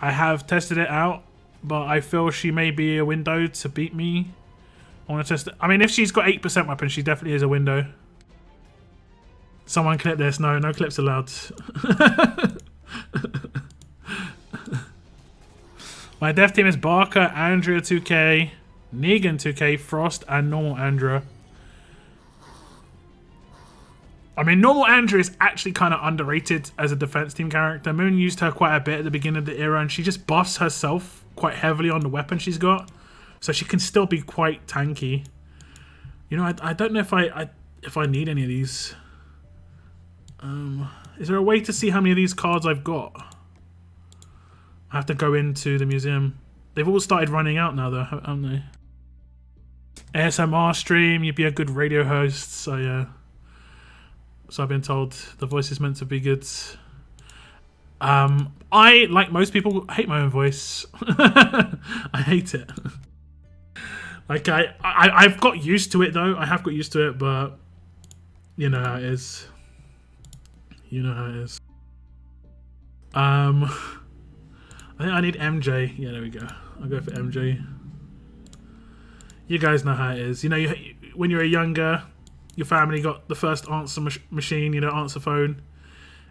I have tested it out, but I feel she may be a window to beat me. I want to test it. I mean, if she's got 8% weapon, she definitely is a window. Someone clip this. No clips allowed. My dev team is Barker, Andrea 2K, Negan 2K, Frost, and normal Andra. I mean, normal Andra is actually kind of underrated as a defense team character. Moon used her quite a bit at the beginning of the era, and she just buffs herself quite heavily on the weapon she's got, so she can still be quite tanky. You know, I don't know if I need any of these. Is there a way to see how many of these cards I've got? I have to go into the museum. They've all started running out now, though, haven't they? ASMR stream, you'd be a good radio host, so yeah. So I've been told the voice is meant to be good. I, like most people, hate my own voice. I hate it. Like, I've got used to it, though. I have got used to it, but you know how it is. You know how it is. I think I need MJ. Yeah, there we go. I'll go for MJ. You guys know how it is. You know, when you were younger, your family got the first answer machine, you know, answer phone,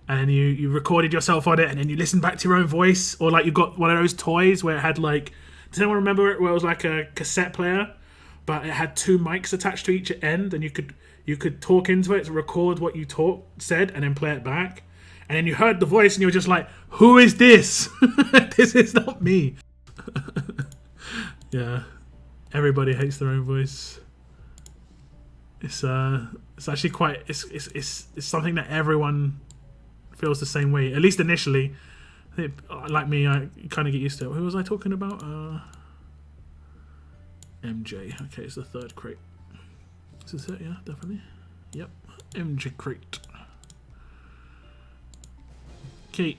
and then you recorded yourself on it, and then you listened back to your own voice, or like you got one of those toys where it had like, does anyone remember it, where it was like a cassette player, but it had 2 mics attached to each end, and you could talk into it to record what you said, and then play it back, and then you heard the voice, and you were just like, who is this? This is not me. Yeah, everybody hates their own voice. It's actually quite, it's something that everyone feels the same way, at least initially. I think, like me, I kind of get used to it. Who was I talking about? MJ. Okay, it's the 3rd crate. This is it, yeah, definitely. Yep, MJ crate. Okay.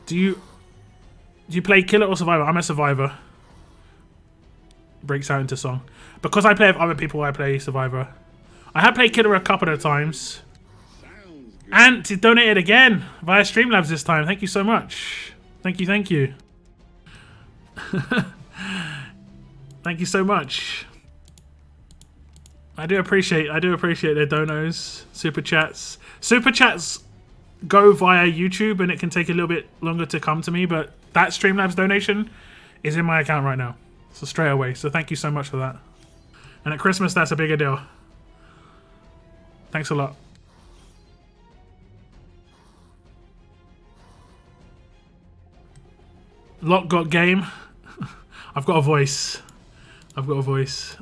Do you play Killer or Survivor? I'm a Survivor. Breaks out into song. Because I play with other people, I play Survivor. I have played Killer a couple of times. And he donated again via Streamlabs this time. Thank you so much. Thank you, thank you. Thank you so much. I do appreciate their donos, super chats. Super chats go via YouTube, and it can take a little bit longer to come to me, but that Streamlabs donation is in my account right now. So straight away. So thank you so much for that. And at Christmas, that's a bigger deal. Thanks a lot. Lock got game. I've got a voice. I've got a voice.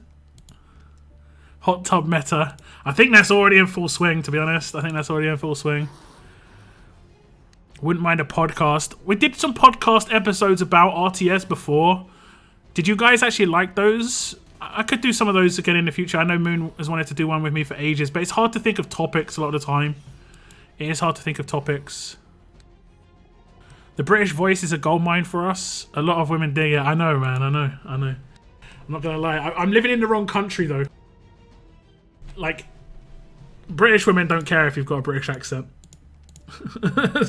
Hot tub meta. I think that's already in full swing, to be honest. I think that's already in full swing. Wouldn't mind a podcast. We did some podcast episodes about RTS before. Did you guys actually like those? I could do some of those again in the future. I know Moon has wanted to do one with me for ages, but it's hard to think of topics a lot of the time. It is hard to think of topics. The British voice is a goldmine for us. A lot of women dig it. I know, man. I know. I'm not gonna lie. I'm living in the wrong country, though. Like, British women don't care if you've got a British accent.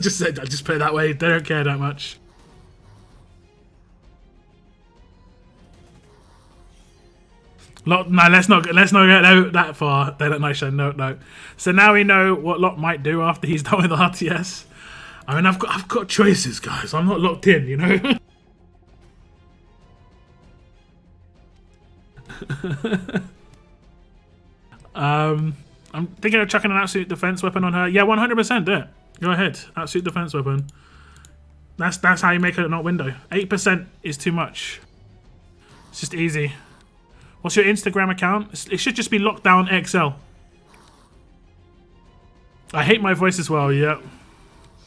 just put it that way. They don't care that much. No, let's not get that far. They don't know. No. So now we know what Lot might do after he's done with RTS. I mean, I've got choices, guys. I'm not locked in, you know. I'm thinking of chucking an absolute defense weapon on her. Yeah, 100%. There. Go ahead. Absolute defense weapon. That's how you make it not window. 8% is too much. It's just easy. What's your Instagram account? It should just be Lockdown XL. I hate my voice as well, yeah.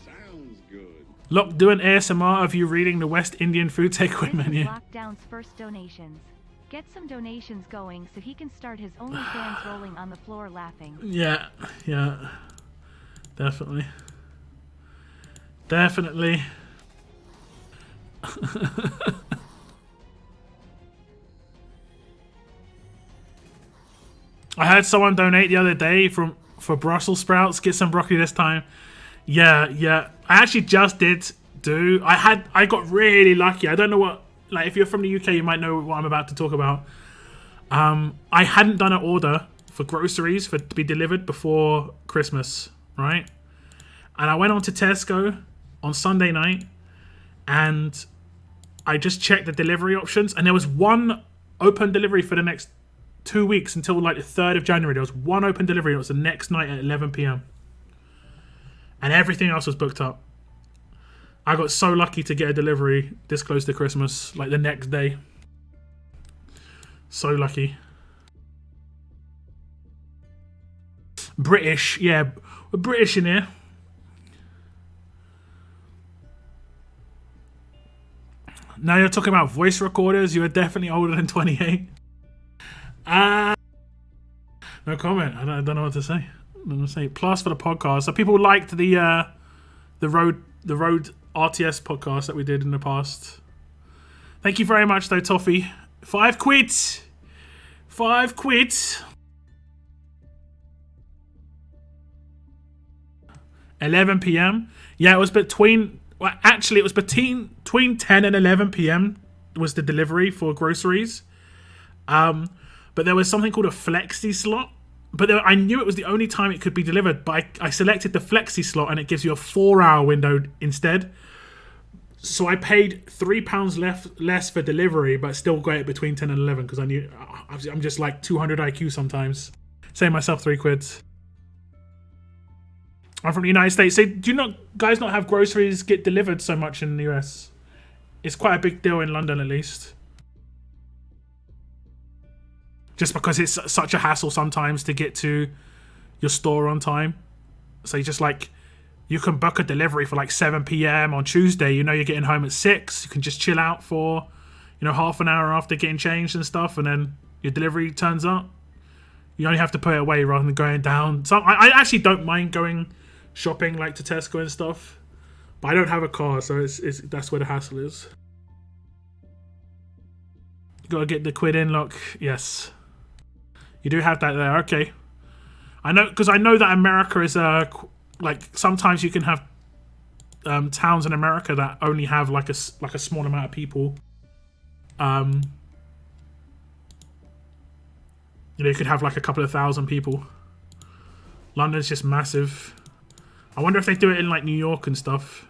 Sounds good. Lock, do an ASMR of you reading the West Indian food takeaway This is menu. Lockdown's first donations. Get some donations going so he can start his OnlyFans rolling on the floor laughing. Yeah. Definitely. Definitely. I heard someone donate the other day for Brussels sprouts. Get some broccoli this time. Yeah. I actually just did do. I got really lucky. I don't know what. Like, if you're from the UK, you might know what I'm about to talk about. I hadn't done an order for groceries to be delivered before Christmas, right? And I went on to Tesco on Sunday night, and I just checked the delivery options, and there was one open delivery for the next 2 weeks until like the 3rd of January. There was one open delivery. It was the next night at 11 p.m. and everything else was booked up. I got so lucky to get a delivery this close to Christmas, like the next day. So lucky. British, yeah, we're British in here. Now you're talking about voice recorders. You are definitely older than 28. No comment. I don't know what to say. I don't know what to say. Plus for the podcast. So people liked the road RTS podcast that we did in the past. Thank you very much though, Toffee. 5 quid. 5 quid. $11 p.m. Yeah, it was between. Well, actually, it was between 10 and 11 p.m. was the delivery for groceries. But there was something called a flexi slot. But I knew it was the only time it could be delivered. But I selected the flexi slot, and it gives you a 4-hour window instead. So I paid £3 less for delivery, but still got it between 10 and 11 because I knew I'm just like 200 IQ sometimes. Save myself 3 quid. I'm from the United States. So do you guys not have groceries get delivered so much in the US? It's quite a big deal in London, at least. Just because it's such a hassle sometimes to get to your store on time. So you can book a delivery for like 7 p.m. on Tuesday. You know you're getting home at 6. You can just chill out for, half an hour after getting changed and stuff, and then your delivery turns up. You only have to put it away rather than going down. So I actually don't mind going shopping like to Tesco and stuff, but I don't have a car, so that's where the hassle is. You gotta get the quid in, look. Yes, you do have that there. Okay, I know, because I know that America is like sometimes you can have towns in America that only have like a small amount of people. You could have like a couple of thousand people. London's just massive. I wonder if they do it in like New York and stuff.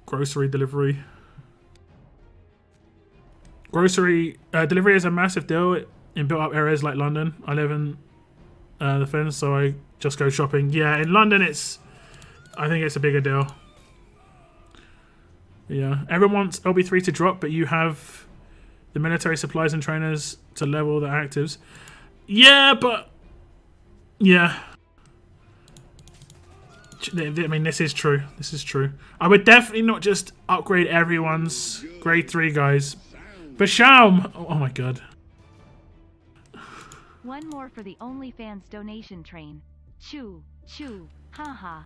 Grocery delivery. Grocery delivery is a massive deal in built-up areas like London. I live in the Fens, so I just go shopping. Yeah, in London I think it's a bigger deal. Yeah, everyone wants LB3 to drop, but you have the military supplies and trainers to level the actives. Yeah, but yeah. I mean, this is true. This is true. I would definitely not just upgrade everyone's grade 3 guys. Basham! Oh my god. One more for the OnlyFans donation train. Choo, choo, haha.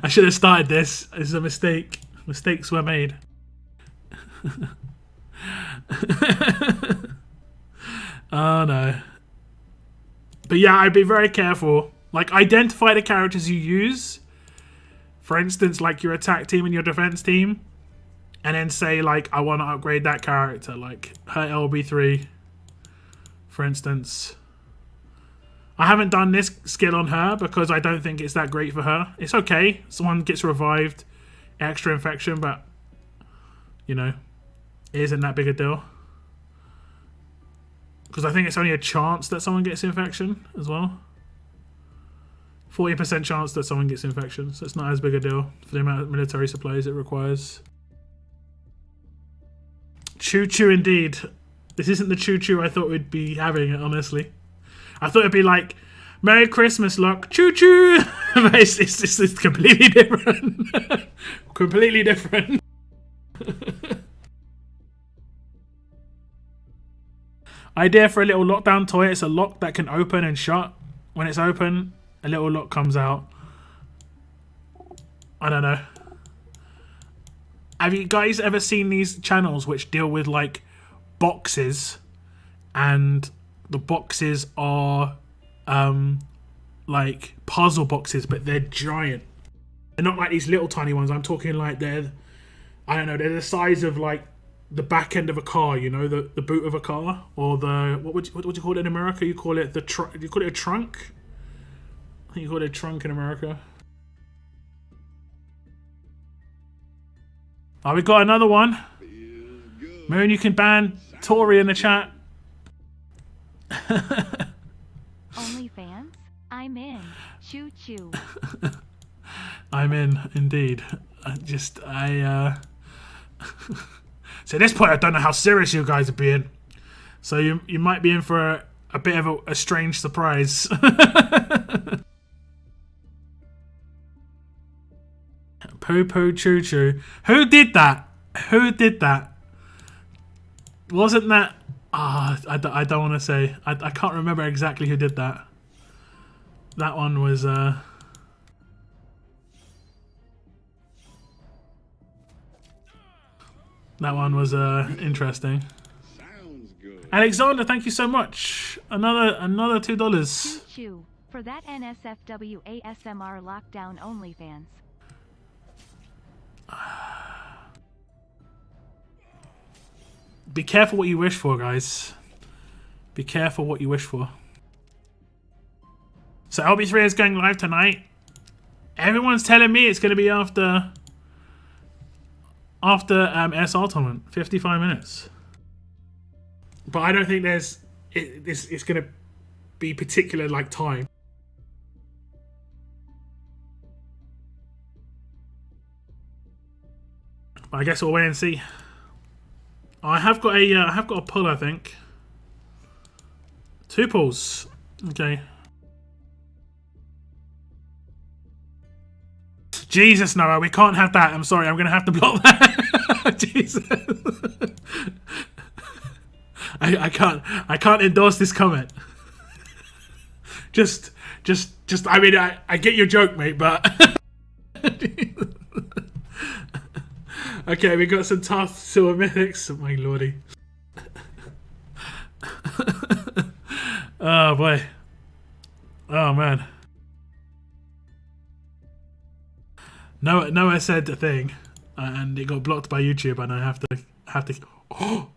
I should have started this. This is a mistake. Mistakes were made. Oh no. But yeah, I'd be very careful. Like, identify the characters you use. For instance, like your attack team and your defense team. And then say, like, I want to upgrade that character. Like, her LB3, for instance. I haven't done this skill on her because I don't think it's that great for her. It's okay. Someone gets revived, extra infection, but, it isn't that big a deal. Because I think it's only a chance that someone gets infection as well. 40% chance that someone gets infection, so it's not as big a deal for the amount of military supplies it requires. Choo choo indeed. This isn't the choo choo I thought we'd be having, honestly. I thought it'd be like, Merry Christmas, look, choo choo! But it's completely different. Completely different. Idea for a little lockdown toy. It's a lock that can open and shut. When it's open, a little lock comes out. I don't know. Have you guys ever seen these channels which deal with like boxes, and the boxes are like puzzle boxes, but they're giant. They're not like these little tiny ones. I'm talking like they're the size of like the back end of a car, you know, the boot of a car, or the what would you call it in America? You call it you call it a trunk. I think you call it a trunk in America. Oh, we got another one. Moon, you can ban Tori in the chat. OnlyFans? I'm in. Choo choo. I'm in, indeed. So at this point, I don't know how serious you guys are being. So you might be in for a bit of a strange surprise. Poo poo choo choo. Who did that? Who did that? Wasn't that... I don't want to say. I can't remember exactly who did that. That one was... That one was interesting. Sounds good. Alexander, thank you so much. Another $2. Choo choo. For that NSFW ASMR lockdown OnlyFans. Be careful what you wish for, guys. Be careful what you wish for. So LB3 is going live tonight. Everyone's telling me it's going to be after SR tournament, 55 minutes. But I don't think it's going to be particular like time. But I guess we'll wait and see. I have got a pull, I think. 2 pulls. Okay. Jesus, Noah, we can't have that. I'm sorry, I'm gonna have to block that. Jesus. I can't endorse this comment. Just I mean I get your joke, mate, but okay, we got some tough silver mythics. Oh, my lordy. Oh boy. Oh man. Noah said a thing, and it got blocked by YouTube, and I have to. Oh.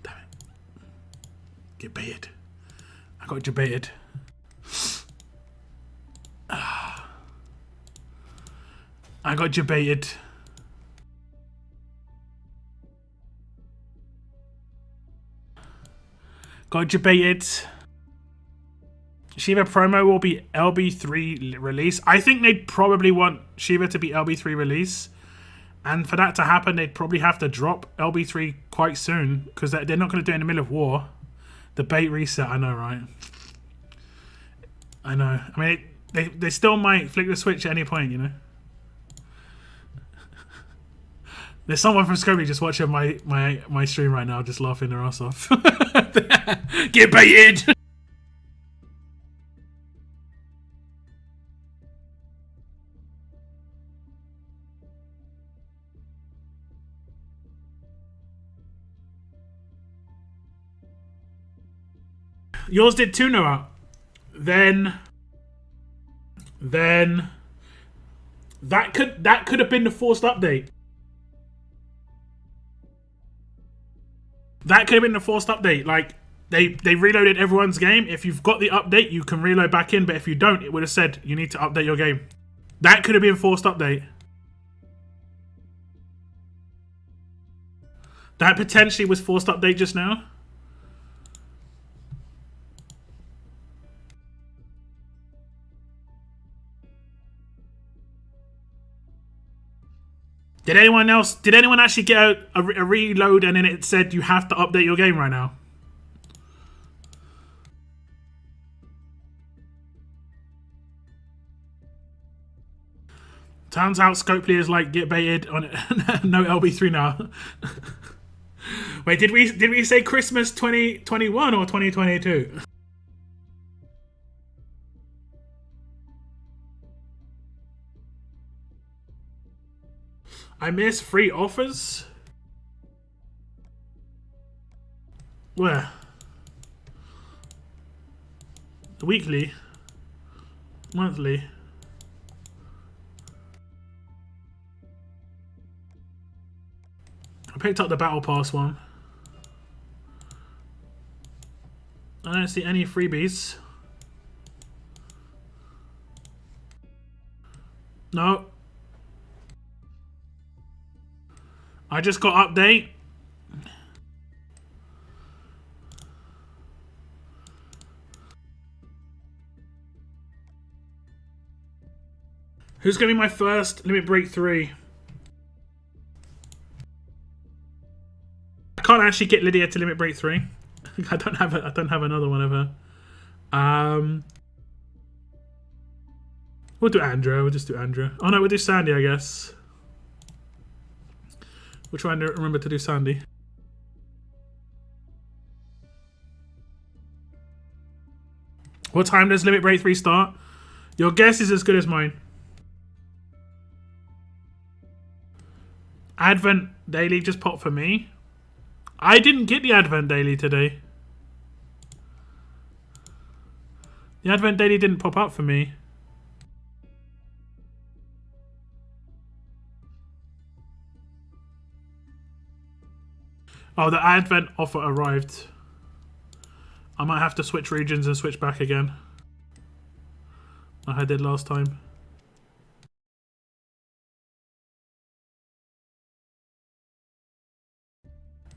Damn it. Get baited. I got debated. I got debated. Got debated. Shiva promo will be LB3 release. I think they'd probably want Shiva to be LB3 release. And for that to happen, they'd probably have to drop LB3 quite soon. Because they're not going to do it in the middle of war. The bait reset, I know, right? I know. I mean, they still might flick the switch at any point, you know? There's someone from Scobie just watching my stream right now, just laughing their ass off. Get baited! Yours did too, Noah. Then that could have been the forced update. That could have been the forced update. Like, they reloaded everyone's game. If you've got the update, you can reload back in. But if you don't, it would have said you need to update your game. That could have been forced update. That potentially was forced update just now. Did anyone actually get a reload and then it said you have to update your game right now? Turns out Scopely is like get baited on it. No LB3 now. Wait, did we say Christmas 2021 or 2022? I miss free offers? Where? weekly, monthly. I picked up the Battle Pass one. I don't see any freebies. No. I just got update. Who's gonna be my first Limit Break 3? I can't actually get Lydia to Limit Break 3. I don't have another one of her. We'll do Andrea. We'll just do Andrea. Oh no, we'll do Sandy, I guess. We'll try and remember to do Sandy. What time does Limit Break 3 start? Your guess is as good as mine. Advent Daily just popped for me. I didn't get the Advent Daily today. The Advent Daily didn't pop up for me. Oh, the Advent offer arrived. I might have to switch regions and switch back again, like I did last time.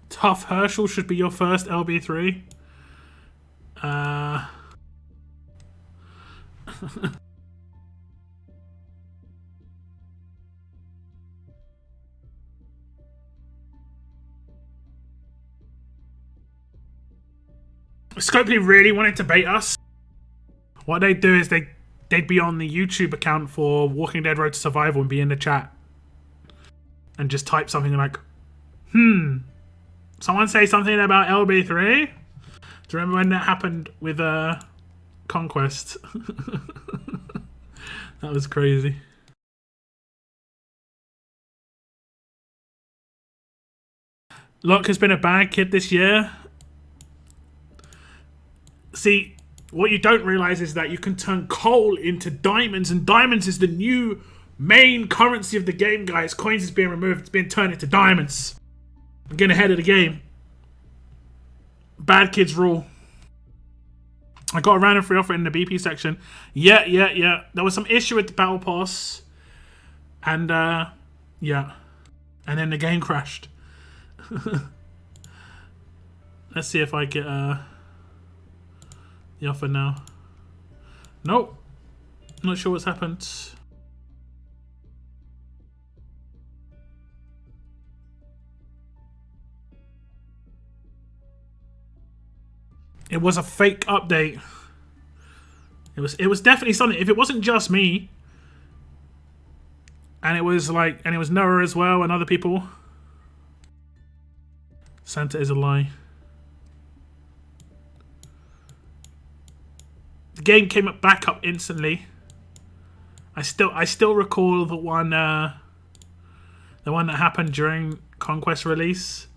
Tough Herschel should be your first LB3. Scopely really wanted to bait us. What they'd do is they'd be on the YouTube account for Walking Dead Road to Survival and be in the chat and just type something like, someone say something about LB3? Do you remember when that happened with Conquest? That was crazy. Locke has been a bad kid this year. See, what you don't realize is that you can turn coal into diamonds, and diamonds is the new main currency of the game, guys. Coins is being removed. It's being turned into diamonds. I'm getting ahead of the game. Bad kids rule. I got a random free offer in the BP section. Yeah. There was some issue with the Battle Pass. And, yeah. And then the game crashed. Let's see if I get, the offer now. Nope. Not sure what's happened. It was a fake update. It was definitely something. If it wasn't just me, and it was Noah as well and other people. Santa is a lie. The game came back up instantly. I still recall the one that happened during Conquest release,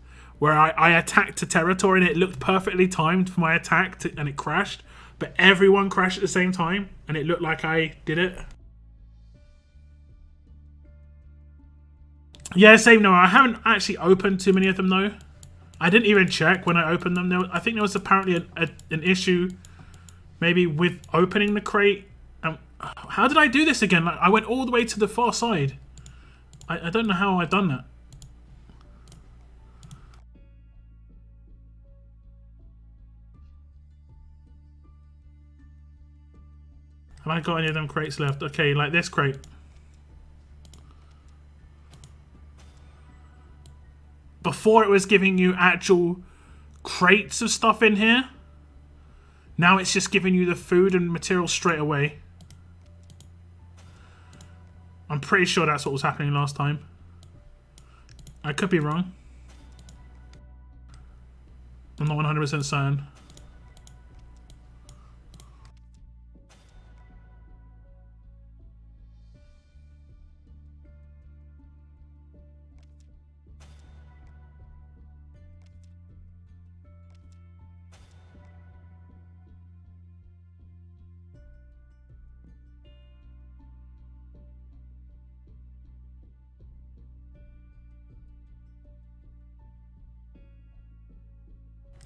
where I attacked a territory and it looked perfectly timed for my attack and it crashed, but everyone crashed at the same time and it looked like I did it. Yeah, same. No, I haven't actually opened too many of them though. I didn't even check when I opened them. I think there was apparently an issue. Maybe with opening the crate. How did I do this again? Like, I went all the way to the far side. I don't know how I've done that. Have I got any of them crates left? Okay, like this crate. Before it was giving you actual crates of stuff in here. Now it's just giving you the food and material straight away. I'm pretty sure that's what was happening last time. I could be wrong. I'm not 100% certain.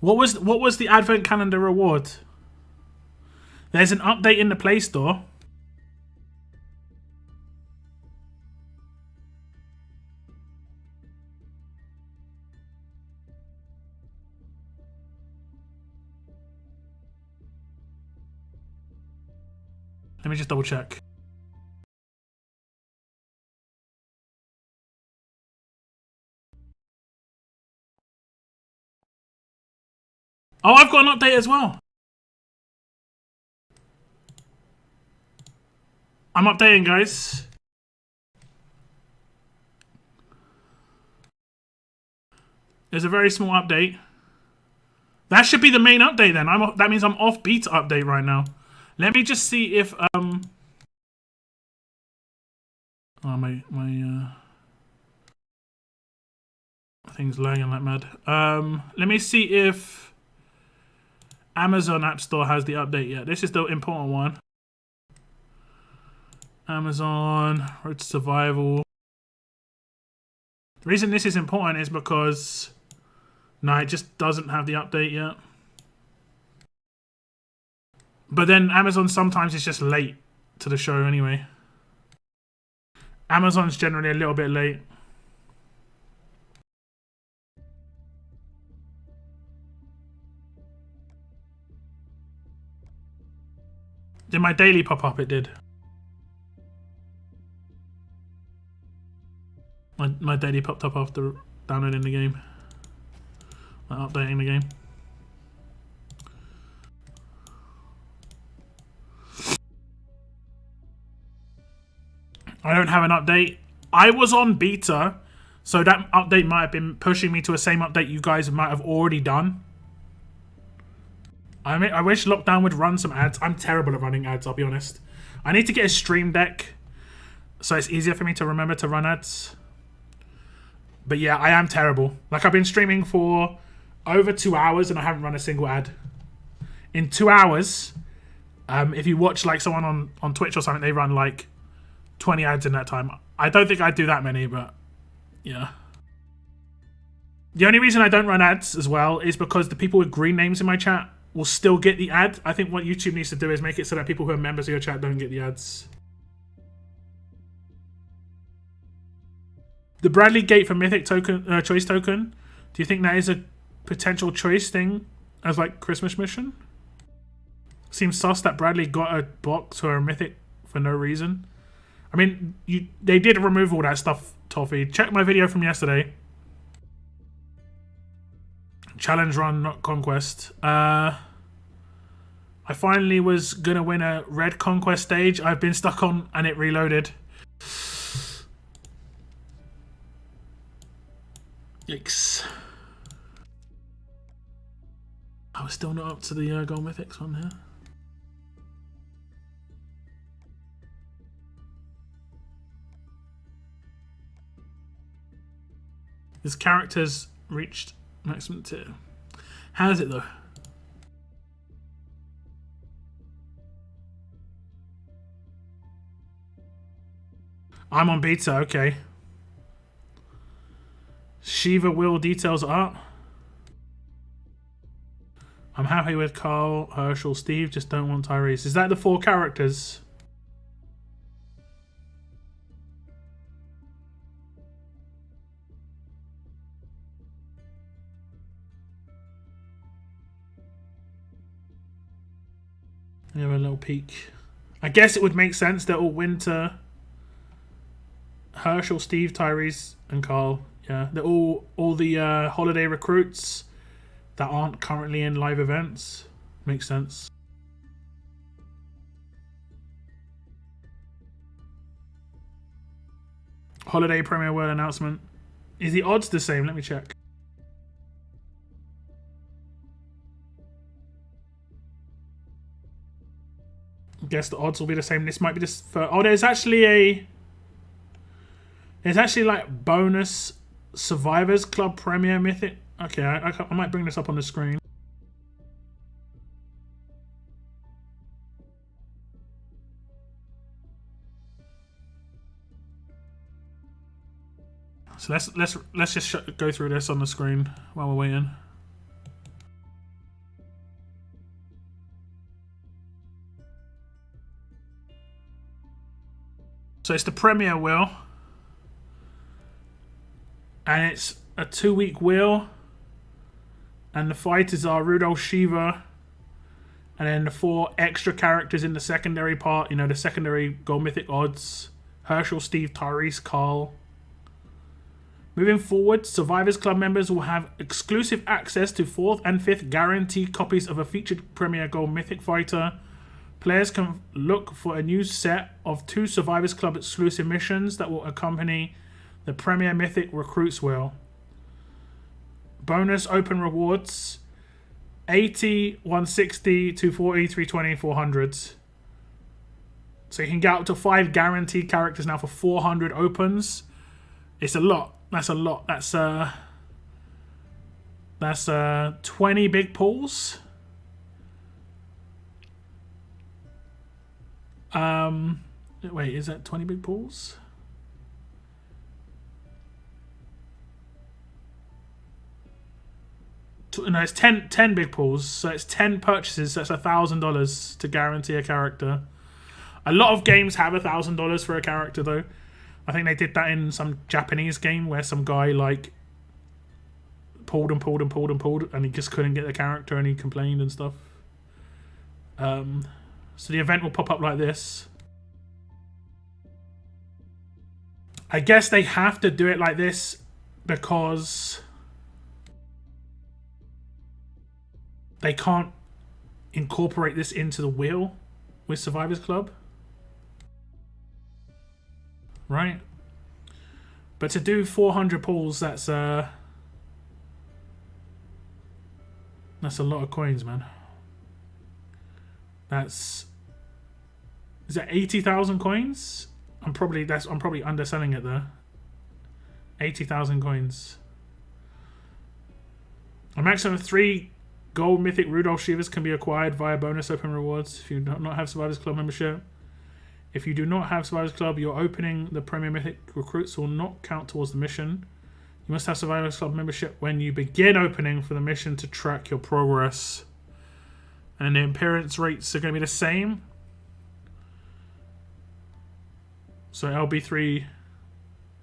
What was the advent calendar reward? There's an update in the Play Store. Let me just double check. Oh, I've got an update as well. I'm updating, guys. There's a very small update. That should be the main update then. That means I'm off beta update right now. Let me just see if oh my thing's lagging like mad. Let me see if Amazon App Store has the update yet. This is the important one. Amazon Road to Survival. The reason this is important is because no, it just doesn't have the update yet. But then Amazon sometimes is just late to the show anyway. Amazon's generally a little bit late. Did my daily pop up? It did. My daily popped up after downloading the game. Updating the game. I don't have an update. I was on beta, so that update might have been pushing me to the same update you guys might have already done. I mean, I wish Lockdown would run some ads. I'm terrible at running ads, I'll be honest. I need to get a stream deck so it's easier for me to remember to run ads. But yeah, I am terrible. Like, I've been streaming for over 2 hours and I haven't run a single ad. In 2 hours, if you watch like someone on Twitch or something, they run like 20 ads in that time. I don't think I'd do that many, but yeah. The only reason I don't run ads as well is because the people with green names in my chat will still get the ad. I think what YouTube needs to do is make it so that people who are members of your chat don't get the ads. The Bradley Gate for Mythic token, choice token. Do you think that is a potential choice thing as like Christmas mission? Seems sus that Bradley got a box or a Mythic for no reason. I mean, they did remove all that stuff, Toffee. Check my video from yesterday. Challenge run, not Conquest. I finally was gonna win a red Conquest stage. I've been stuck on and it reloaded. Yikes. I was still not up to the Gold Mythics one here. His character's reached maximum tier. How is it though? I'm on beta, okay. Shiva will details are up. I'm happy with Carl, Herschel, Steve, just don't want Tyrese. Is that the 4 characters? We have a little peek. I guess it would make sense that all winter Herschel, Steve, Tyrese, and Carl. Yeah, they're all the holiday recruits that aren't currently in live events. Makes sense. Holiday Premier World announcement. Is the odds the same? Let me check. Guess the odds will be the same. This might be this. Oh, there's actually like bonus Survivors Club Premier Mythic. Okay, I might bring this up on the screen. So let's just go through this on the screen while we're waiting. So it's the Premier wheel. And it's a 2-week wheel. And the fighters are Rudolph Shiva. And then the 4 extra characters in the secondary part. You know, the secondary Gold Mythic odds. Herschel, Steve, Tyrese, Carl. Moving forward, Survivors Club members will have exclusive access to 4th and 5th guaranteed copies of a featured Premier Gold Mythic fighter. Players can look for a new set of 2 Survivors Club exclusive missions that will accompany the Premier Mythic Recruits Wheel. Bonus open rewards: 80, 160, 240, 320, 400. So you can get up to 5 guaranteed characters now for 400 opens. It's a lot. That's a lot. That's 20 big pulls. Wait, is that 20 big pulls? No, it's 10 big pulls. So it's 10 purchases. So that's $1,000 to guarantee a character. A lot of games have $1,000 for a character, though. I think they did that in some Japanese game where some guy like pulled and he just couldn't get the character and he complained and stuff. So the event will pop up like this. I guess they have to do it like this because they can't incorporate this into the wheel with Survivors Club. Right? But to do 400 pulls, that's a lot of coins, man. Is that 80,000 coins? I'm probably underselling it there. 80,000 coins. A maximum of 3 Gold Mythic Rudolph Shivas can be acquired via bonus open rewards if you do not have Survivors Club membership. If you do not have Survivors Club, your opening the Premier Mythic recruits will not count towards the mission. You must have Survivors Club membership when you begin opening for the mission to track your progress. And the appearance rates are going to be the same. So LB3,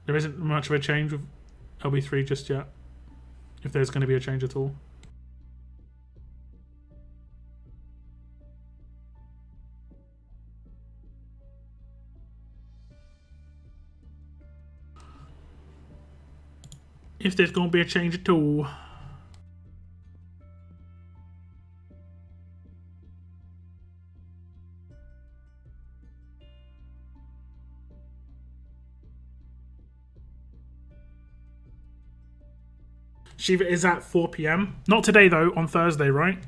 there isn't much of a change with LB3 just yet. If there's going to be a change at all. If there's going to be a change at all. Shiva is at 4 PM. Not today though, on Thursday, right?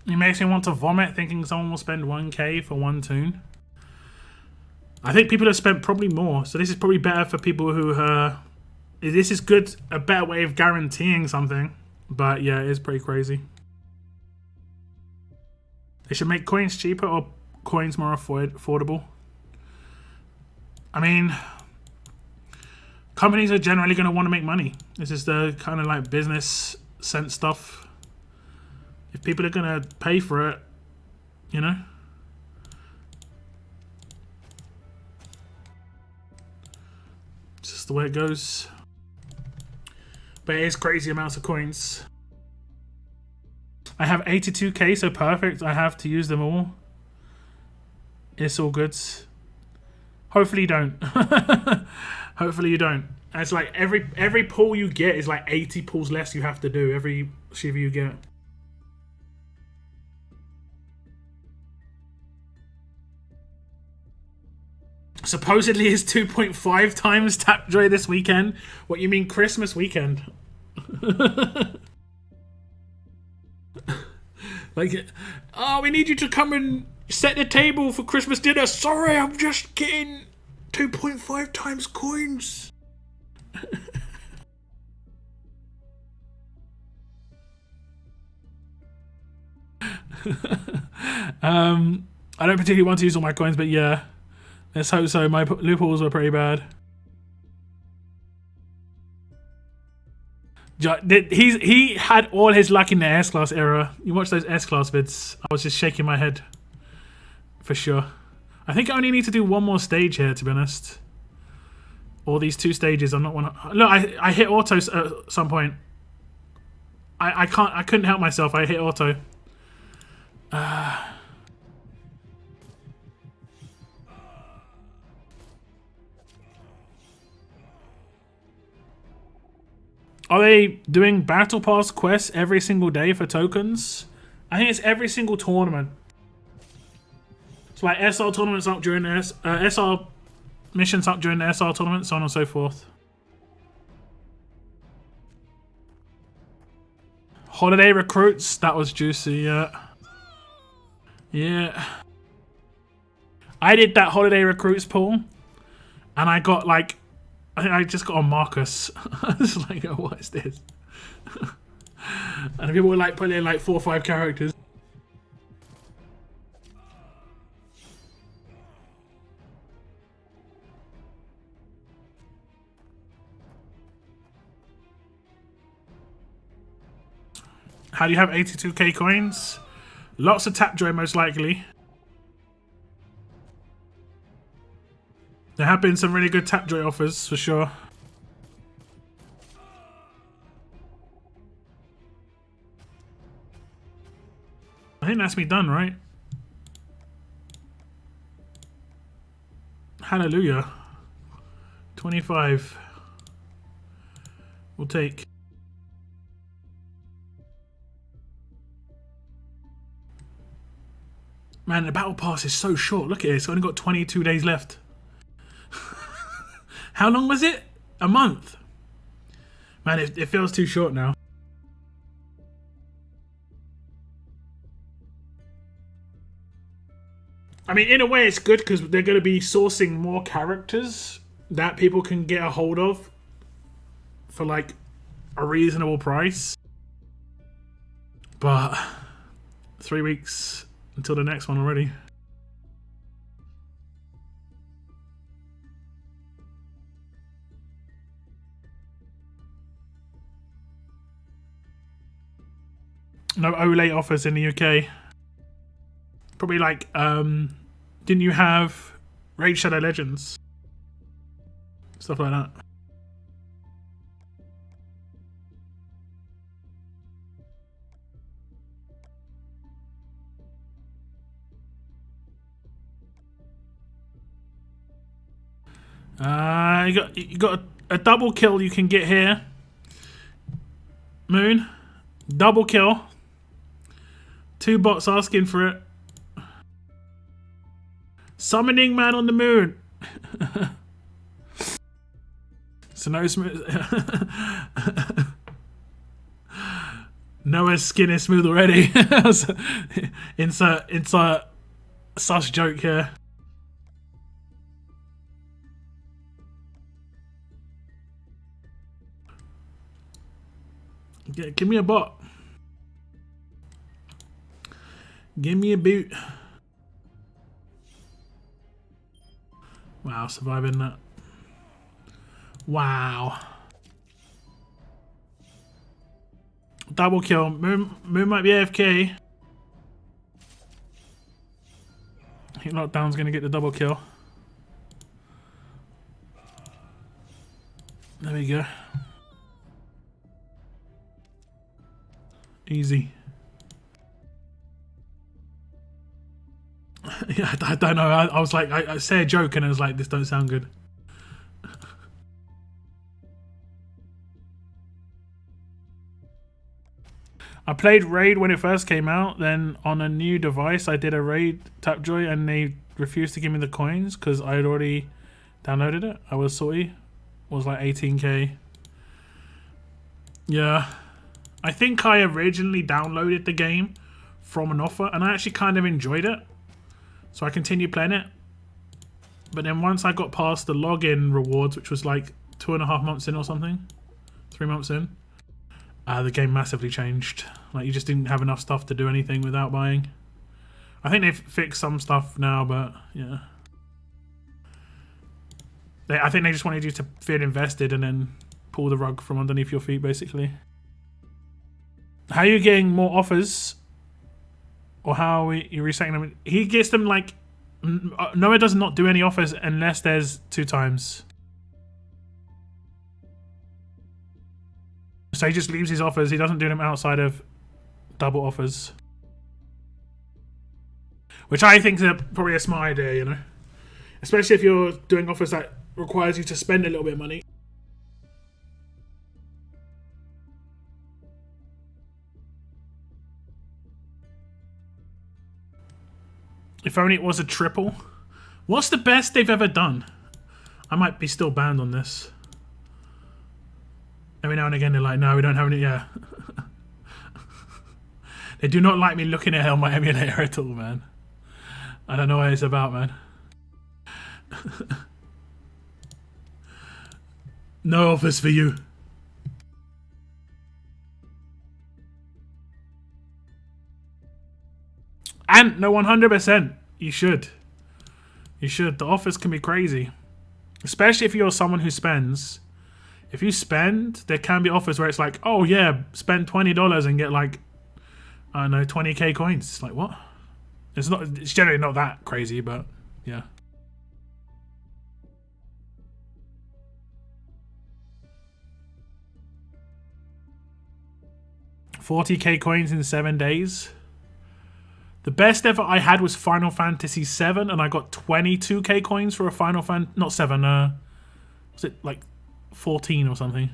It makes me want to vomit thinking someone will spend 1k for one toon. I think people have spent probably more, so this is probably better for people who this is good, a better way of guaranteeing something. But yeah, it is pretty crazy. They should make coins cheaper or coins more affordable. I mean, companies are generally going to want to make money. This is the kind of like business sense stuff. If people are going to pay for it, you know. It's just the way it goes. But it is crazy amounts of coins. I have 82k, so perfect. I have to use them all. It's all good. Hopefully you don't. Hopefully you don't. And it's like every pull you get is like 80 pulls less you have to do every Shiva you get. Supposedly it's 2.5 times Tapjoy this weekend. What, you mean Christmas weekend? Like, oh, we need you to come and set the table for Christmas dinner. Sorry, I'm just getting 2.5 times coins. I don't particularly want to use all my coins, but yeah. Let's hope so. My loopholes were pretty bad. He had all his luck in the S-Class era. You watch those S-Class vids. I was just shaking my head. For sure. I think I only need to do one more stage here, to be honest. All these 2 stages, I'm not one. Look, I hit auto at some point. I couldn't help myself. I hit auto. Are they doing battle pass quests every single day for tokens? I think it's every single tournament. So like SR tournaments up during the SR missions up during the SR tournament, so on and so forth. Holiday recruits, that was juicy, yeah. Yeah. I did that holiday recruits pool, and I got like, I think I just got a Marcus. I was like, oh, what is this? And people were like putting in like 4 or 5 characters. How do you have 82k coins? Lots of Tapjoy, most likely. There have been some really good Tapjoy offers, for sure. I think that's me done, right? Hallelujah. 25. We'll take. Man, the battle pass is so short. Look at it. It's only got 22 days left. How long was it? A month. Man, it feels too short now. I mean, in a way, it's good because they're going to be sourcing more characters that people can get a hold of for like a reasonable price. But 3 weeks until the next one already. No Olay offers in the UK. Probably like, didn't you have Raid Shadow Legends? Stuff like that. You got a double kill you can get here. Moon. Double kill. 2 bots asking for it. Summoning man on the moon. So no smooth. Noah's skin is smooth already. insert sus joke here. Give me a bot. Give me a boot. Wow, surviving that. Wow. Double kill. Moon might be AFK. I think Lockdown's going to get the double kill. There we go. Easy. Yeah, I don't know. I was like, I say a joke and I was like, this don't sound good. I played Raid when it first came out. Then on a new device, I did a Raid Tapjoy and they refused to give me the coins because I had already downloaded it. I was salty. It was like 18k. Yeah. I think I originally downloaded the game from an offer and I actually kind of enjoyed it. So I continued playing it. But then once I got past the login rewards, which was like 2.5 months in or something, 3 months in, the game massively changed. Like you just didn't have enough stuff to do anything without buying. I think they've fixed some stuff now, but yeah. I think they just wanted you to feel invested and then pull the rug from underneath your feet, basically. How are you getting more offers? Or how are you resetting them? He gets them like... Noah does not do any offers unless there's 2 times. So he just leaves his offers. He doesn't do them outside of double offers. Which I think is probably a smart idea, you know? Especially if you're doing offers that requires you to spend a little bit of money. If only it was a triple. What's the best they've ever done? I might be still banned on this. Every now and again they're like, no, we don't have any, yeah. They do not like me looking at it on my emulator at all, man. I don't know what it's about, man. No offers for you. And no, 100%. You should. You should. The offers can be crazy. Especially if you're someone who spends. If you spend, there can be offers where it's like, oh yeah, spend $20 and get like, I don't know, 20k coins. It's like, what? It's generally not that crazy, but yeah. $40k coins in 7 days. The best ever I had was Final Fantasy 7, and I got 22k coins for a Final not 7. Was it like 14 or something?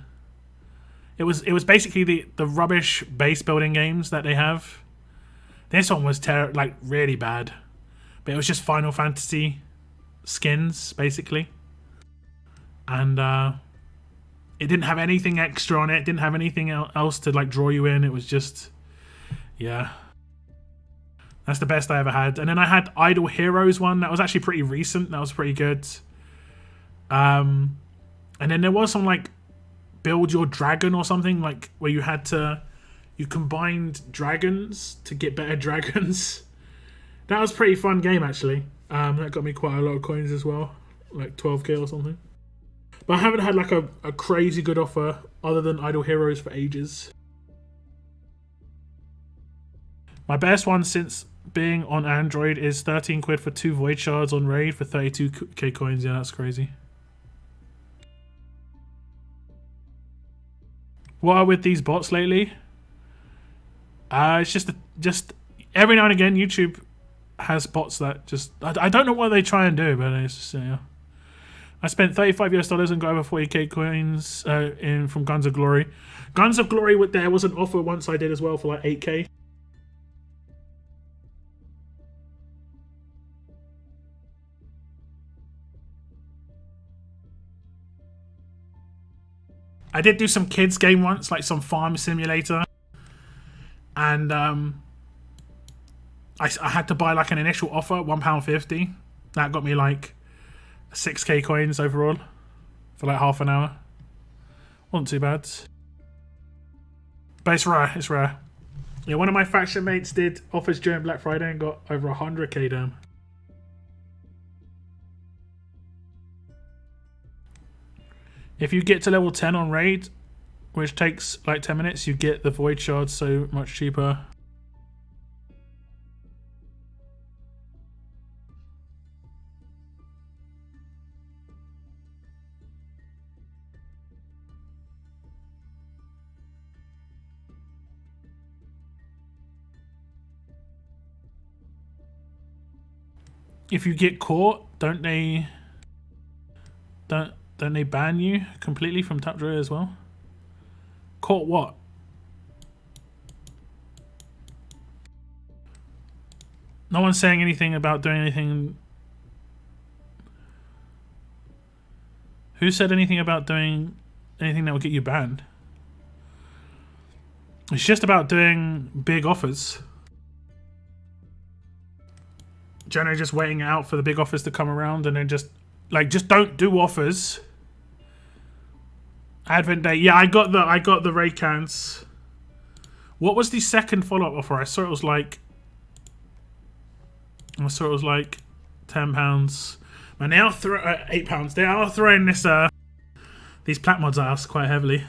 It was basically the rubbish base building games that they have. This one was like really bad, but it was just Final Fantasy skins basically, and it didn't have anything extra on it. Didn't have anything else to like draw you in. It was just, yeah. That's the best I ever had. And then I had Idle Heroes one. That was actually pretty recent. That was pretty good. And then there was some like Build Your Dragon or something, like where you had to... You combined dragons to get better dragons. That was a pretty fun game, actually. That got me quite a lot of coins as well. Like 12k or something. But I haven't had like a crazy good offer other than Idle Heroes for ages. My best one since being on Android is 13 quid for 2 Void Shards on Raid for 32k coins. Yeah, that's crazy. What are with these bots lately? It's just every now and again YouTube has bots that just... I don't know what they try and do, but it's just, yeah. I spent $35 and got over 40k coins from Guns of Glory. Guns of Glory, there was an offer once I did as well for like 8k. I did do some kids game once, like some farm simulator, and I had to buy like an initial offer, £1.50. That got me like 6k coins overall for like half an hour. Wasn't too bad, but it's rare. It's rare. Yeah, one of my faction mates did offers during Black Friday and got over 100k damn. If you get to level 10 on Raid, which takes like 10 minutes, you get the Void Shards so much cheaper. If you get caught, don't they ban you completely from TWD as well? Caught what? No one's saying anything about doing anything. Who said anything about doing anything that will get you banned? It's just about doing big offers. Generally just waiting out for the big offers to come around and then just don't do offers. Advent Day. Yeah, I got the raid counts. What was the second follow-up offer? I saw it was like £10. Man, they are £8. They are throwing these plat mods at us quite heavily.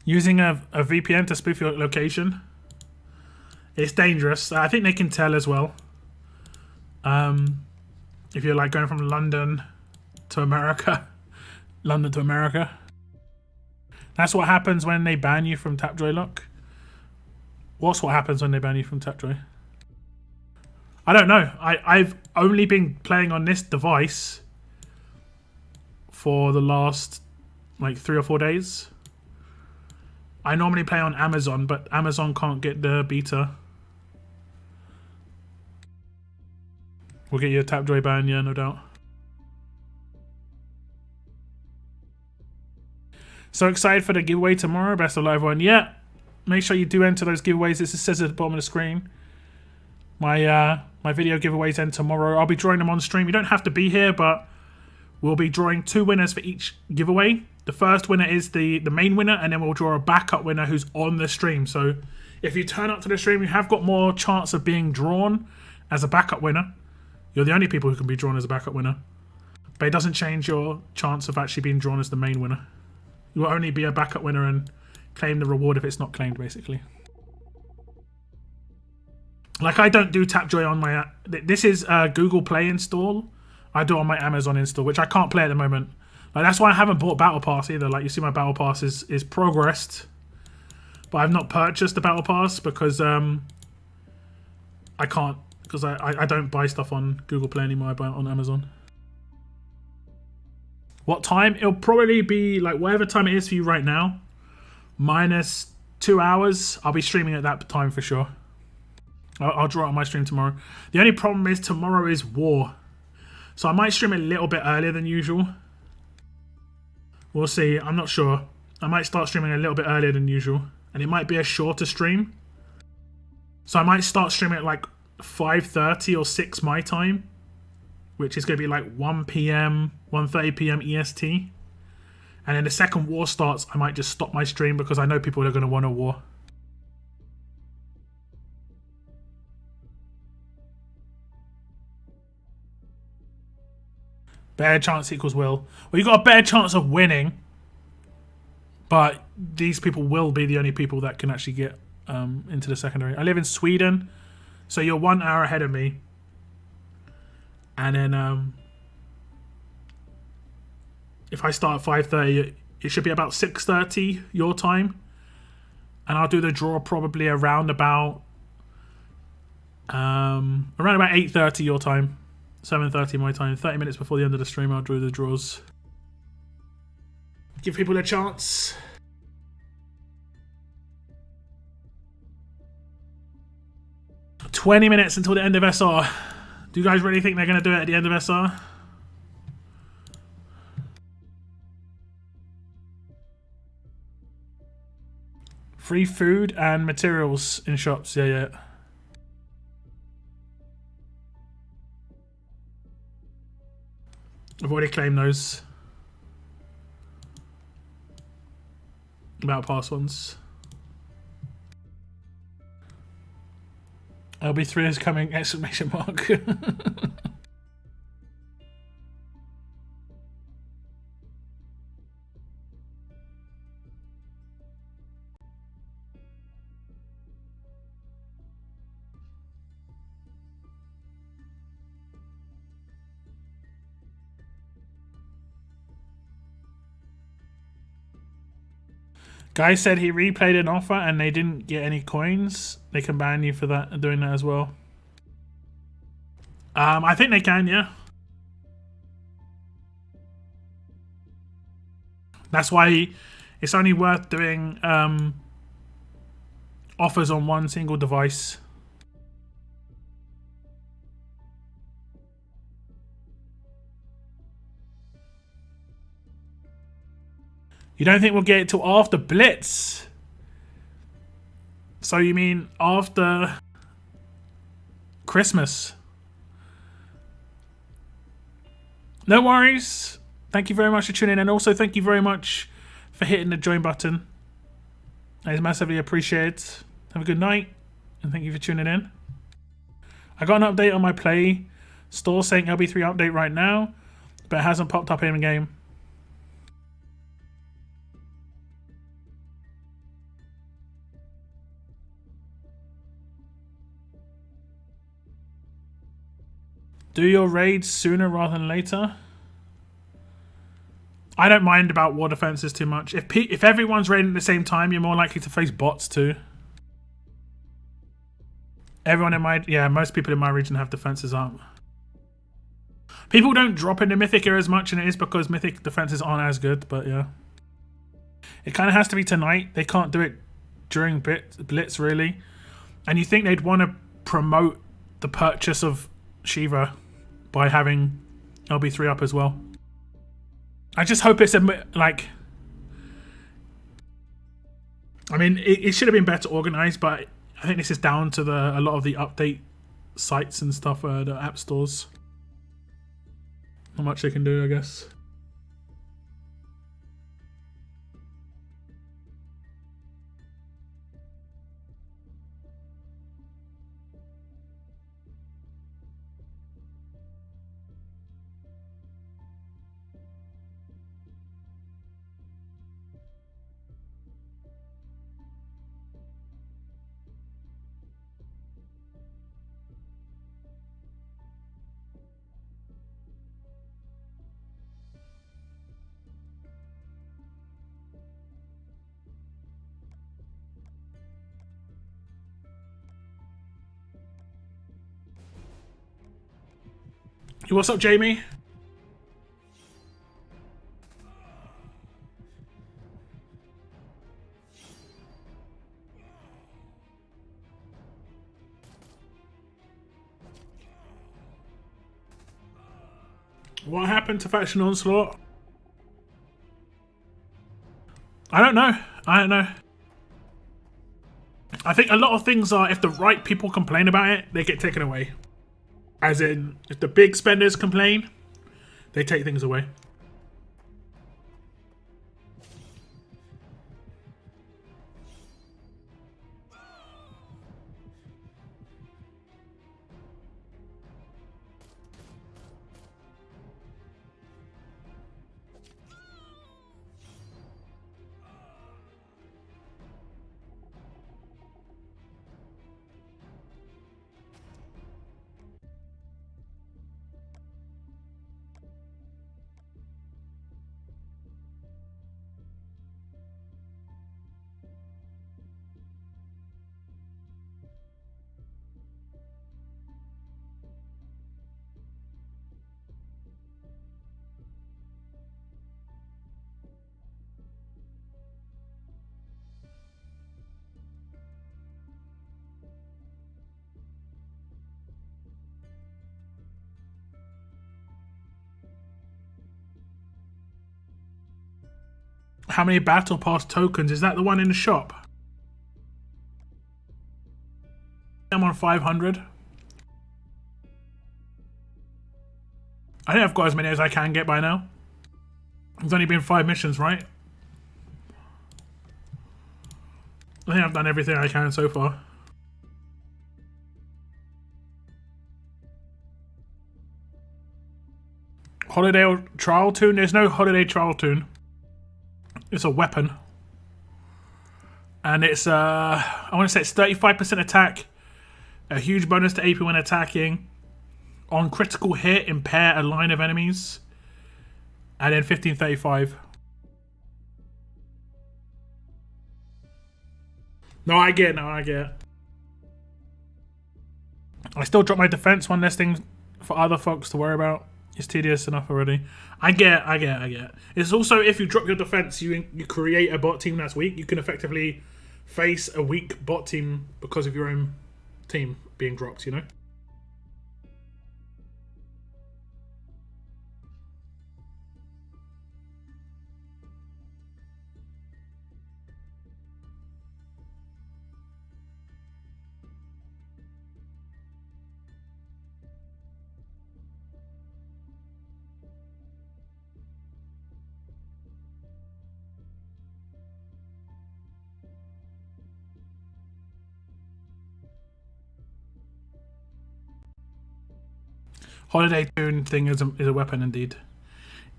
Using a VPN to spoof your location. It's dangerous. I think they can tell as well. If you're like going from London to America. London to America. That's what happens when they ban you from Tapjoy Lock. What's what happens when they ban you from Tapjoy? I don't know. I've only been playing on this device for the last like 3 or 4 days. I normally play on Amazon, but Amazon can't get the beta. We'll get you a Tapjoy ban, yeah, no doubt. So excited for the giveaway tomorrow. Best of luck, everyone. Yeah, make sure you do enter those giveaways. This says at the bottom of the screen. My video giveaways end tomorrow. I'll be drawing them on stream. You don't have to be here, but we'll be drawing 2 winners for each giveaway. The first winner is the main winner, and then we'll draw a backup winner who's on the stream. So if you turn up to the stream, you have got more chance of being drawn as a backup winner. You're the only people who can be drawn as a backup winner. But it doesn't change your chance of actually being drawn as the main winner. You will only be a backup winner and claim the reward if it's not claimed, basically. Like, I don't do Tapjoy on my... This is Google Play install. I do it on my Amazon install, which I can't play at the moment. Like, that's why I haven't bought Battle Pass either. Like, you see my Battle Pass is progressed. But I've not purchased the Battle Pass because I can't. Because I don't buy stuff on Google Play anymore. I buy it on Amazon. What time? It'll probably be like whatever time it is for you right now. Minus 2 hours. I'll be streaming at that time for sure. I'll draw it on my stream tomorrow. The only problem is tomorrow is war. So I might stream a little bit earlier than usual. We'll see. I'm not sure. I might start streaming a little bit earlier than usual. And it might be a shorter stream. So I might start streaming at like 5:30 or 6 my time. Which is going to be like 1 PM, 1:30 PM EST. And then the second war starts, I might just stop my stream because I know people are going to want a war. Better chance equals will. Well, you've got a better chance of winning. But these people will be the only people that can actually get into the secondary. I live in Sweden. So you're 1 hour ahead of me. And then if I start at 5:30, it should be about 6:30 your time. And I'll do the draw probably around about 8:30 your time. 7:30 my time. 30 minutes before the end of the stream, I'll do the draws. Give people a chance. $20 minutes until the end of SR. Do you guys really think they're going to do it at the end of SR? Free food and materials in shops. Yeah, yeah. I've already claimed those. About past ones. LB3 is coming! Exclamation mark. Guy said he replayed an offer and they didn't get any coins. They can ban you for that, doing that as well. I think they can, yeah. That's why it's only worth doing offers on one single device. You don't think we'll get it till after Blitz? So you mean after Christmas? No worries. Thank you very much for tuning in. And also thank you very much for hitting the join button. That is massively appreciated. Have a good night. And thank you for tuning in. I got an update on my Play store saying LB3 update right now. But it hasn't popped up in the game. Do your raids sooner rather than later. I don't mind about war defenses too much. If everyone's raiding at the same time, you're more likely to face bots too. Everyone in my... Yeah, most people in my region have defenses up. People don't drop into Mythic here as much, and it is because Mythic defenses aren't as good, but yeah. It kind of has to be tonight. They can't do it during Blitz, really. And you think they'd want to promote the purchase of Shiva by having LB3 up as well. I just hope it's like... I mean, it should have been better organized, but I think this is down to a lot of the update sites and stuff, the app stores. Not much they can do, I guess. What's up, Jamie? What happened to Faction Onslaught? I don't know. I think a lot of things are, if the right people complain about it, they get taken away. As in, if the big spenders complain, they take things away. How many Battle Pass tokens? Is that the one in the shop? I'm on 500. I think I've got as many as I can get by now. It's only been 5 missions, right? I think I've done everything I can so far. Holiday trial tune? There's no holiday trial tune. It's a weapon. And it's, I want to say it's 35% attack. A huge bonus to AP when attacking. On critical hit, impair a line of enemies. And then 1535. No, I get it. I still drop my defense, one less thing for other folks to worry about. It's tedious enough already. I get it. It's also, if you drop your defense, you create a bot team that's weak. You can effectively face a weak bot team because of your own team being dropped, you know? Holiday tune thing is a weapon indeed.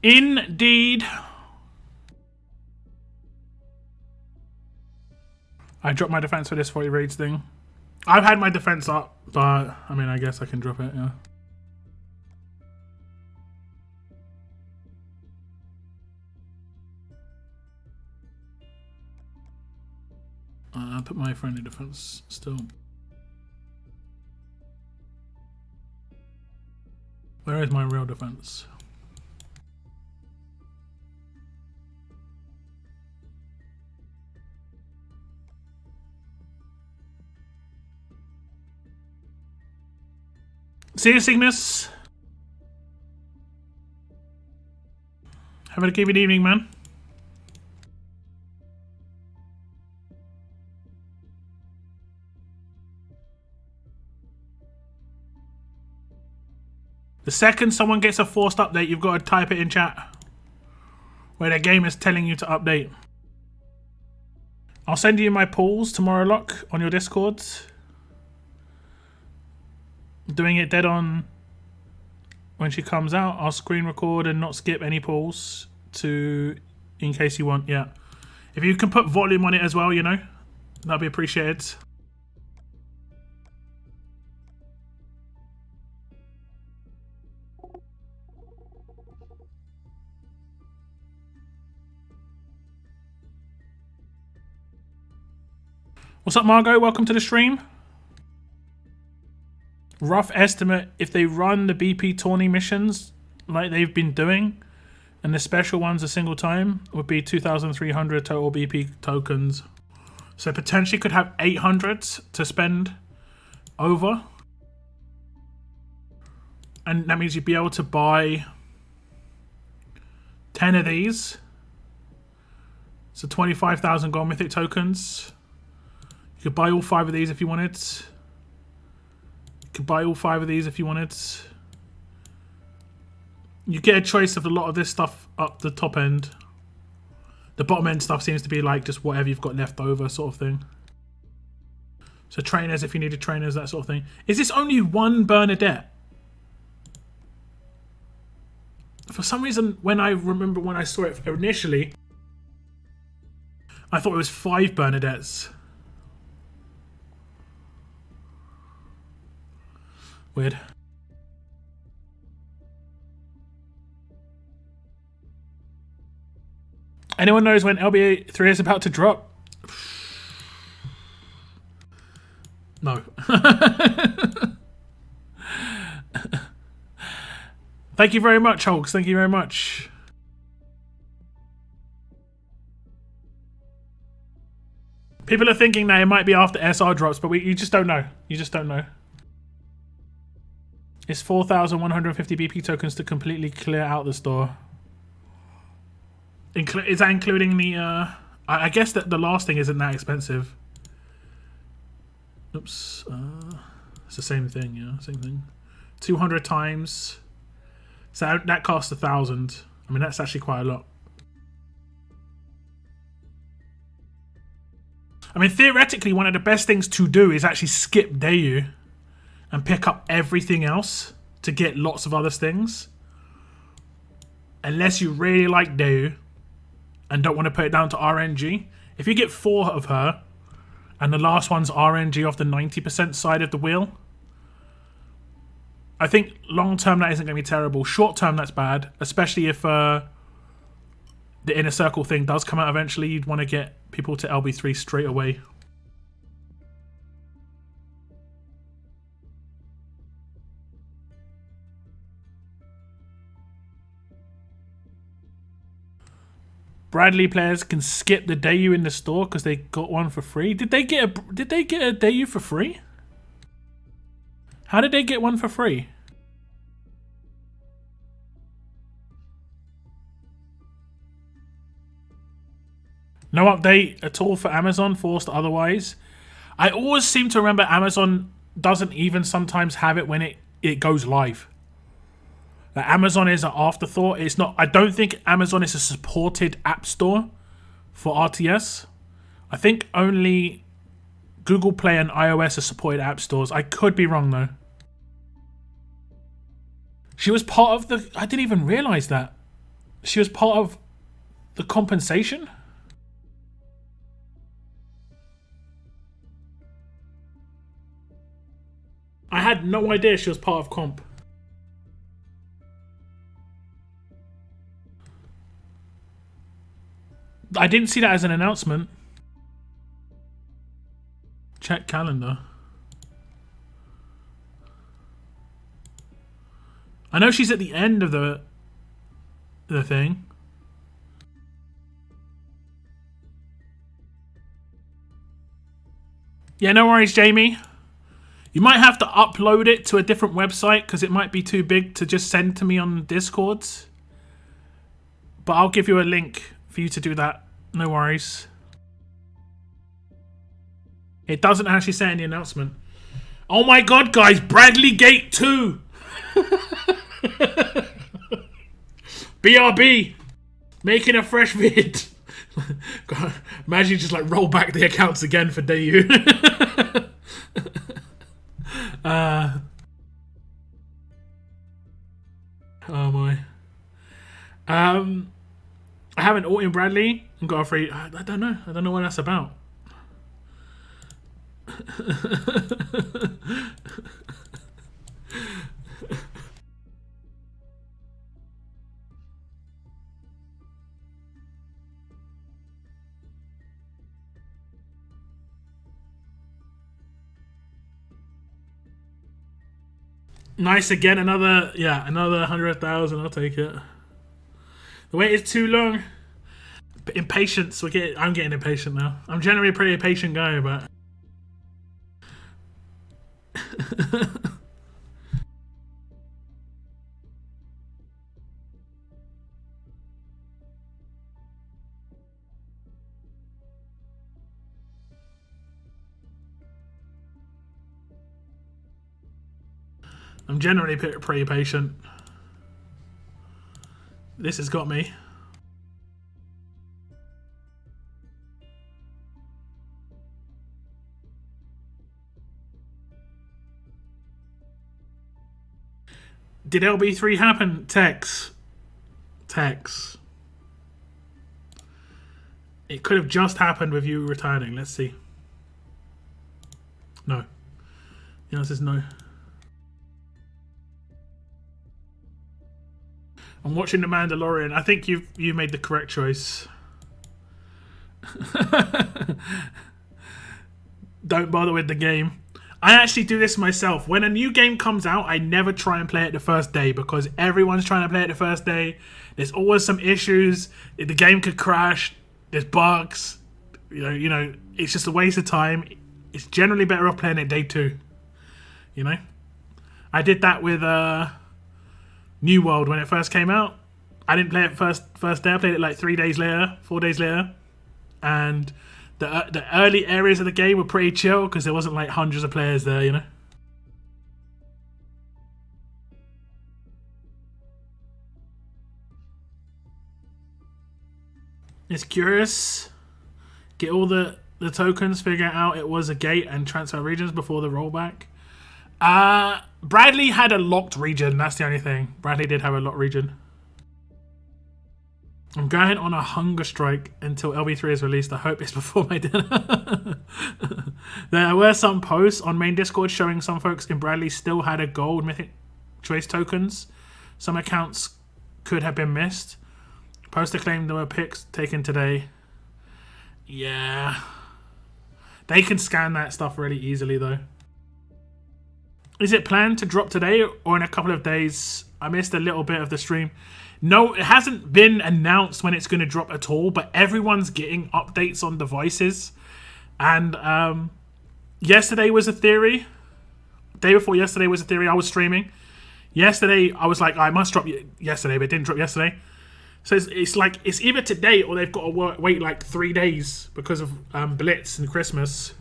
Indeed. I dropped my defense for this 40 raids thing. I've had my defense up, but I mean, I guess I can drop it, yeah. I put my friendly defense still. Where is my real defense? See you, Cygnus. Have a good evening, man. The second someone gets a forced update, you've got to type it in chat. Where the game is telling you to update. I'll send you my polls tomorrow, Lock, on your Discord. Doing it dead on when she comes out. I'll screen record and not skip any polls to, in case you want. Yeah, if you can put volume on it as well, you know, that'd be appreciated. What's up, Margot? Welcome to the stream. Rough estimate, if they run the BP tourney missions like they've been doing, and the special ones a single time, would be 2,300 total BP tokens. So potentially could have 800 to spend over. And that means you'd be able to buy 10 of these. So 25,000 gold mythic tokens. You could buy all 5 of these if you wanted. You could buy all 5 of these if you wanted. You get a choice of a lot of this stuff up the top end. The bottom end stuff seems to be like just whatever you've got left over sort of thing. So trainers if you needed trainers, that sort of thing. Is this only one Bernadette? For some reason, when I saw it initially, I thought it was 5 Bernadettes. Weird. Anyone knows when LB3 is about to drop? No. Thank you very much, Hulks. Thank you very much. People are thinking that it might be after SR drops, but you just don't know. You just don't know. It's 4,150 BP tokens to completely clear out the store. Is that including the... I guess that the last thing isn't that expensive. Oops. It's the same thing, yeah. Same thing. 200 times. So that costs 1,000. I mean, that's actually quite a lot. I mean, theoretically, one of the best things to do is actually skip Dayu and pick up everything else to get lots of other things. Unless you really like Dayu and don't want to put it down to RNG. If you get 4 of her and the last one's RNG off the 90% side of the wheel, I think long term that isn't going to be terrible. Short term that's bad, especially if the inner circle thing does come out eventually. You'd want to get people to LB3 straight away. Bradley players can skip the Dayu in the store because they got one for free. Did they get a Dayu for free? How did they get one for free? No update at all for Amazon, forced otherwise. I always seem to remember Amazon doesn't even sometimes have it when it goes live. Like Amazon is an afterthought. It's not. I don't think Amazon is a supported app store for RTS. I think only Google Play and iOS are supported app stores. I could be wrong though. She was part of the... I didn't even realize that. She was part of the compensation? I had no idea she was part of comp. I didn't see that as an announcement. Check calendar. I know she's at the end of the thing. Yeah, no worries, Jamie. You might have to upload it to a different website because it might be too big to just send to me on Discord. But I'll give you a link for you to do that. No worries. It doesn't actually say in the announcement. Oh my god, guys! Bradley Gate 2! BRB! Making a fresh vid! God, imagine you just like roll back the accounts again for Dayu. Oh my. I haven't aught in Bradley and got a free. I don't know. I don't know what that's about. Nice again, another 100,000. I'll take it. The wait is too long. Impatience. I'm getting impatient now. I'm generally a pretty patient guy, but I'm generally pretty patient. This has got me. Did LB3 happen? Tex. It could have just happened with you returning. Let's see. No. The answer is no. I'm watching The Mandalorian. I think you made the correct choice. Don't bother with the game. I actually do this myself. When a new game comes out, I never try and play it the first day because everyone's trying to play it the first day. There's always some issues. The game could crash. There's bugs. You know, it's just a waste of time. It's generally better off playing it day 2. You know? I did that with New World when it first came out. I didn't play it first day. I played it like 4 days later. And the early areas of the game were pretty chill because there wasn't like hundreds of players there, you know. It's curious. Get all the tokens, figure out it was a gate and transfer regions before the rollback. Bradley had a locked region, that's the only thing. Bradley did have a locked region. I'm going on a hunger strike until LB3 is released. I hope it's before my dinner. There were some posts on main Discord showing some folks in Bradley still had a gold mythic choice tokens. Some accounts could have been missed. Poster claimed there were pics taken today. Yeah. They can scan that stuff really easily though. Is it planned to drop today or in a couple of days? I missed a little bit of the stream. No, it hasn't been announced when it's going to drop at all, but everyone's getting updates on devices. And yesterday was a theory. Day before yesterday was a theory. I was streaming. Yesterday, I was like, I must drop yesterday, but it didn't drop yesterday. So it's like, it's either today or they've got to wait like 3 days because of Blitz and Christmas.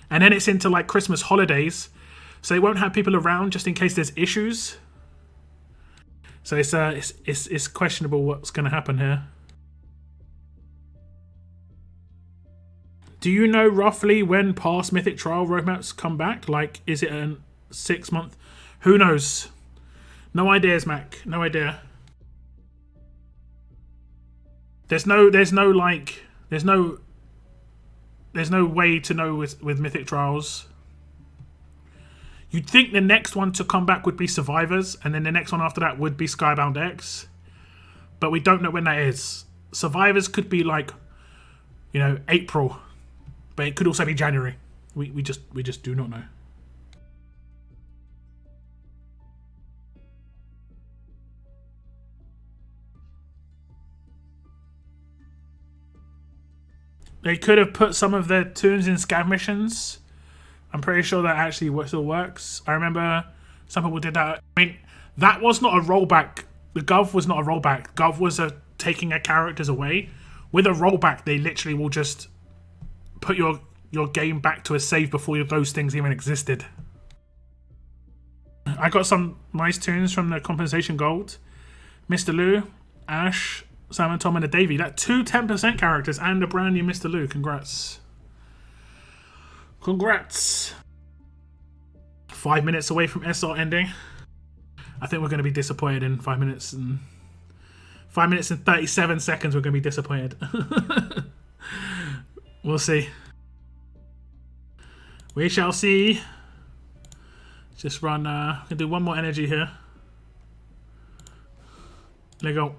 And then it's into like Christmas holidays. So they won't have people around just in case there's issues. So it's questionable what's going to happen here. Do you know roughly when past Mythic Trial roadmaps come back? Like, is it a 6 month? Who knows? No ideas, Mac. No idea. There's no way to know with Mythic Trials. You'd think the next one to come back would be Survivors, and then the next one after that would be Skybound X. But we don't know when that is. Survivors could be like, you know, April. But it could also be January. We just do not know. They could have put some of their tunes in scav missions. I'm pretty sure that actually still works. I remember some people did that. I mean, that was not a rollback. The Gov was not a rollback. Gov was taking their characters away. With a rollback, they literally will just put your game back to a save before those things even existed. I got some nice tunes from the compensation gold. Mr. Lou, Ash, Simon, Tom, and a Davey. That 2 10% characters and a brand new Mr. Lou. Congrats. Congrats. 5 minutes away from SR ending. I think we're going to be disappointed in 5 minutes and 37 seconds. We're going to be disappointed. We'll see. We shall see. Just run. Can do one more energy here. Let go.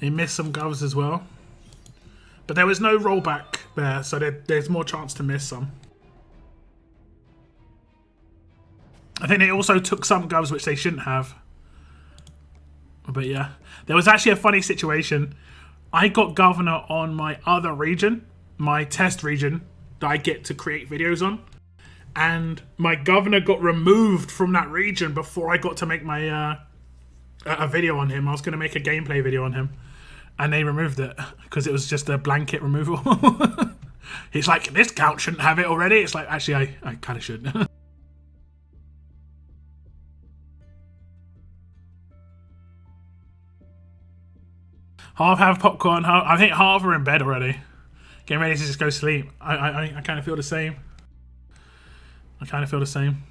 He missed some govs as well. But there was no rollback there, so there's more chance to miss some. I think they also took some govs which they shouldn't have. But yeah. There was actually a funny situation. I got governor on my other region, my test region, that I get to create videos on. And my governor got removed from that region before I got to make my a video on him. I was going to make a gameplay video on him. And they removed it because it was just a blanket removal. He's like, this count shouldn't have it already. It's like, actually, I kind of should. Half have popcorn. I think half are in bed already. Getting ready to just go sleep. I kind of feel the same. I kind of feel the same.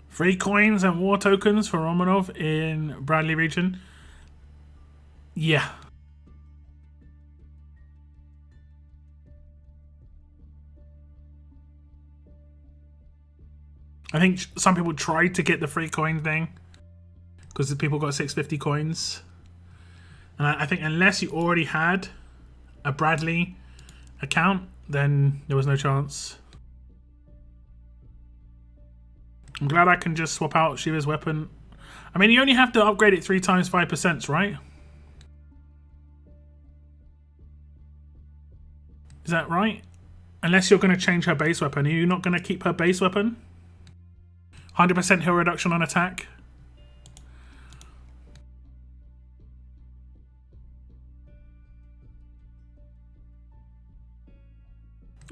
Free coins and war tokens for Romanov in Bradley region. Yeah. I think some people tried to get the free coin thing because the people got 650 coins. And I think unless you already had a Bradley account, then there was no chance. I'm glad I can just swap out Shiva's weapon. I mean, you only have to upgrade it 3 times 5%, right? Is that right? Unless you're going to change her base weapon. Are you not going to keep her base weapon? 100% heal reduction on attack.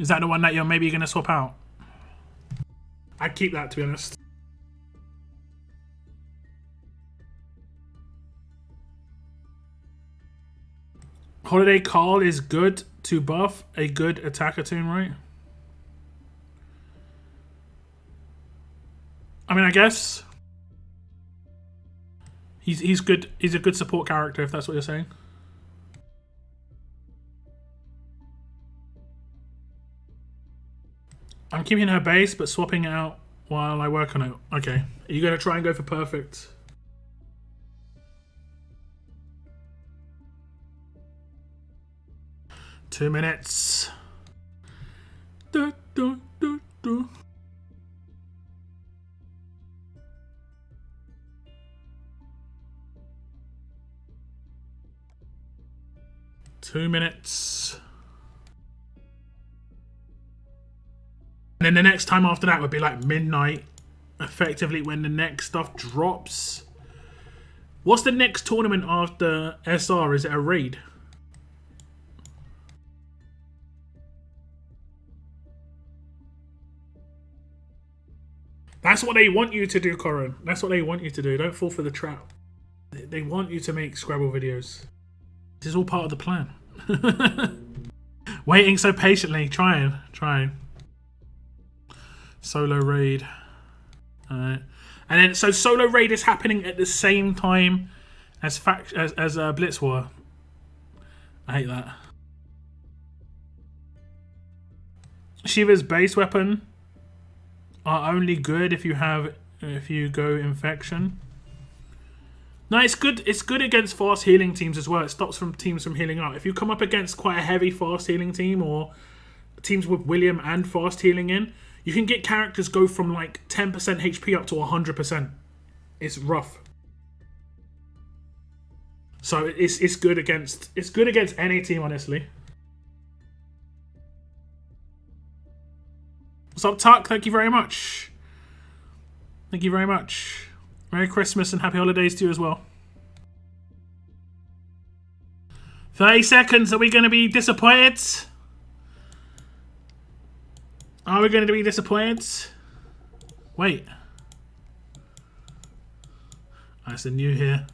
Is that the one that you're maybe going to swap out? I'd keep that, to be honest. Holiday Carl is good to buff a good attacker tune, right? I mean, I guess he's good. He's a good support character, if that's what you're saying. I'm keeping her base, but swapping it out while I work on it. Okay. Are you going to try and go for perfect? Two minutes. Du, du, du, du. Two minutes. And then the next time after that would be like midnight, effectively when the next stuff drops. What's the next tournament after SR? Is it a raid? That's what they want you to do, Corin. That's what they want you to do. Don't fall for the trap. They want you to make Scrabble videos. This is all part of the plan. Waiting so patiently, trying. Solo raid. And then so solo raid is happening at the same time as Blitz War. I hate that. Shiva's base weapon are only good if you go infection. No, it's good. It's good against fast healing teams as well. It stops teams from healing up. If you come up against quite a heavy fast healing team or teams with William and fast healing in, you can get characters go from like 10% HP up to 100%. It's rough. So it's good against any team, honestly. What's up, Tuck? Thank you very much. Thank you very much. Merry Christmas and happy holidays to you as well. 30 seconds. Are we going to be disappointed? Are we going to be disappointed? Wait. That's a new here.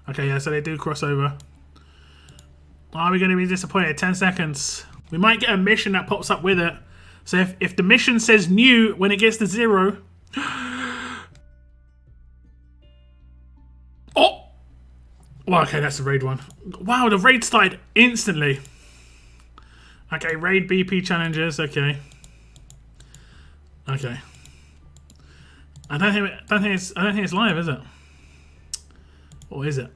Okay, yeah, so they do cross over. Are we going to be disappointed? 10 seconds. We might get a mission that pops up with it. So if the mission says new when it gets to 0... Oh! Well, okay, that's the raid one. Wow, the raid started instantly. Okay, raid BP challenges. Okay. Okay. I don't think it's live, is it? Or is it?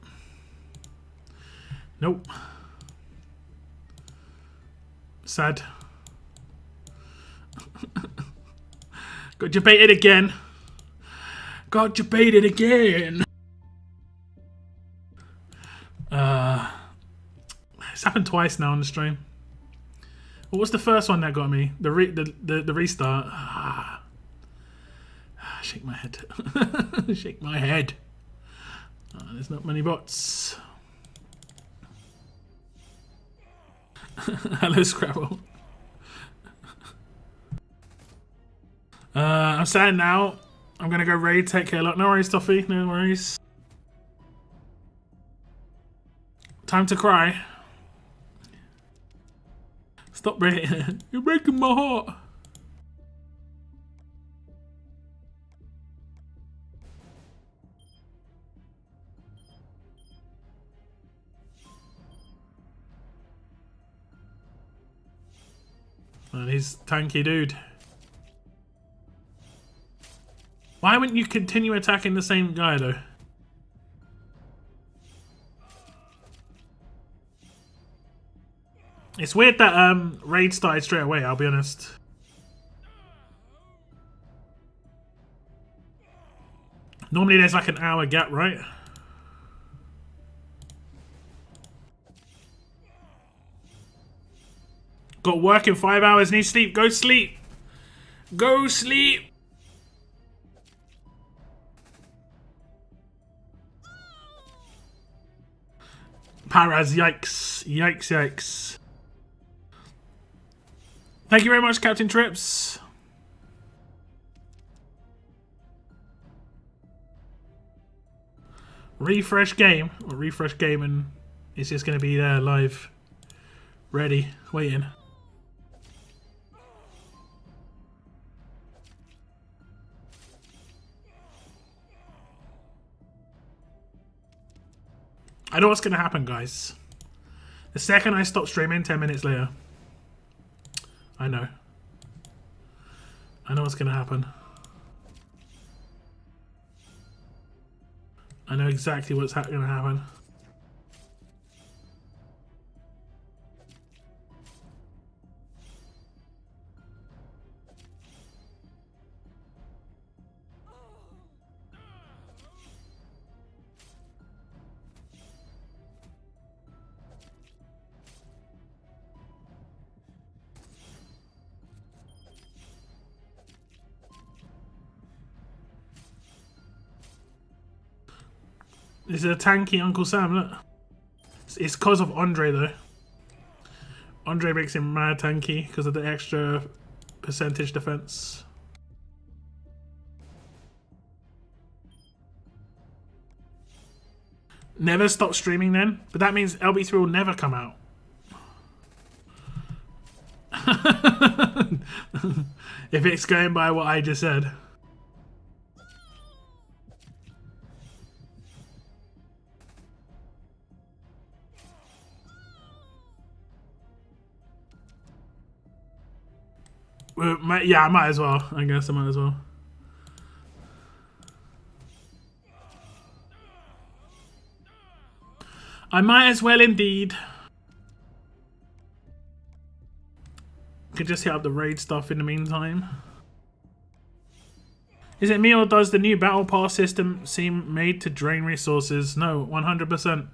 Nope. Sad. Got you baited again. Got you baited again. It's happened twice now on the stream. What was the first one that got me? The restart. Shake my head. Shake my head. There's not many bots. Hello, Scrabble. I'm sad now. I'm gonna go raid. Take care. Look, no worries, Toffee. No worries. Time to cry. Stop breaking. You're breaking my heart. And he's tanky dude. Why wouldn't you continue attacking the same guy though? It's weird that raid started straight away, I'll be honest. Normally there's like an hour gap, right? Got work in 5 hours, need sleep. Go sleep. Go sleep. Paraz, yikes. Yikes, yikes. Thank you very much, Captain Trips. Refresh game. Or refresh game and it's just going to be there live. Ready. Waiting. I know what's going to happen, guys. The second I stop streaming, 10 minutes later. I know. I know what's going to happen. I know exactly what's going to happen. This is a tanky Uncle Sam, look. It's because of Andre, though. Andre makes him mad tanky because of the extra percentage defense. Never stop streaming then? But that means LB3 will never come out. If it's going by what I just said. Well, yeah, I might as well. I guess I might as well. I might as well indeed. Could just hit up the raid stuff in the meantime. Is it me or does the new battle pass system seem made to drain resources? No, 100%.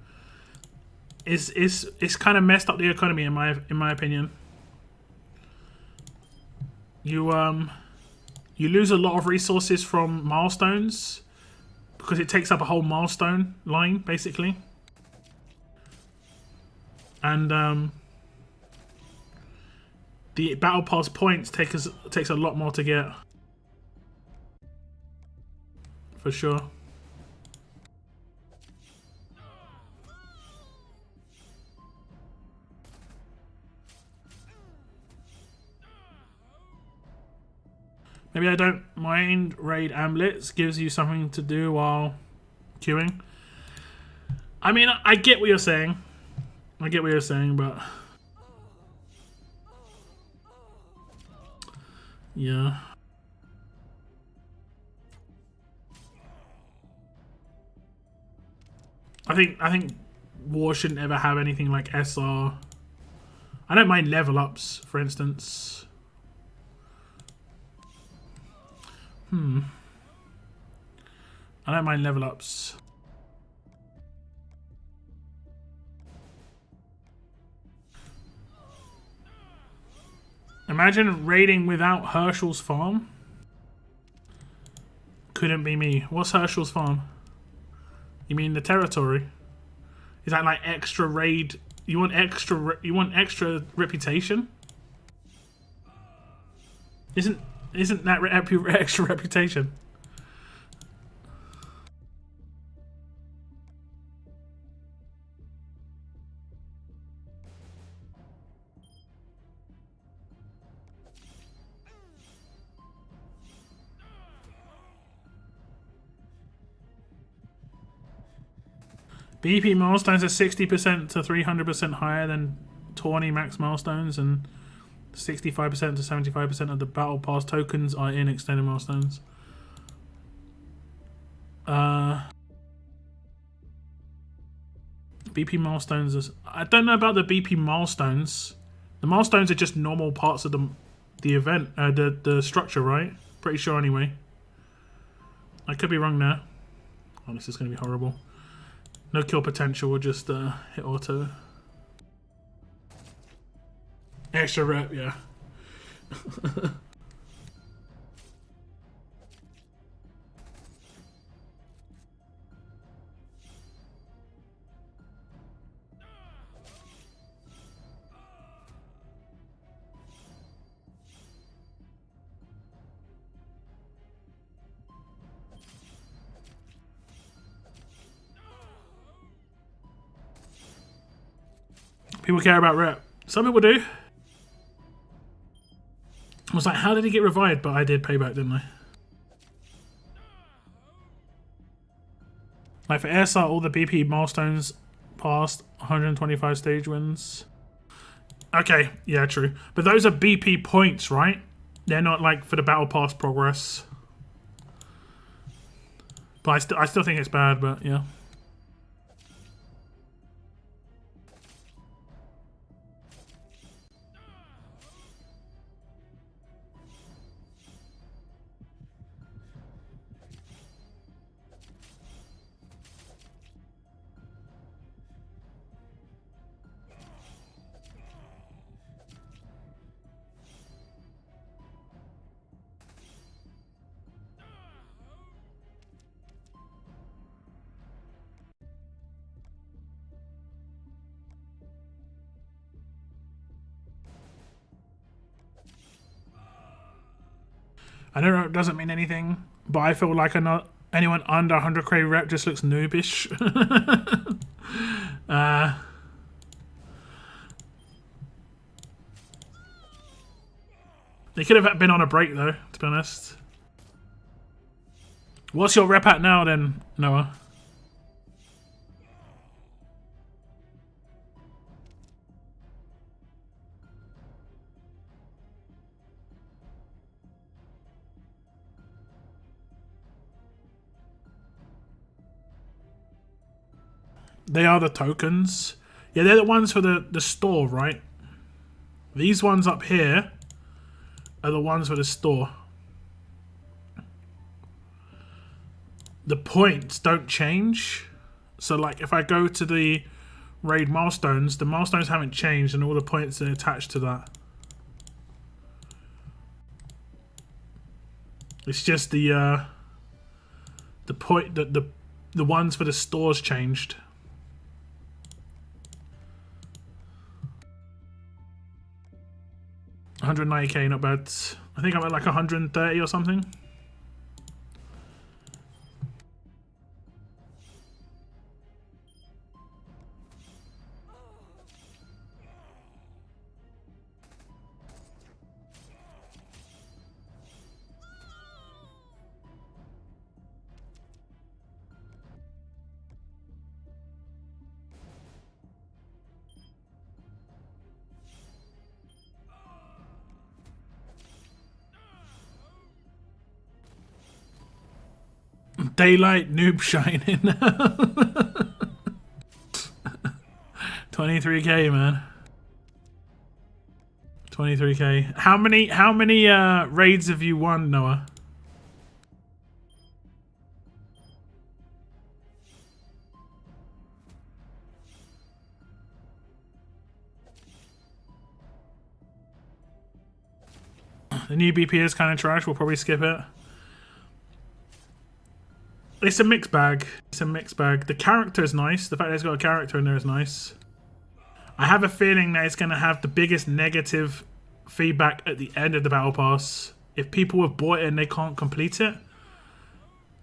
It's kind of messed up the economy in my opinion. You lose a lot of resources from milestones because it takes up a whole milestone line basically. And the battle pass points takes a lot more to get. For sure. Maybe I don't mind raid amulets. Gives you something to do while queuing. I mean, I get what you're saying. I get what you're saying, but yeah. I think War shouldn't ever have anything like SR. I don't mind level ups, for instance. I don't mind level ups. Imagine raiding without Herschel's farm. Couldn't be me. What's Herschel's farm? You mean the territory? Is that like extra raid? You want extra reputation? Isn't that extra reputation? BP milestones are 60% to 300% higher than tourney max milestones, and 65% to 75% of the battle pass tokens are in extended milestones. BP milestones is, I don't know about the BP milestones. The milestones are just normal parts of the event, the structure, right? Pretty sure anyway. I could be wrong there. Oh, this is going to be horrible. No kill potential, we'll just hit auto. Extra rep, yeah. People care about rep. Some people do. I was like, how did he get revived? But I did payback, didn't I? Like for SR, all the BP milestones passed 125 stage wins. Okay, yeah, true. But those are BP points, right? They're not like for the battle pass progress. But I still think it's bad, but yeah. I don't know, it doesn't mean anything, but I feel like Anyone under 100k rep just looks noobish. They could have been on a break though, to be honest. What's your rep at now then, Noah? They are the tokens. Yeah, they're the ones for the store, right? These ones up here are the ones for the store. The points don't change. So like if I go to the raid milestones, the milestones haven't changed and all the points are attached to that. It's just the point that the ones for the stores changed. $190k, not bad. I think I'm at like 130 or something. Daylight noob shining. 23k, man. 23k. How many raids have you won, Noah? The new BP is kind of trash. We'll probably skip it. It's a mixed bag. It's a mixed bag. The character is nice. The fact that it's got a character in there is nice. I have a feeling that it's going to have the biggest negative feedback at the end of the battle pass. If people have bought it and they can't complete it,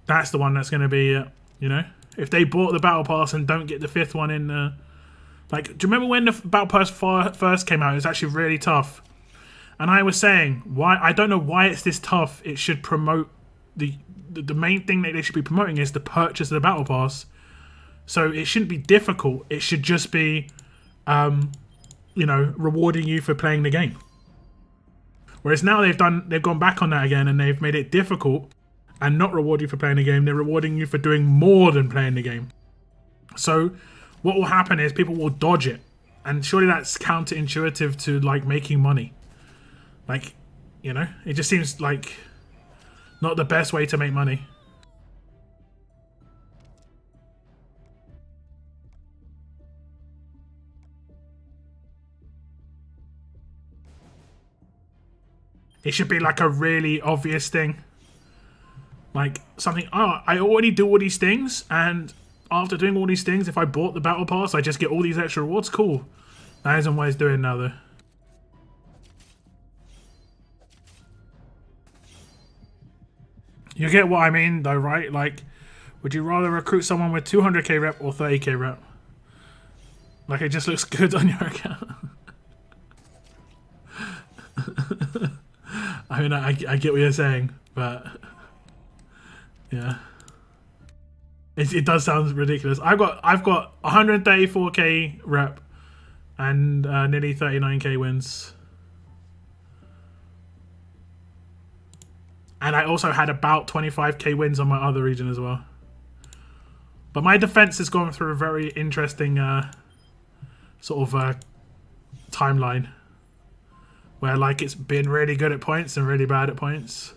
that's the one that's going to be, you know, if they bought the battle pass and don't get the 5th one in. Like, do you remember when the battle pass first came out? It was actually really tough. And I was saying, why? I don't know why it's this tough. It should promote the main thing that they should be promoting is the purchase of the battle pass. So it shouldn't be difficult. It should just be, you know, rewarding you for playing the game. Whereas now they've gone back on that again and they've made it difficult and not reward you for playing the game. They're rewarding you for doing more than playing the game. So what will happen is people will dodge it, and surely that's counterintuitive to like making money. Like, you know, it just seems like not the best way to make money. It should be like a really obvious thing. Like something, oh, I already do all these things, and after doing all these things, if I bought the battle pass, I just get all these extra rewards. Cool. That isn't what it's doing now, though. You get what I mean, though, right? Like, would you rather recruit someone with 200k rep or 30k rep? Like, it just looks good on your account. I mean, I get what you're saying, but yeah, it does sound ridiculous. I've got 134k rep and nearly 39k wins. And I also had about 25k wins on my other region as well. But my defense has gone through a very interesting sort of timeline. Where like it's been really good at points and really bad at points.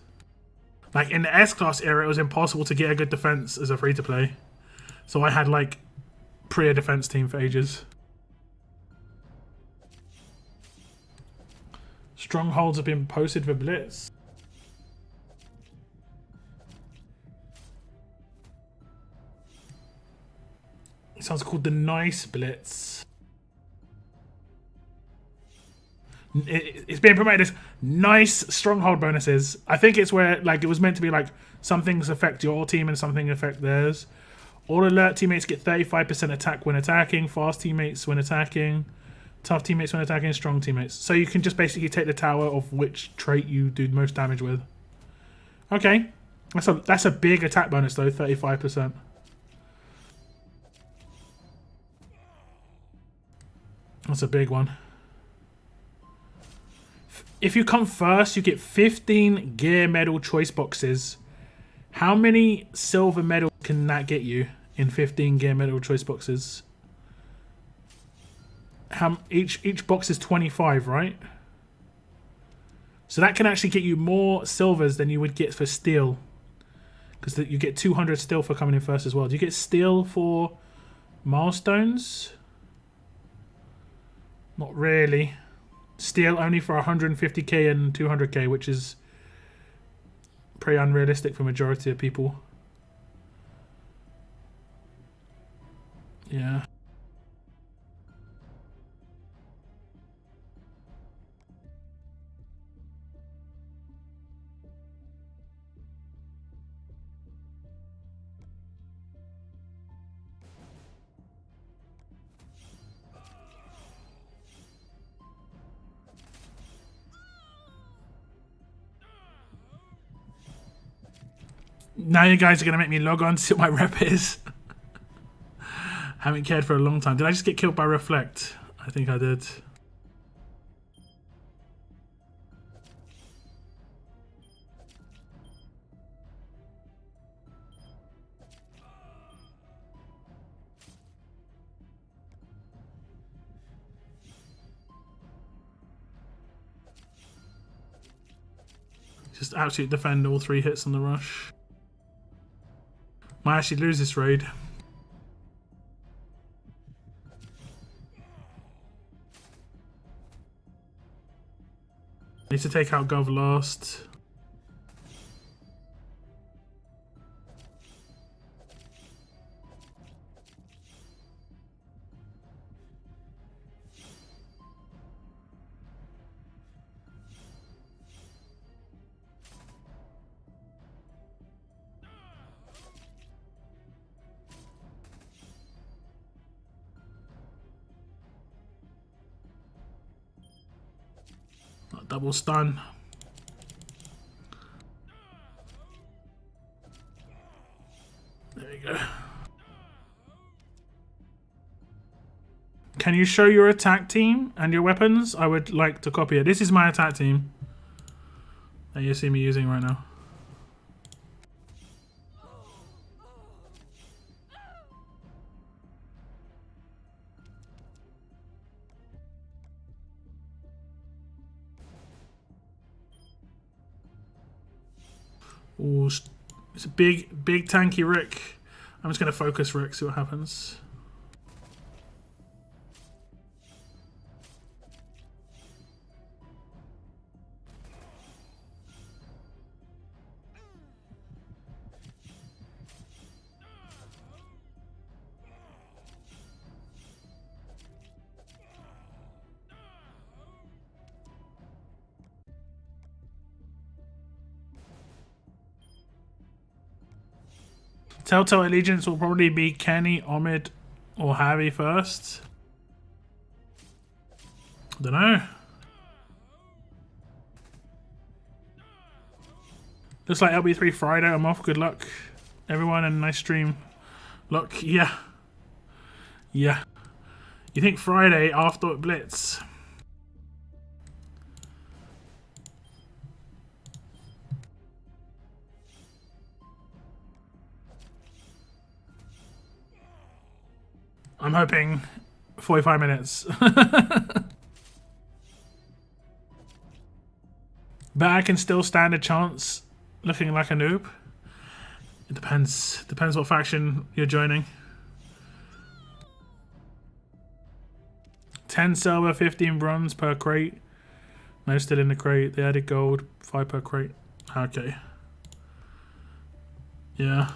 Like in the S-Class era, it was impossible to get a good defense as a free-to-play. So I had like a defense team for ages. Strongholds have been posted for Blitz. It sounds called the Nice Blitz. It's being promoted as nice stronghold bonuses. I think it's where like it was meant to be like some things affect your team and some things affect theirs. All alert teammates get 35% attack when attacking. Fast teammates when attacking. Tough teammates when attacking. Strong teammates. So you can just basically take the tower of which trait you do most damage with. Okay, that's a big attack bonus though. 35%. That's a big one. If you come first, you get 15 gear medal choice boxes. How many silver medals can that get you in 15 gear medal choice boxes? Each box is 25, right? So that can actually get you more silvers than you would get for steel. Because you get 200 steel for coming in first as well. Do you get steel for milestones? Not really. Steel only for 150k and 200k, which is pretty unrealistic for majority of people. Yeah. Now you guys are going to make me log on to see what my rep is. Haven't cared for a long time. Did I just get killed by Reflect? I think I did. Just absolutely defend all 3 hits on the rush. Might actually lose this raid. Need to take out Gov last. Double stun. There you go. Can you show your attack team and your weapons? I would like to copy it. This is my attack team that you see me using right now. Ooh, it's a big tanky Rick. I'm just going to focus Rick, see what happens. Telltale Allegiance will probably be Kenny, Omid, or Harry first. I don't know. Looks like LB3 Friday. I'm off. Good luck, everyone, and nice stream. Look, yeah. You think Friday after Blitz? I'm hoping 45 minutes. But I can still stand a chance looking like a noob. It depends. Depends what faction you're joining. 10 silver, 15 bronze per crate. No, still in the crate. They added gold, 5 per crate. Okay. Yeah.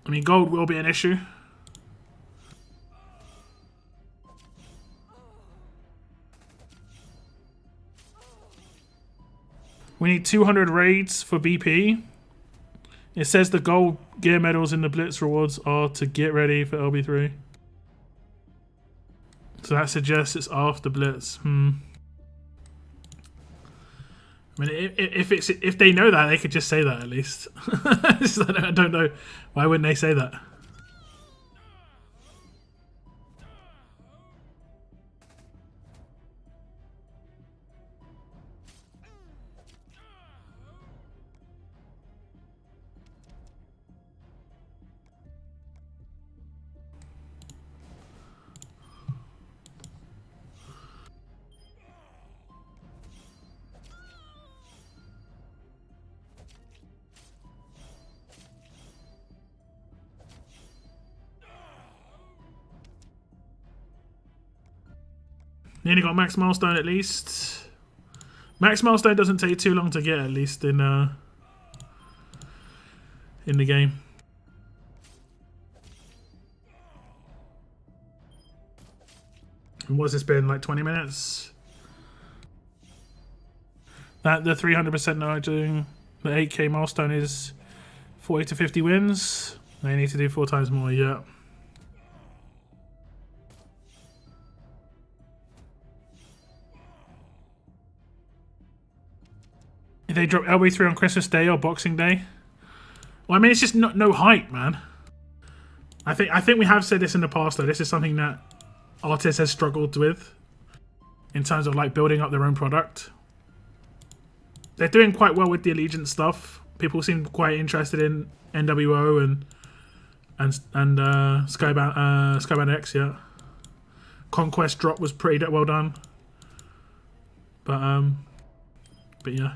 I mean, gold will be an issue. We need 200 raids for BP. It says the gold gear medals in the Blitz rewards are to get ready for LB3. So that suggests it's after Blitz. I mean, if they know that, they could just say that at least. I don't know. Why wouldn't they say that? Nearly got max milestone at least. Max milestone doesn't take too long to get, at least in the game. And what's this been, like 20 minutes? That the 300% nudging, the 8k milestone is 40 to 50 wins. They need to do 4 times more, yeah. If they drop LB3 on Christmas Day or Boxing Day, well, I mean, it's just no hype, man. I think we have said this in the past, though. This is something that artists has struggled with in terms of like building up their own product. They're doing quite well with the Allegiance stuff. People seem quite interested in NWO and Skybound X, yeah. Conquest drop was pretty well done, but yeah.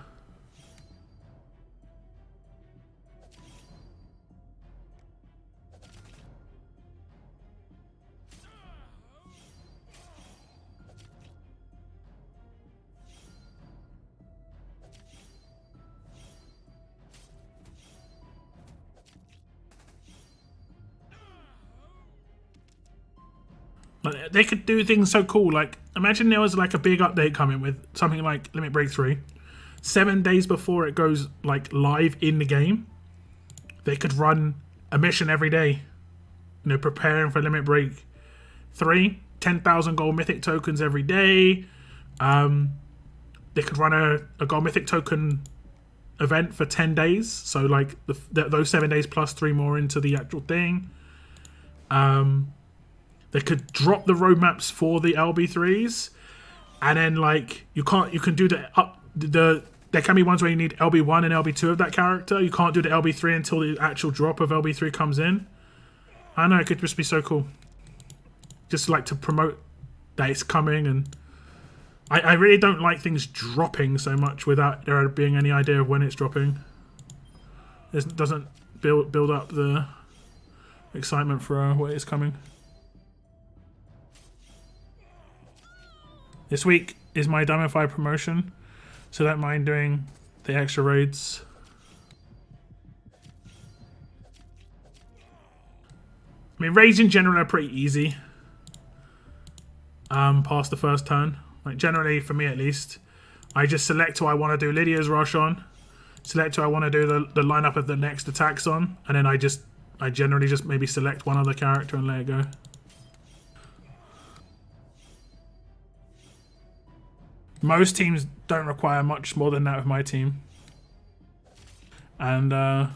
Like, they could do things so cool. Like, imagine there was like a big update coming with something like Limit Break 3. 7 days before it goes like live in the game, they could run a mission every day. You know, preparing for Limit Break 3. 10,000 gold mythic tokens every day. They could run a gold mythic token event for 10 days. So like those 7 days plus 3 more into the actual thing. They could drop the roadmaps for the LB3s, and then like you can do there can be ones where you need LB1 and LB2 of that character. You can't do the LB3 until the actual drop of LB3 comes in. I know, it could just be so cool. Just like to promote that it's coming, and I really don't like things dropping so much without there being any idea of when it's dropping. It doesn't build up the excitement for when it's coming. This week is my Diamond 5 promotion, so don't mind doing the extra raids. I mean, raids in general are pretty easy. Past the first turn. Like, generally, for me at least, I just select who I want to do Lydia's rush on, select who I want to do the lineup of the next attacks on, and then I generally just maybe select one other character and let it go. Most teams don't require much more than that with my team. And I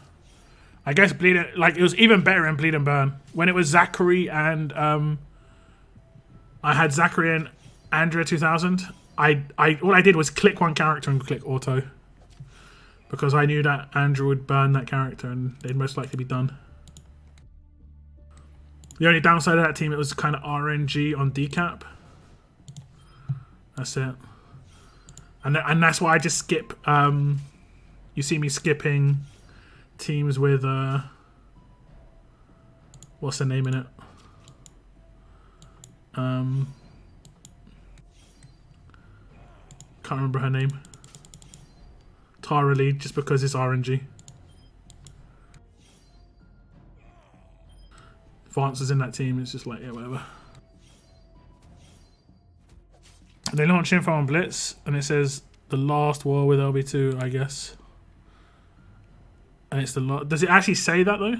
guess it was even better in Bleed and Burn. When it was Zachary and I had Zachary and Andrea 2000, all I did was click one character and click auto. Because I knew that Andrew would burn that character and they'd most likely be done. The only downside of that team, it was kind of RNG on decap. That's it. And that's why I just skip. You see me skipping teams with what's the name in it? Can't remember her name. Tara Lee, just because it's RNG. Vance is in that team. It's just like, yeah, whatever. They launch info on Blitz, and it says the last war with LB2, I guess. And it's the last. Does it actually say that though?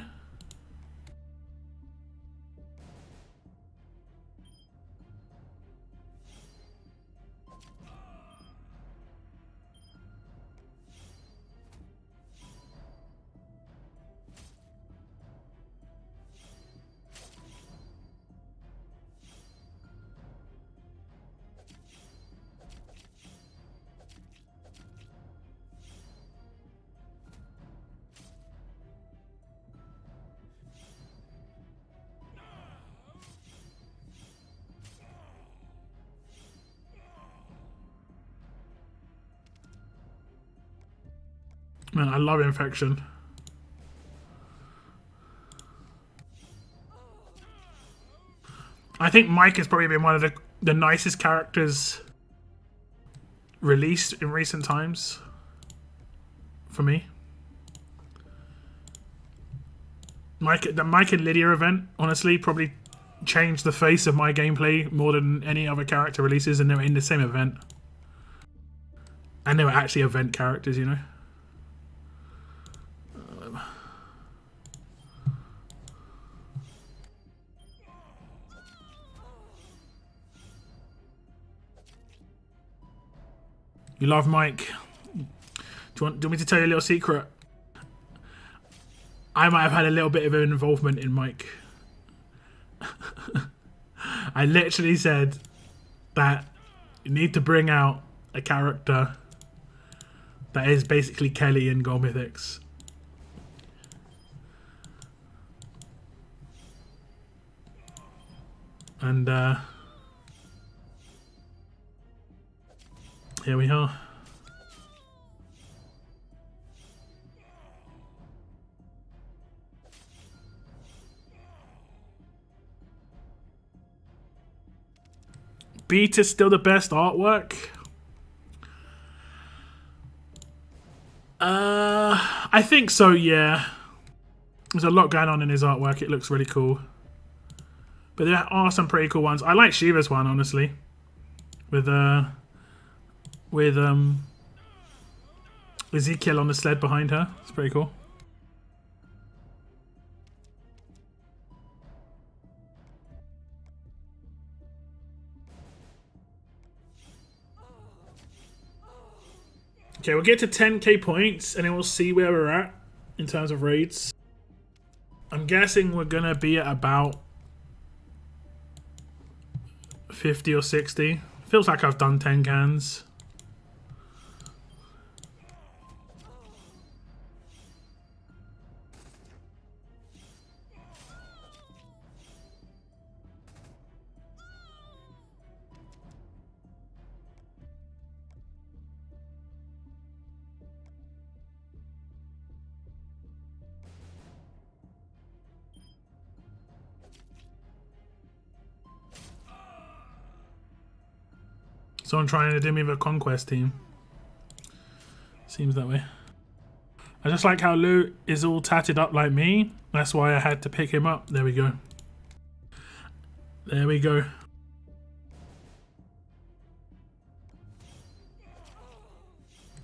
Man, I love Infection. I think Mike has probably been one of the nicest characters released in recent times for me. The Mike and Lydia event, honestly, probably changed the face of my gameplay more than any other character releases, and they were in the same event. And they were actually event characters, you know? You love Mike. Do you want me to tell you a little secret? I might have had a little bit of an involvement in Mike. I literally said that you need to bring out a character that is basically Kelly in Gold Mythics. And here we are. Beat is still the best artwork. I think so, yeah. There's a lot going on in his artwork. It looks really cool. But there are some pretty cool ones. I like Shiva's one, honestly. With Ezekiel on the sled behind her. It's pretty cool. Okay, we'll get to 10k points and then we'll see where we're at in terms of raids. I'm guessing we're gonna be at about 50 or 60. Feels like I've done 10 cans. Someone trying to do me with a Conquest team. Seems that way. I just like how Lou is all tatted up like me. That's why I had to pick him up. There we go. There we go.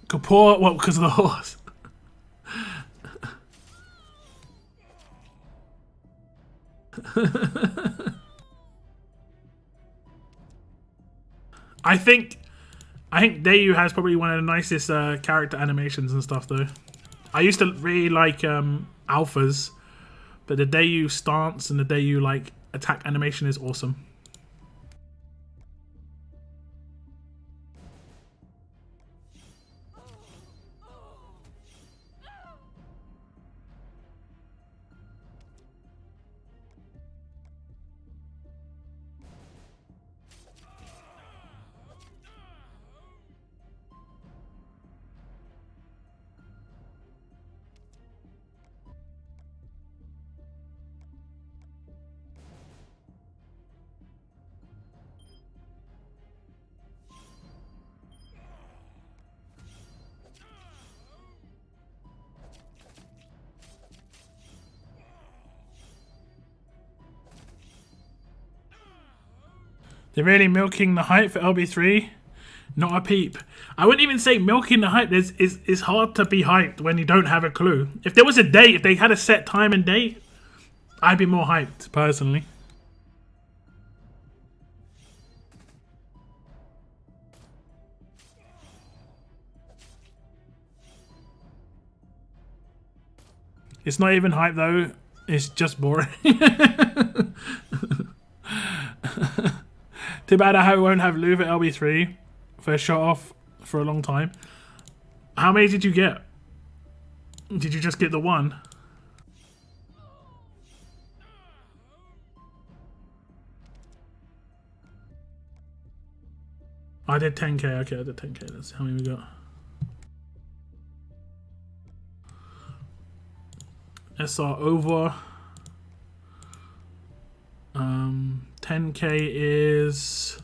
Kapoor, what, because of the horse? I think Dayu has probably one of the nicest character animations and stuff though. I used to really like Alphas, but the Dayu stance and the Dayu like attack animation is awesome. They're really milking the hype for LB3. Not a peep. I wouldn't even say milking the hype. It's hard to be hyped when you don't have a clue. If there was a date, if they had a set time and date, I'd be more hyped, personally. It's not even hype though. It's just boring. Too bad I won't have Louvre at LB3 for a shot off for a long time. How many did you get? Did you just get the one? I did 10k. Okay, I did 10k. Let's see how many we got. SR over. 10k is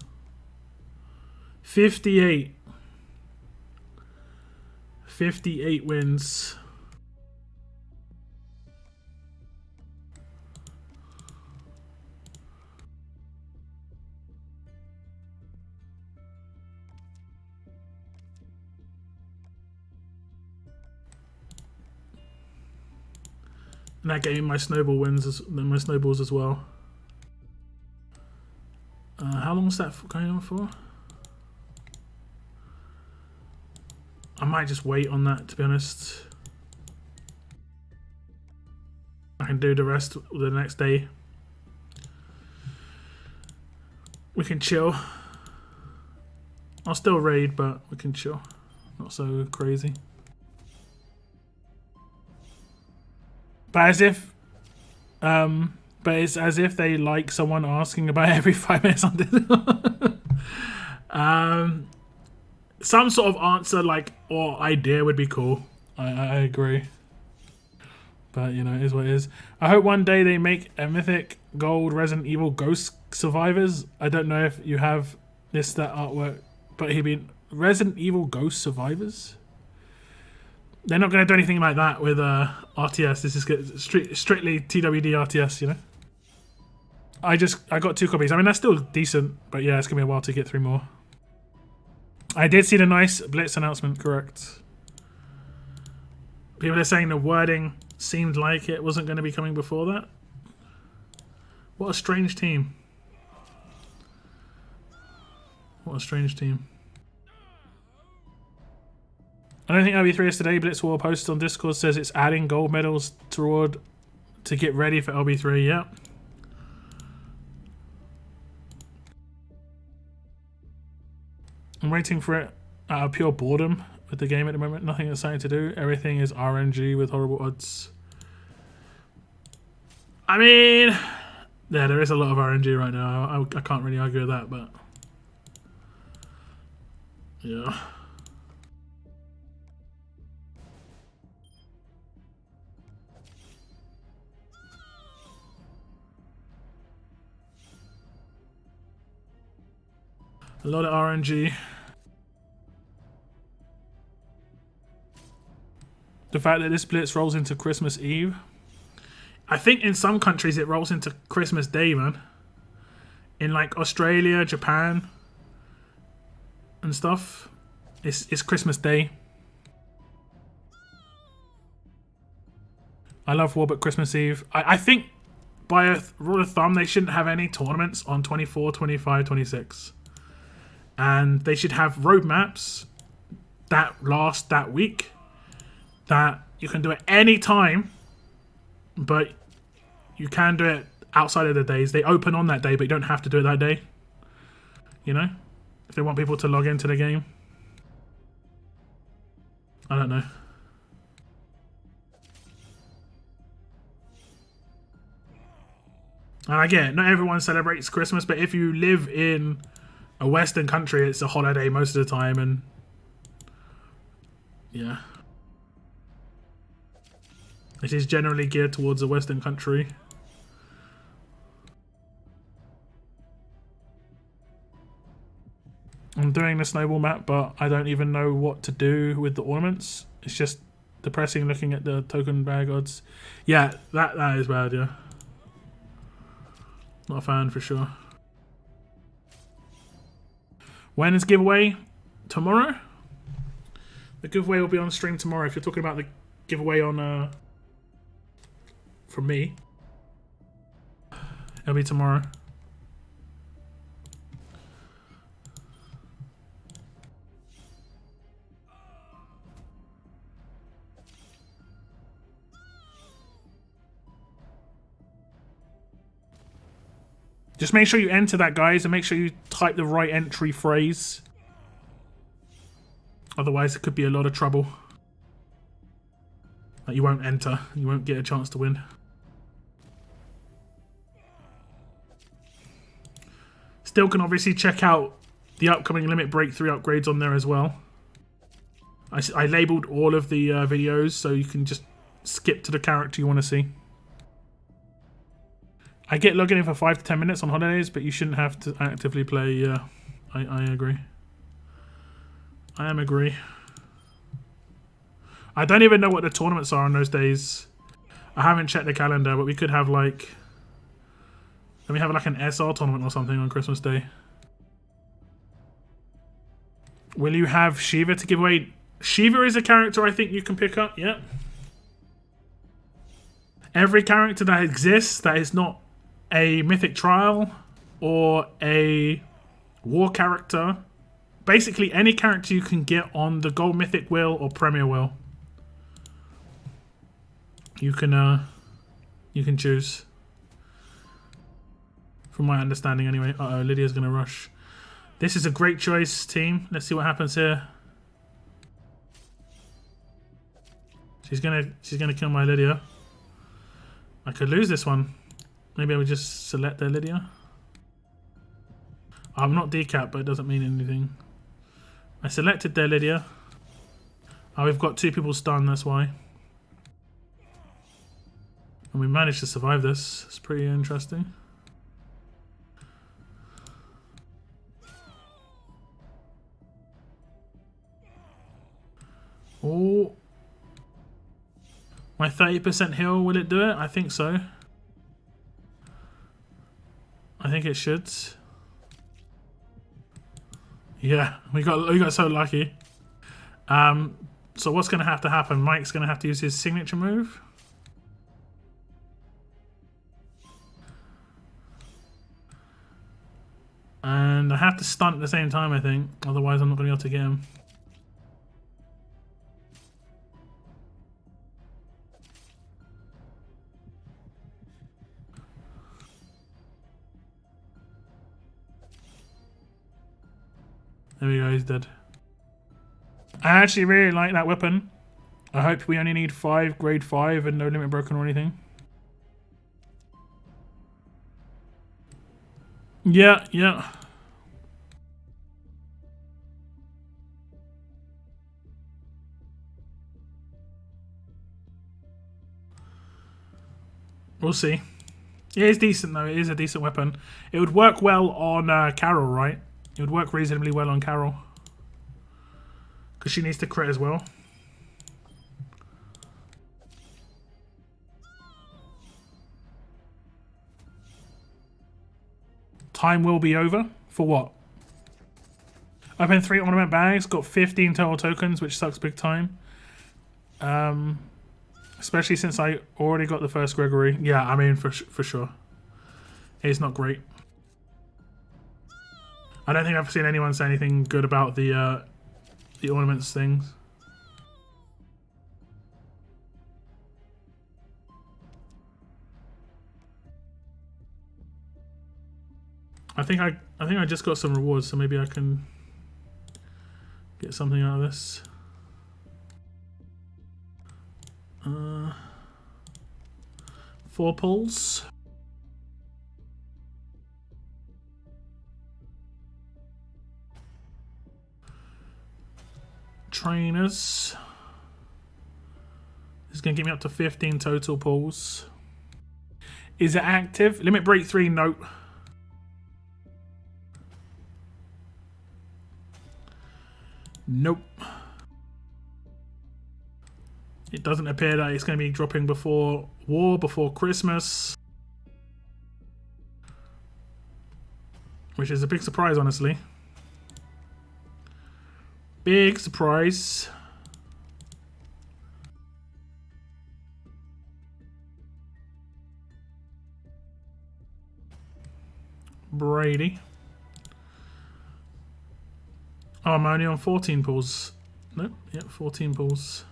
58. 58 wins. And that gave me my snowball wins, my snowballs as well. How long is that going on for? I might just wait on that, to be honest. I can do the rest the next day. We can chill. I'll still raid, but we can chill. Not so crazy. But it's as if they like someone asking about every 5 minutes on Discord. Some sort of answer like or idea would be cool. I agree. But you know, it is what it is. I hope one day they make a mythic gold Resident Evil Ghost Survivors. I don't know if you have that artwork, but he'd be Resident Evil Ghost Survivors. They're not going to do anything like that with RTS. This is strictly TWD RTS, you know. I got 2 copies. I mean, that's still decent, but yeah, it's going to be a while to get 3 more. I did see the nice Blitz announcement, correct. People are saying the wording seemed like it wasn't going to be coming before that. What a strange team. What a strange team. I don't think LB3 is today. Blitzwar posted on Discord says it's adding gold medals to get ready for LB3. Yeah. I'm waiting for it out of pure boredom with the game at the moment. Nothing exciting to do. Everything is RNG with horrible odds. I mean, yeah, there is a lot of RNG right now. I can't really argue with that, but yeah. A lot of RNG. The fact that this blitz rolls into Christmas Eve. I think in some countries it rolls into Christmas Day, man. In like Australia, Japan, and stuff, it's Christmas Day. I love war, but Christmas Eve. I think by a rule of thumb, they shouldn't have any tournaments on 24, 25, 26. And they should have roadmaps that last that week that you can do at any time, but you can do it outside of the days. They open on that day, but you don't have to do it that day. You know? If they want people to log into the game. I don't know. And I get it, not everyone celebrates Christmas, but if you live in a Western country, it's a holiday most of the time, and yeah. It is generally geared towards a Western country. I'm doing the snowball map, but I don't even know what to do with the ornaments. It's just depressing looking at the token bag odds. Yeah, that is bad, yeah. Not a fan for sure. When is giveaway? tomorrow. The giveaway will be on stream tomorrow. If you're talking about the giveaway on from me, it'll be tomorrow. Just make sure you enter that, guys, and make sure you type the right entry phrase. Otherwise, it could be a lot of trouble. Like, you won't enter. You won't get a chance to win. Still can obviously check out the upcoming Limit Break 3 upgrades on there as well. I labelled all of the videos, so you can just skip to the character you want to see. I get logging in for 5 to 10 minutes on holidays, but you shouldn't have to actively play. Yeah, I agree. I agree. I don't even know what the tournaments are on those days. I haven't checked the calendar, but we could have like... Can we have like an SR tournament or something on Christmas Day? Will you have Shiva to give away? Shiva is a character I think you can pick up, yeah. Every character that exists that is not a mythic trial or a war character, basically any character you can get on the gold mythic wheel or premier wheel, you can choose. From my understanding anyway. Uh-oh, Lydia's gonna rush. This is a great choice, team. Let's see what happens here. She's gonna kill my Lydia. I could lose this one. Maybe I would just select their Lydia. I'm not decapped, but it doesn't mean anything. I selected their Lydia. Oh, we've got 2 people stunned, that's why. And we managed to survive this. It's pretty interesting. Oh. My 30% heal, will it do it? I think so. I think it should. Yeah, we got so lucky. So what's gonna have to happen? Mike's gonna have to use his signature move. And I have to stunt at the same time, I think. Otherwise I'm not gonna be able to get him. There we go, he's dead. I actually really like that weapon. I hope we only need 5 grade 5 and no limit broken or anything. Yeah, yeah. We'll see. It is decent though, it is a decent weapon. It would work well on Carol, right? It would work reasonably well on Carol. Because she needs to crit as well. Time will be over. For what? Open 3 ornament bags. Got 15 total tokens, which sucks big time. Especially since I already got the first Gregory. Yeah, I mean, for sure. It's not great. I don't think I've seen anyone say anything good about the ornaments things. I think I just got some rewards, so maybe I can get something out of this. 4 pulls. Trainers. This is going to get me up to 15 total pulls. Is it active? Limit break 3, nope. Nope. It doesn't appear that it's going to be dropping before war, before Christmas. Which is a big surprise, honestly. Big surprise. Brady. Oh, I'm only on 14 pulls. Nope, yep, 14 pulls.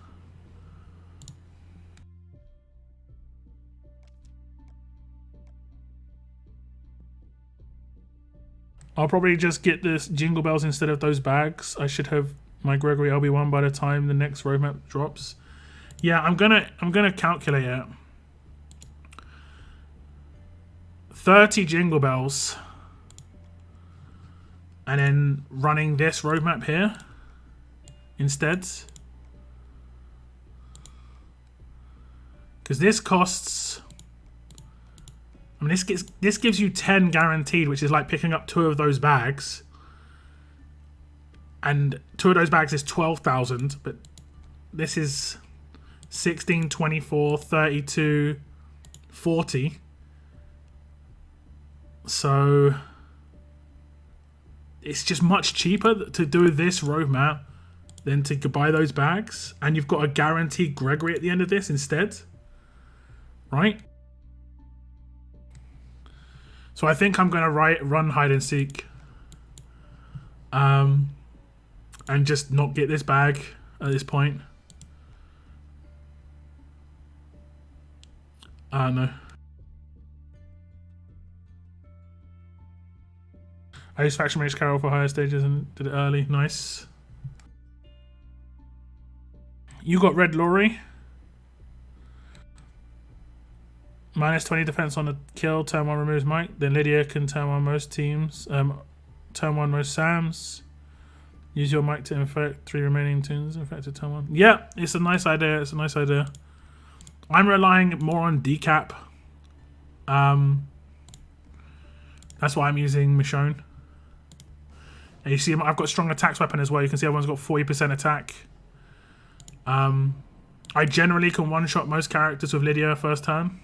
I'll probably just get this Jingle Bells instead of those bags. I should have my Gregory LB1 by the time the next roadmap drops. Yeah, I'm gonna calculate it. 30 Jingle Bells. And then running this roadmap here instead. Because this costs... I mean, this gives you 10 guaranteed, which is like picking up 2 of those bags. And 2 of those bags is 12,000, but this is 16, 24, 32, 40. So it's just much cheaper to do this roadmap than to buy those bags. And you've got a guaranteed Gregory at the end of this instead. Right? So I think I'm going to run hide and seek. And just not get this bag at this point. No. I used Faction Mage Carol for higher stages and did it early. Nice. You got Red Laurie. Minus 20 defense on the kill. Turn 1 removes Mike. Then Lydia can turn 1 most teams. Turn 1 most Sams. Use your mic to infect 3 remaining tunes infected turn 1. Yeah, it's a nice idea. It's a nice idea. I'm relying more on decap. That's why I'm using Michonne. And you see I've got strong attacks weapon as well. You can see everyone's got 40% attack. I generally can one-shot most characters with Lydia first turn.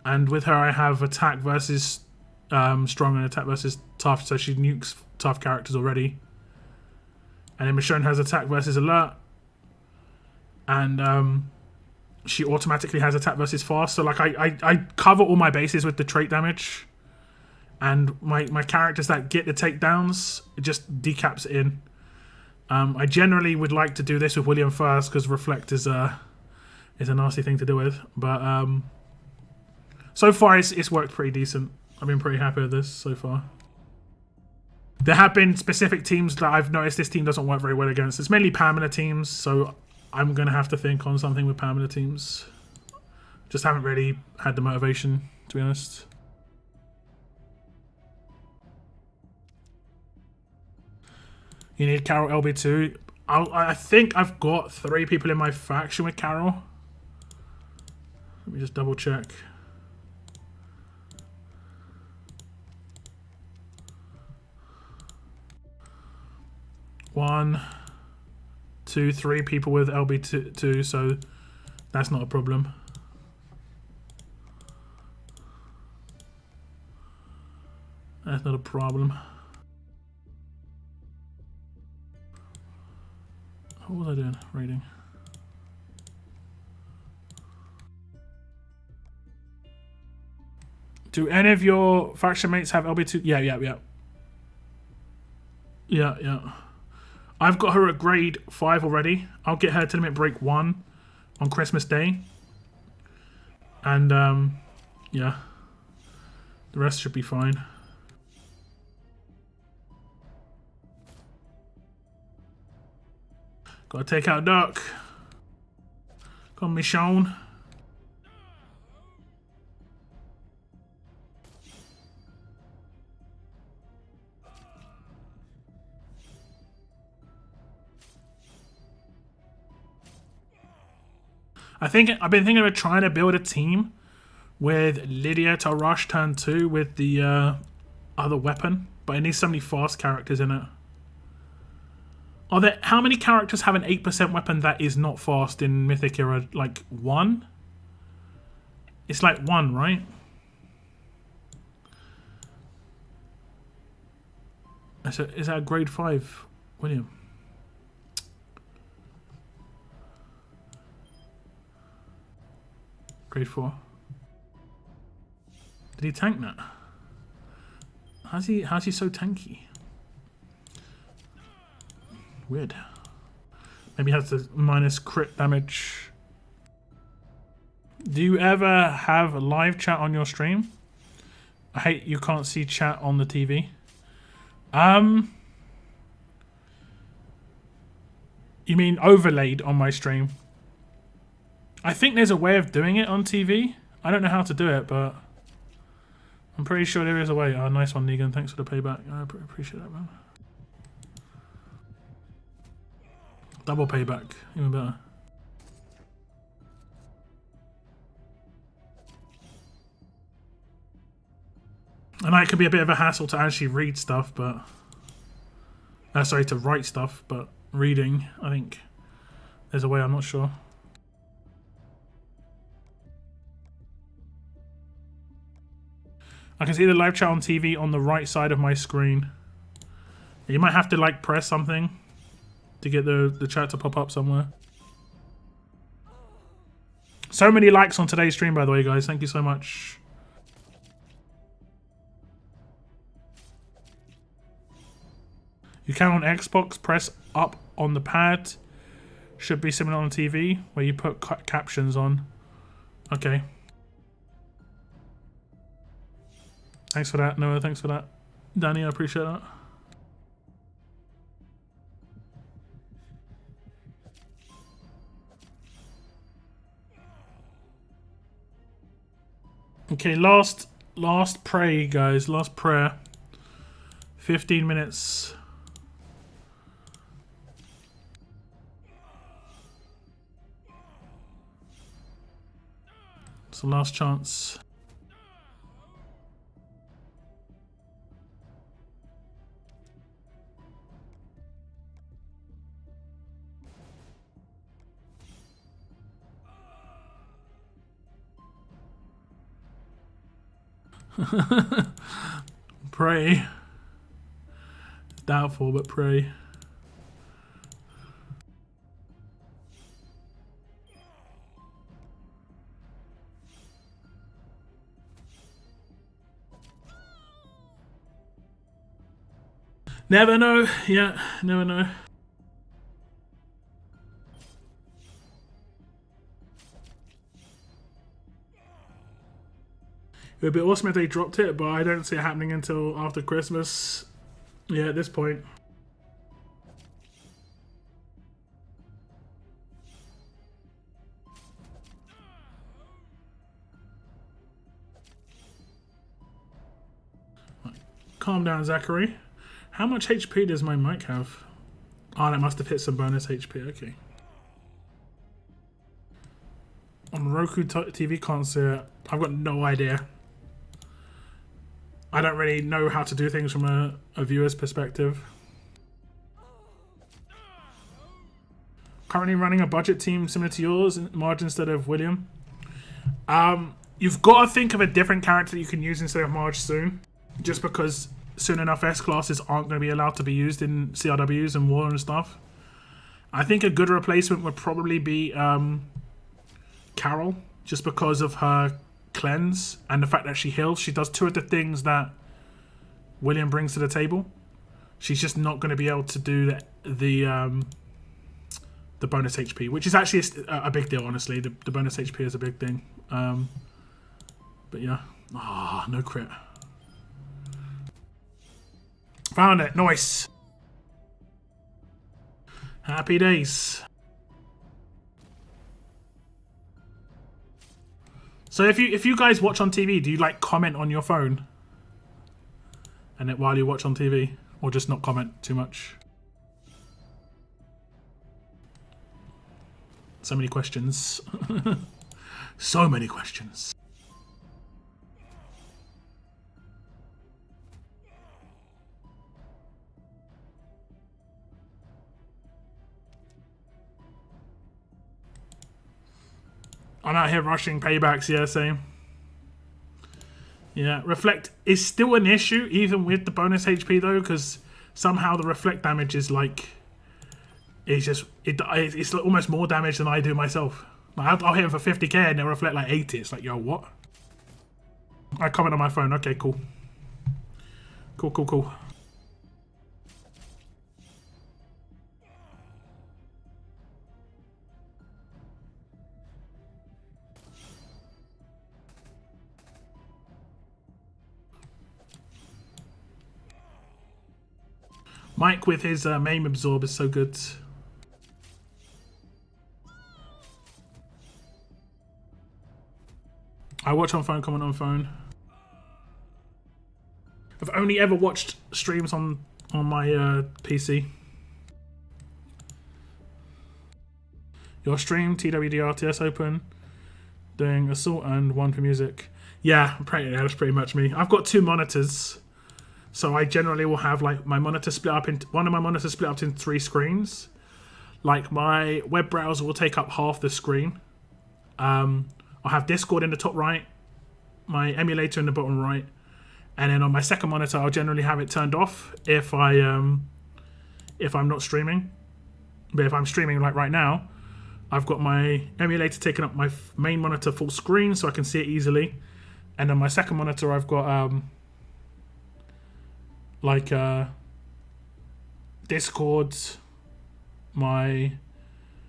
And with her I have attack versus strong and attack versus tough, so she nukes tough characters already. And then Michonne has attack versus alert. And she automatically has attack versus fast. So like I cover all my bases with the trait damage. And my characters that get the takedowns, it just decaps it in. I generally would like to do this with William first because reflect is a nasty thing to do with. But so far it's worked pretty decent. I've been pretty happy with this so far. There have been specific teams that I've noticed this team doesn't work very well against. It's mainly Pamela teams, so I'm going to have to think on something with Pamela teams. Just haven't really had the motivation, to be honest. You need Carol LB2. I think I've got 3 people in my faction with Carol. Let me just double check. One, 2, 3 people with LB2, so that's not a problem. That's not a problem. What was I doing? Rating. Do any of your faction mates have LB2? Yeah. Yeah. I've got her at grade 5 already. I'll get her to limit break 1 on Christmas Day. And, yeah. The rest should be fine. Gotta take out Duck. Come Michonne. I've been thinking of trying to build a team with Lydia to rush turn 2 with the other weapon, but it needs so many fast characters in it. How many characters have an 8% weapon that is not fast in Mythic Era? Like 1? It's like 1, right? Is that a grade 5? William. Grade 4. Did he tank that? How's he so tanky? Weird. Maybe he has the minus crit damage. Do you ever have live chat on your stream? I hate you can't see chat on the TV. You mean overlaid on my stream? I think there's a way of doing it on TV. I don't know how to do it, but I'm pretty sure there is a way. Oh, nice one, Negan. Thanks for the payback. I appreciate that, man. Double payback. Even better. I know it could be a bit of a hassle to actually read stuff, but... sorry, to write stuff, but reading, I think there's a way, I'm not sure. I can see the live chat on TV on the right side of my screen. You might have to like press something to get the chat to pop up somewhere. So many likes on today's stream, by the way, guys. Thank you so much. You can on Xbox press up on the pad. Should be similar on TV where you put captions on. Okay. Thanks for that, Noah. Thanks for that, Danny. I appreciate that. Okay, last pray, guys. Last prayer. 15 minutes. It's the last chance. Pray. It's doubtful, but pray. Never know. Yeah, never know. It would be awesome if they dropped it, but I don't see it happening until after Christmas. Yeah, at this point. Calm down, Zachary. How much HP does my mic have? Oh, that must have hit some bonus HP. Okay. On Roku TV, can't see it. I've got no idea. I don't really know how to do things from a viewer's perspective. Currently running a budget team similar to yours, Marge instead of William. You've got to think of a different character that you can use instead of Marge soon. Just because soon enough S-classes aren't going to be allowed to be used in CRWs and war and stuff. I think a good replacement would probably be Carol, just because of her cleanse and the fact that she heals. She does two of the things that William brings to the table. She's just not going to be able to do the bonus HP, which is actually a big deal, honestly. The bonus HP is a big thing. But yeah. Ah, no crit. Found it. Nice. Happy days. So if you guys watch on TV, do you like comment on your phone? And it while you watch on TV? Or just not comment too much? So many questions. So many questions. I'm out here rushing paybacks, yeah, same. Yeah, Reflect is still an issue, even with the bonus HP though, because somehow the reflect damage is like, it's almost more damage than I do myself. Like, I'll hit him for 50k and they'll reflect like 80. It's like, yo, what? I comment on my phone. Okay, cool. Cool. Mike with his maim absorb is so good. I watch on phone, comment on phone. I've only ever watched streams on my PC. Your stream, TWD RTS open, doing assault and one for music. Yeah, that's pretty much me. I've got 2 monitors, so I generally will have like my monitor split up into one of my monitors split up into 3 screens. Like my web browser will take up half the screen. I'll have Discord in the top right, my emulator in the bottom right, and then on my second monitor I'll generally have it turned off if I'm not streaming. But if I'm streaming like right now, I've got my emulator taking up my main monitor full screen so I can see it easily, and on my second monitor I've got Discord, my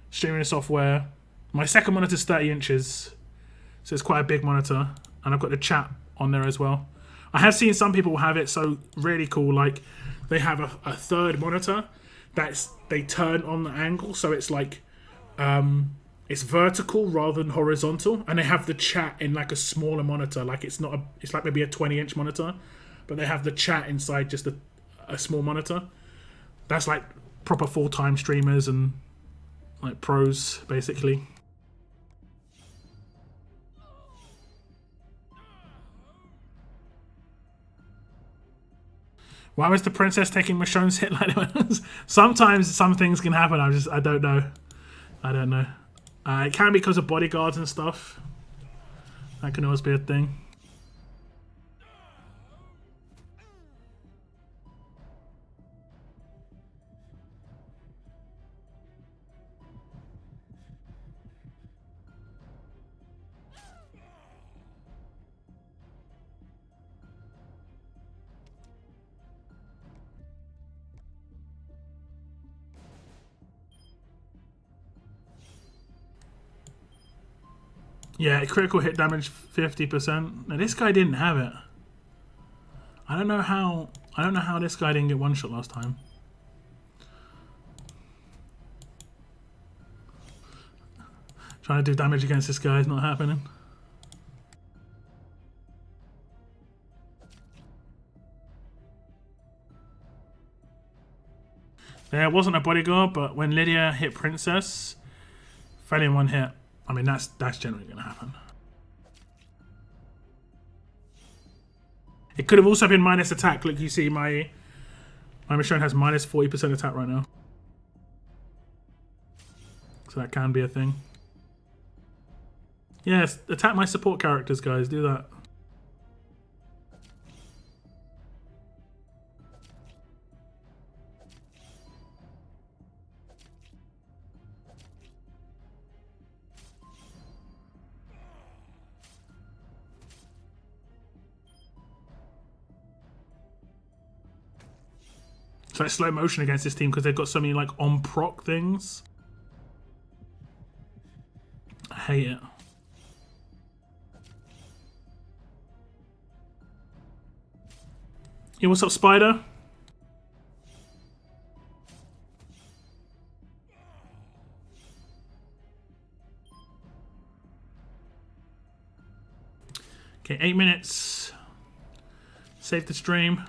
streaming software. My second monitor is 30 inches, so it's quite a big monitor, and I've got the chat on there as well. I have seen some people have it so really cool, like they have a third monitor they turn on the angle, so it's like it's vertical rather than horizontal, and they have the chat in like a smaller monitor, like it's like maybe a 20-inch monitor, but they have the chat inside just a small monitor. That's like proper full-time streamers and like pros, basically. Why was the princess taking Michonne's hit like that? Sometimes some things can happen. I don't know. It can be because of bodyguards and stuff. That can always be a thing. Yeah, critical hit damage 50%. Now this guy didn't have it. I don't know how this guy didn't get one shot last time. Trying to do damage against this guy is not happening. There wasn't a bodyguard, but when Lydia hit Princess, fell in one hit. I mean, that's generally going to happen. It could have also been minus attack. Look, you see my Michonne has minus 40% attack right now. So that can be a thing. Yes, attack my support characters, guys. Do that. It's like slow motion against this team because they've got so many like on proc things. I hate it. Yo, what's up, Spider? Okay, 8 minutes. Save the stream.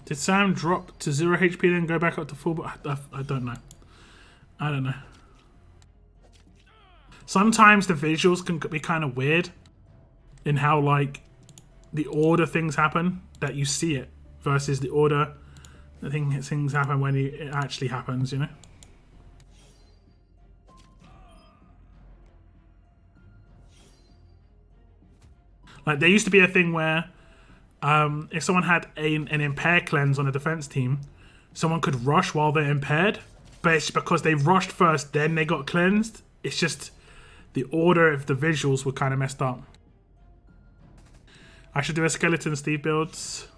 Did Sam drop to 0 HP then go back up to full? I don't know. I don't know. Sometimes the visuals can be kind of weird in how like the order things happen that you see it versus the order that things happen when it actually happens, you know? Like, there used to be a thing where if someone had an impaired cleanse on a defense team, someone could rush while they're impaired, but it's because they rushed first, then they got cleansed. It's just the order of the visuals were kind of messed up. I should do a skeleton Steve builds.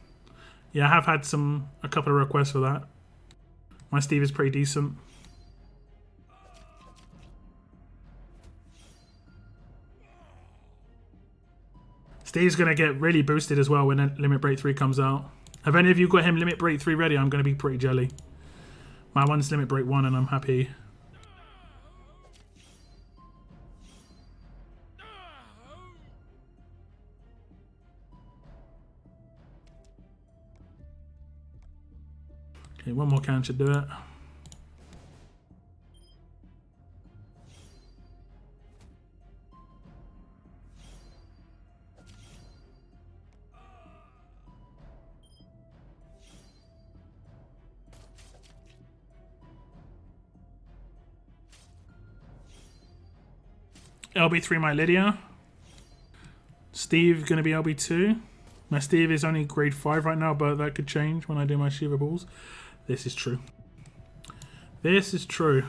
Yeah, I have had a couple of requests for that. My Steve is pretty decent. Steve's going to get really boosted as well when Limit Break 3 comes out. Have any of you got him Limit Break 3 ready? I'm going to be pretty jelly. My one's Limit Break 1 and I'm happy. Okay, one more can should do it. LB3 my Lydia. Steve gonna be LB2. My Steve is only grade 5 right now, but that could change when I do my Shiva balls. This is true. This is true.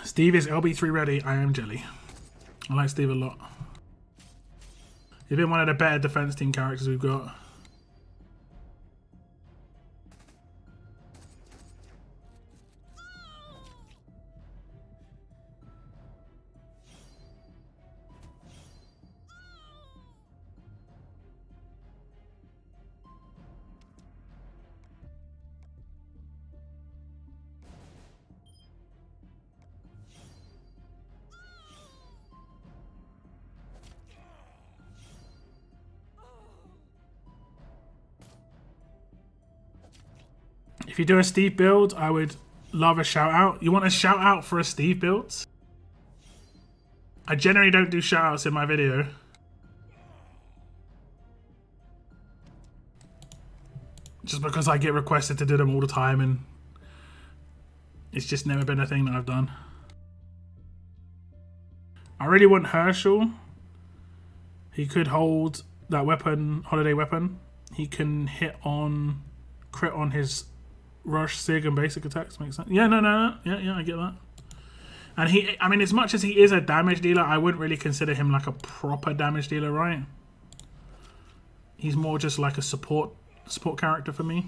Steve is LB3 ready. I am jelly. I like Steve a lot. He's been one of the better defense team characters we've got. If you do a Steve build, I would love a shout out. You want a shout out for a Steve build? I generally don't do shout outs in my video. Just because I get requested to do them all the time and it's just never been a thing that I've done. I really want Herschel. He could hold that weapon, holiday weapon. He can hit on, crit on his rush, sig, and basic attacks. Makes sense. Yeah, no. Yeah, I get that. And he, I mean, as much as he is a damage dealer, I wouldn't really consider him like a proper damage dealer, right? He's more just like a support character for me.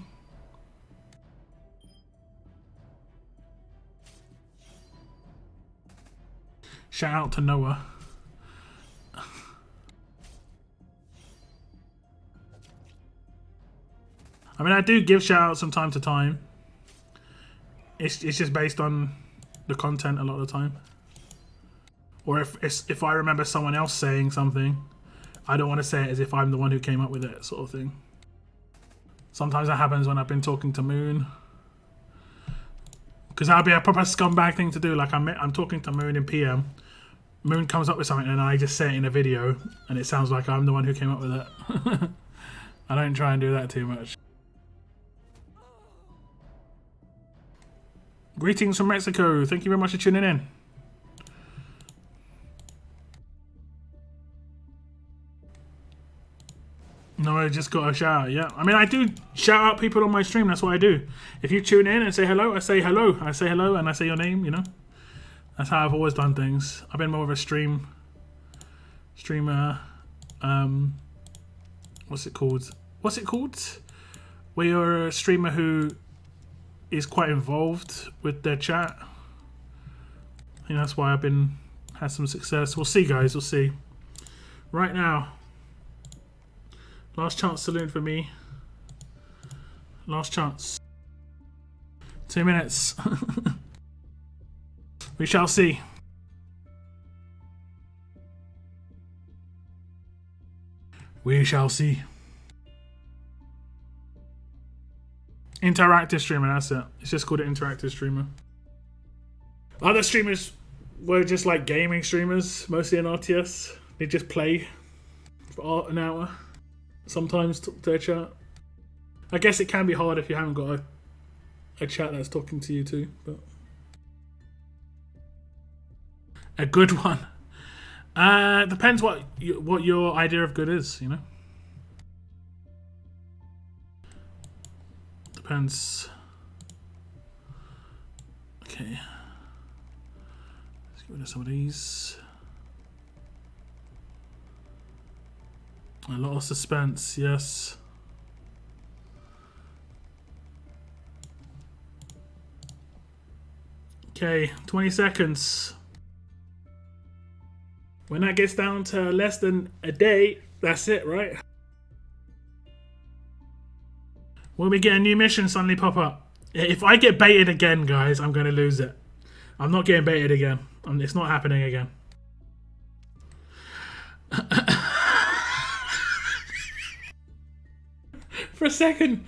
Shout out to Noah. I mean, I do give shout outs from time to time. It's just based on the content a lot of the time. Or if I remember someone else saying something, I don't want to say it as if I'm the one who came up with it, sort of thing. Sometimes that happens when I've been talking to Moon. Because that'll be a proper scumbag thing to do. Like I'm talking to Moon in PM. Moon comes up with something and I just say it in a video and it sounds like I'm the one who came up with it. I don't try and do that too much. Greetings from Mexico. Thank you very much for tuning in. No, I just got a shout out, yeah. I mean, I do shout out people on my stream. That's what I do. If you tune in and say hello, I say hello. I say hello and I say your name, you know. That's how I've always done things. I've been more of a streamer what's it called? What's it called? Where you're a streamer who is quite involved with their chat. I think that's why I've had some success. We'll see, guys. We'll see. Right now, last chance saloon for me. Last chance. 2 minutes. We shall see. We shall see. Interactive streamer, that's it. It's just called an interactive streamer. Other streamers were just like gaming streamers, mostly in RTS. They just play for an hour. Sometimes talk to their chat. I guess it can be hard if you haven't got a chat that's talking to you too, but a good one. Depends what your idea of good is, you know. Depends. Okay. Let's get rid of some of these. A lot of suspense, yes. Okay, 20 seconds. When that gets down to less than a day, that's it, right? When we get a new mission suddenly pop up. If I get baited again, guys, I'm going to lose it. I'm not getting baited again. It's not happening again. For a second,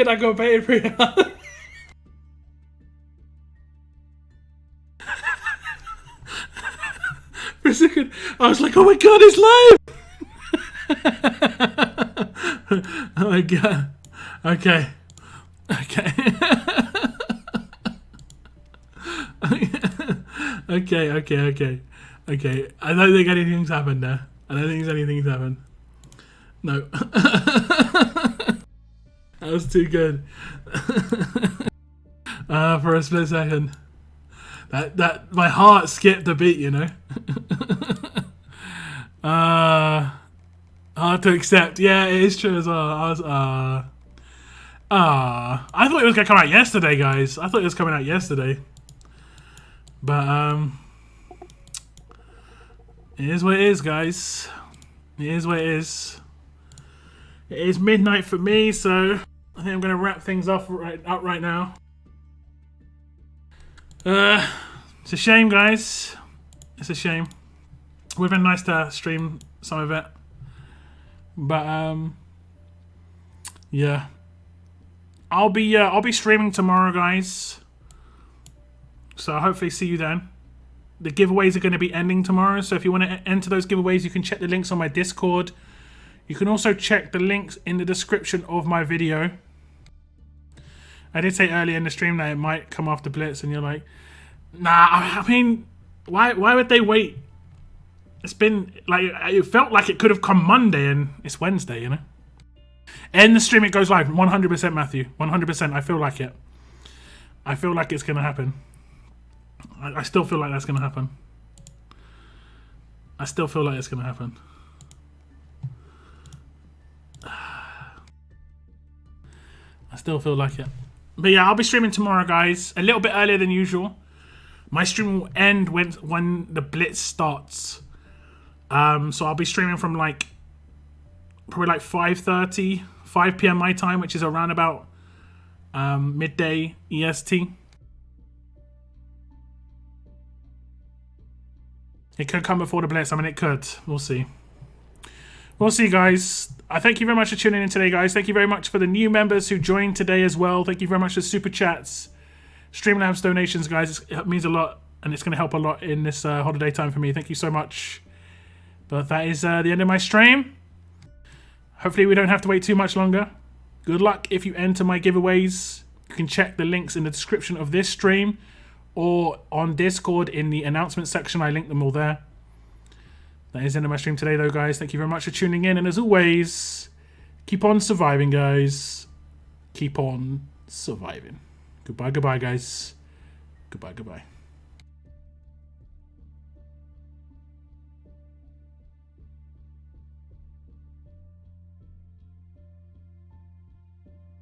I got baited pretty hard. For a second, I was like, oh my god, it's live! Oh my god. Okay. Okay. Okay. I don't think anything's happened there. I don't think anything's happened. No. That was too good. For a split second. That my heart skipped a beat, you know. Hard to accept. Yeah, it is true as well. I was I thought it was gonna come out yesterday, guys. I thought it was coming out yesterday. But it is what it is, guys. It is what it is. It is midnight for me, so I think I'm gonna wrap things up right now. It's a shame, guys. It's a shame. It would have been nice to stream some of it, but yeah. I'll be streaming tomorrow, guys. So I'll hopefully see you then. The giveaways are going to be ending tomorrow, so if you want to enter those giveaways, you can check the links on my Discord. You can also check the links in the description of my video. I did say earlier in the stream that it might come after Blitz, and you're like, nah, I mean, why would they wait? It's been, like, it felt like it could have come Monday, and it's Wednesday, you know? End the stream, it goes live. 100%, Matthew. 100%. I feel like it. I feel like it's going to happen. I still feel like that's going to happen. I still feel like it's going to happen. I still feel like it. But yeah, I'll be streaming tomorrow, guys. A little bit earlier than usual. My stream will end when the Blitz starts. So I'll be streaming from like probably like 5:30, 5 p.m. my time, which is around about midday EST. It could come before the Blitz. I mean, it could. We'll see. We'll see, guys. I thank you very much for tuning in today, guys. Thank you very much for the new members who joined today as well. Thank you very much for super chats, Streamlabs donations, guys. It means a lot, and it's going to help a lot in this holiday time for me. Thank you so much. But that is the end of my stream. Hopefully we don't have to wait too much longer. Good luck if you enter my giveaways. You can check the links in the description of this stream or on Discord in the announcement section. I linked them all there. That is the end of my stream today, though, guys. Thank you very much for tuning in. And as always, keep on surviving, guys. Keep on surviving. Goodbye, guys. Goodbye.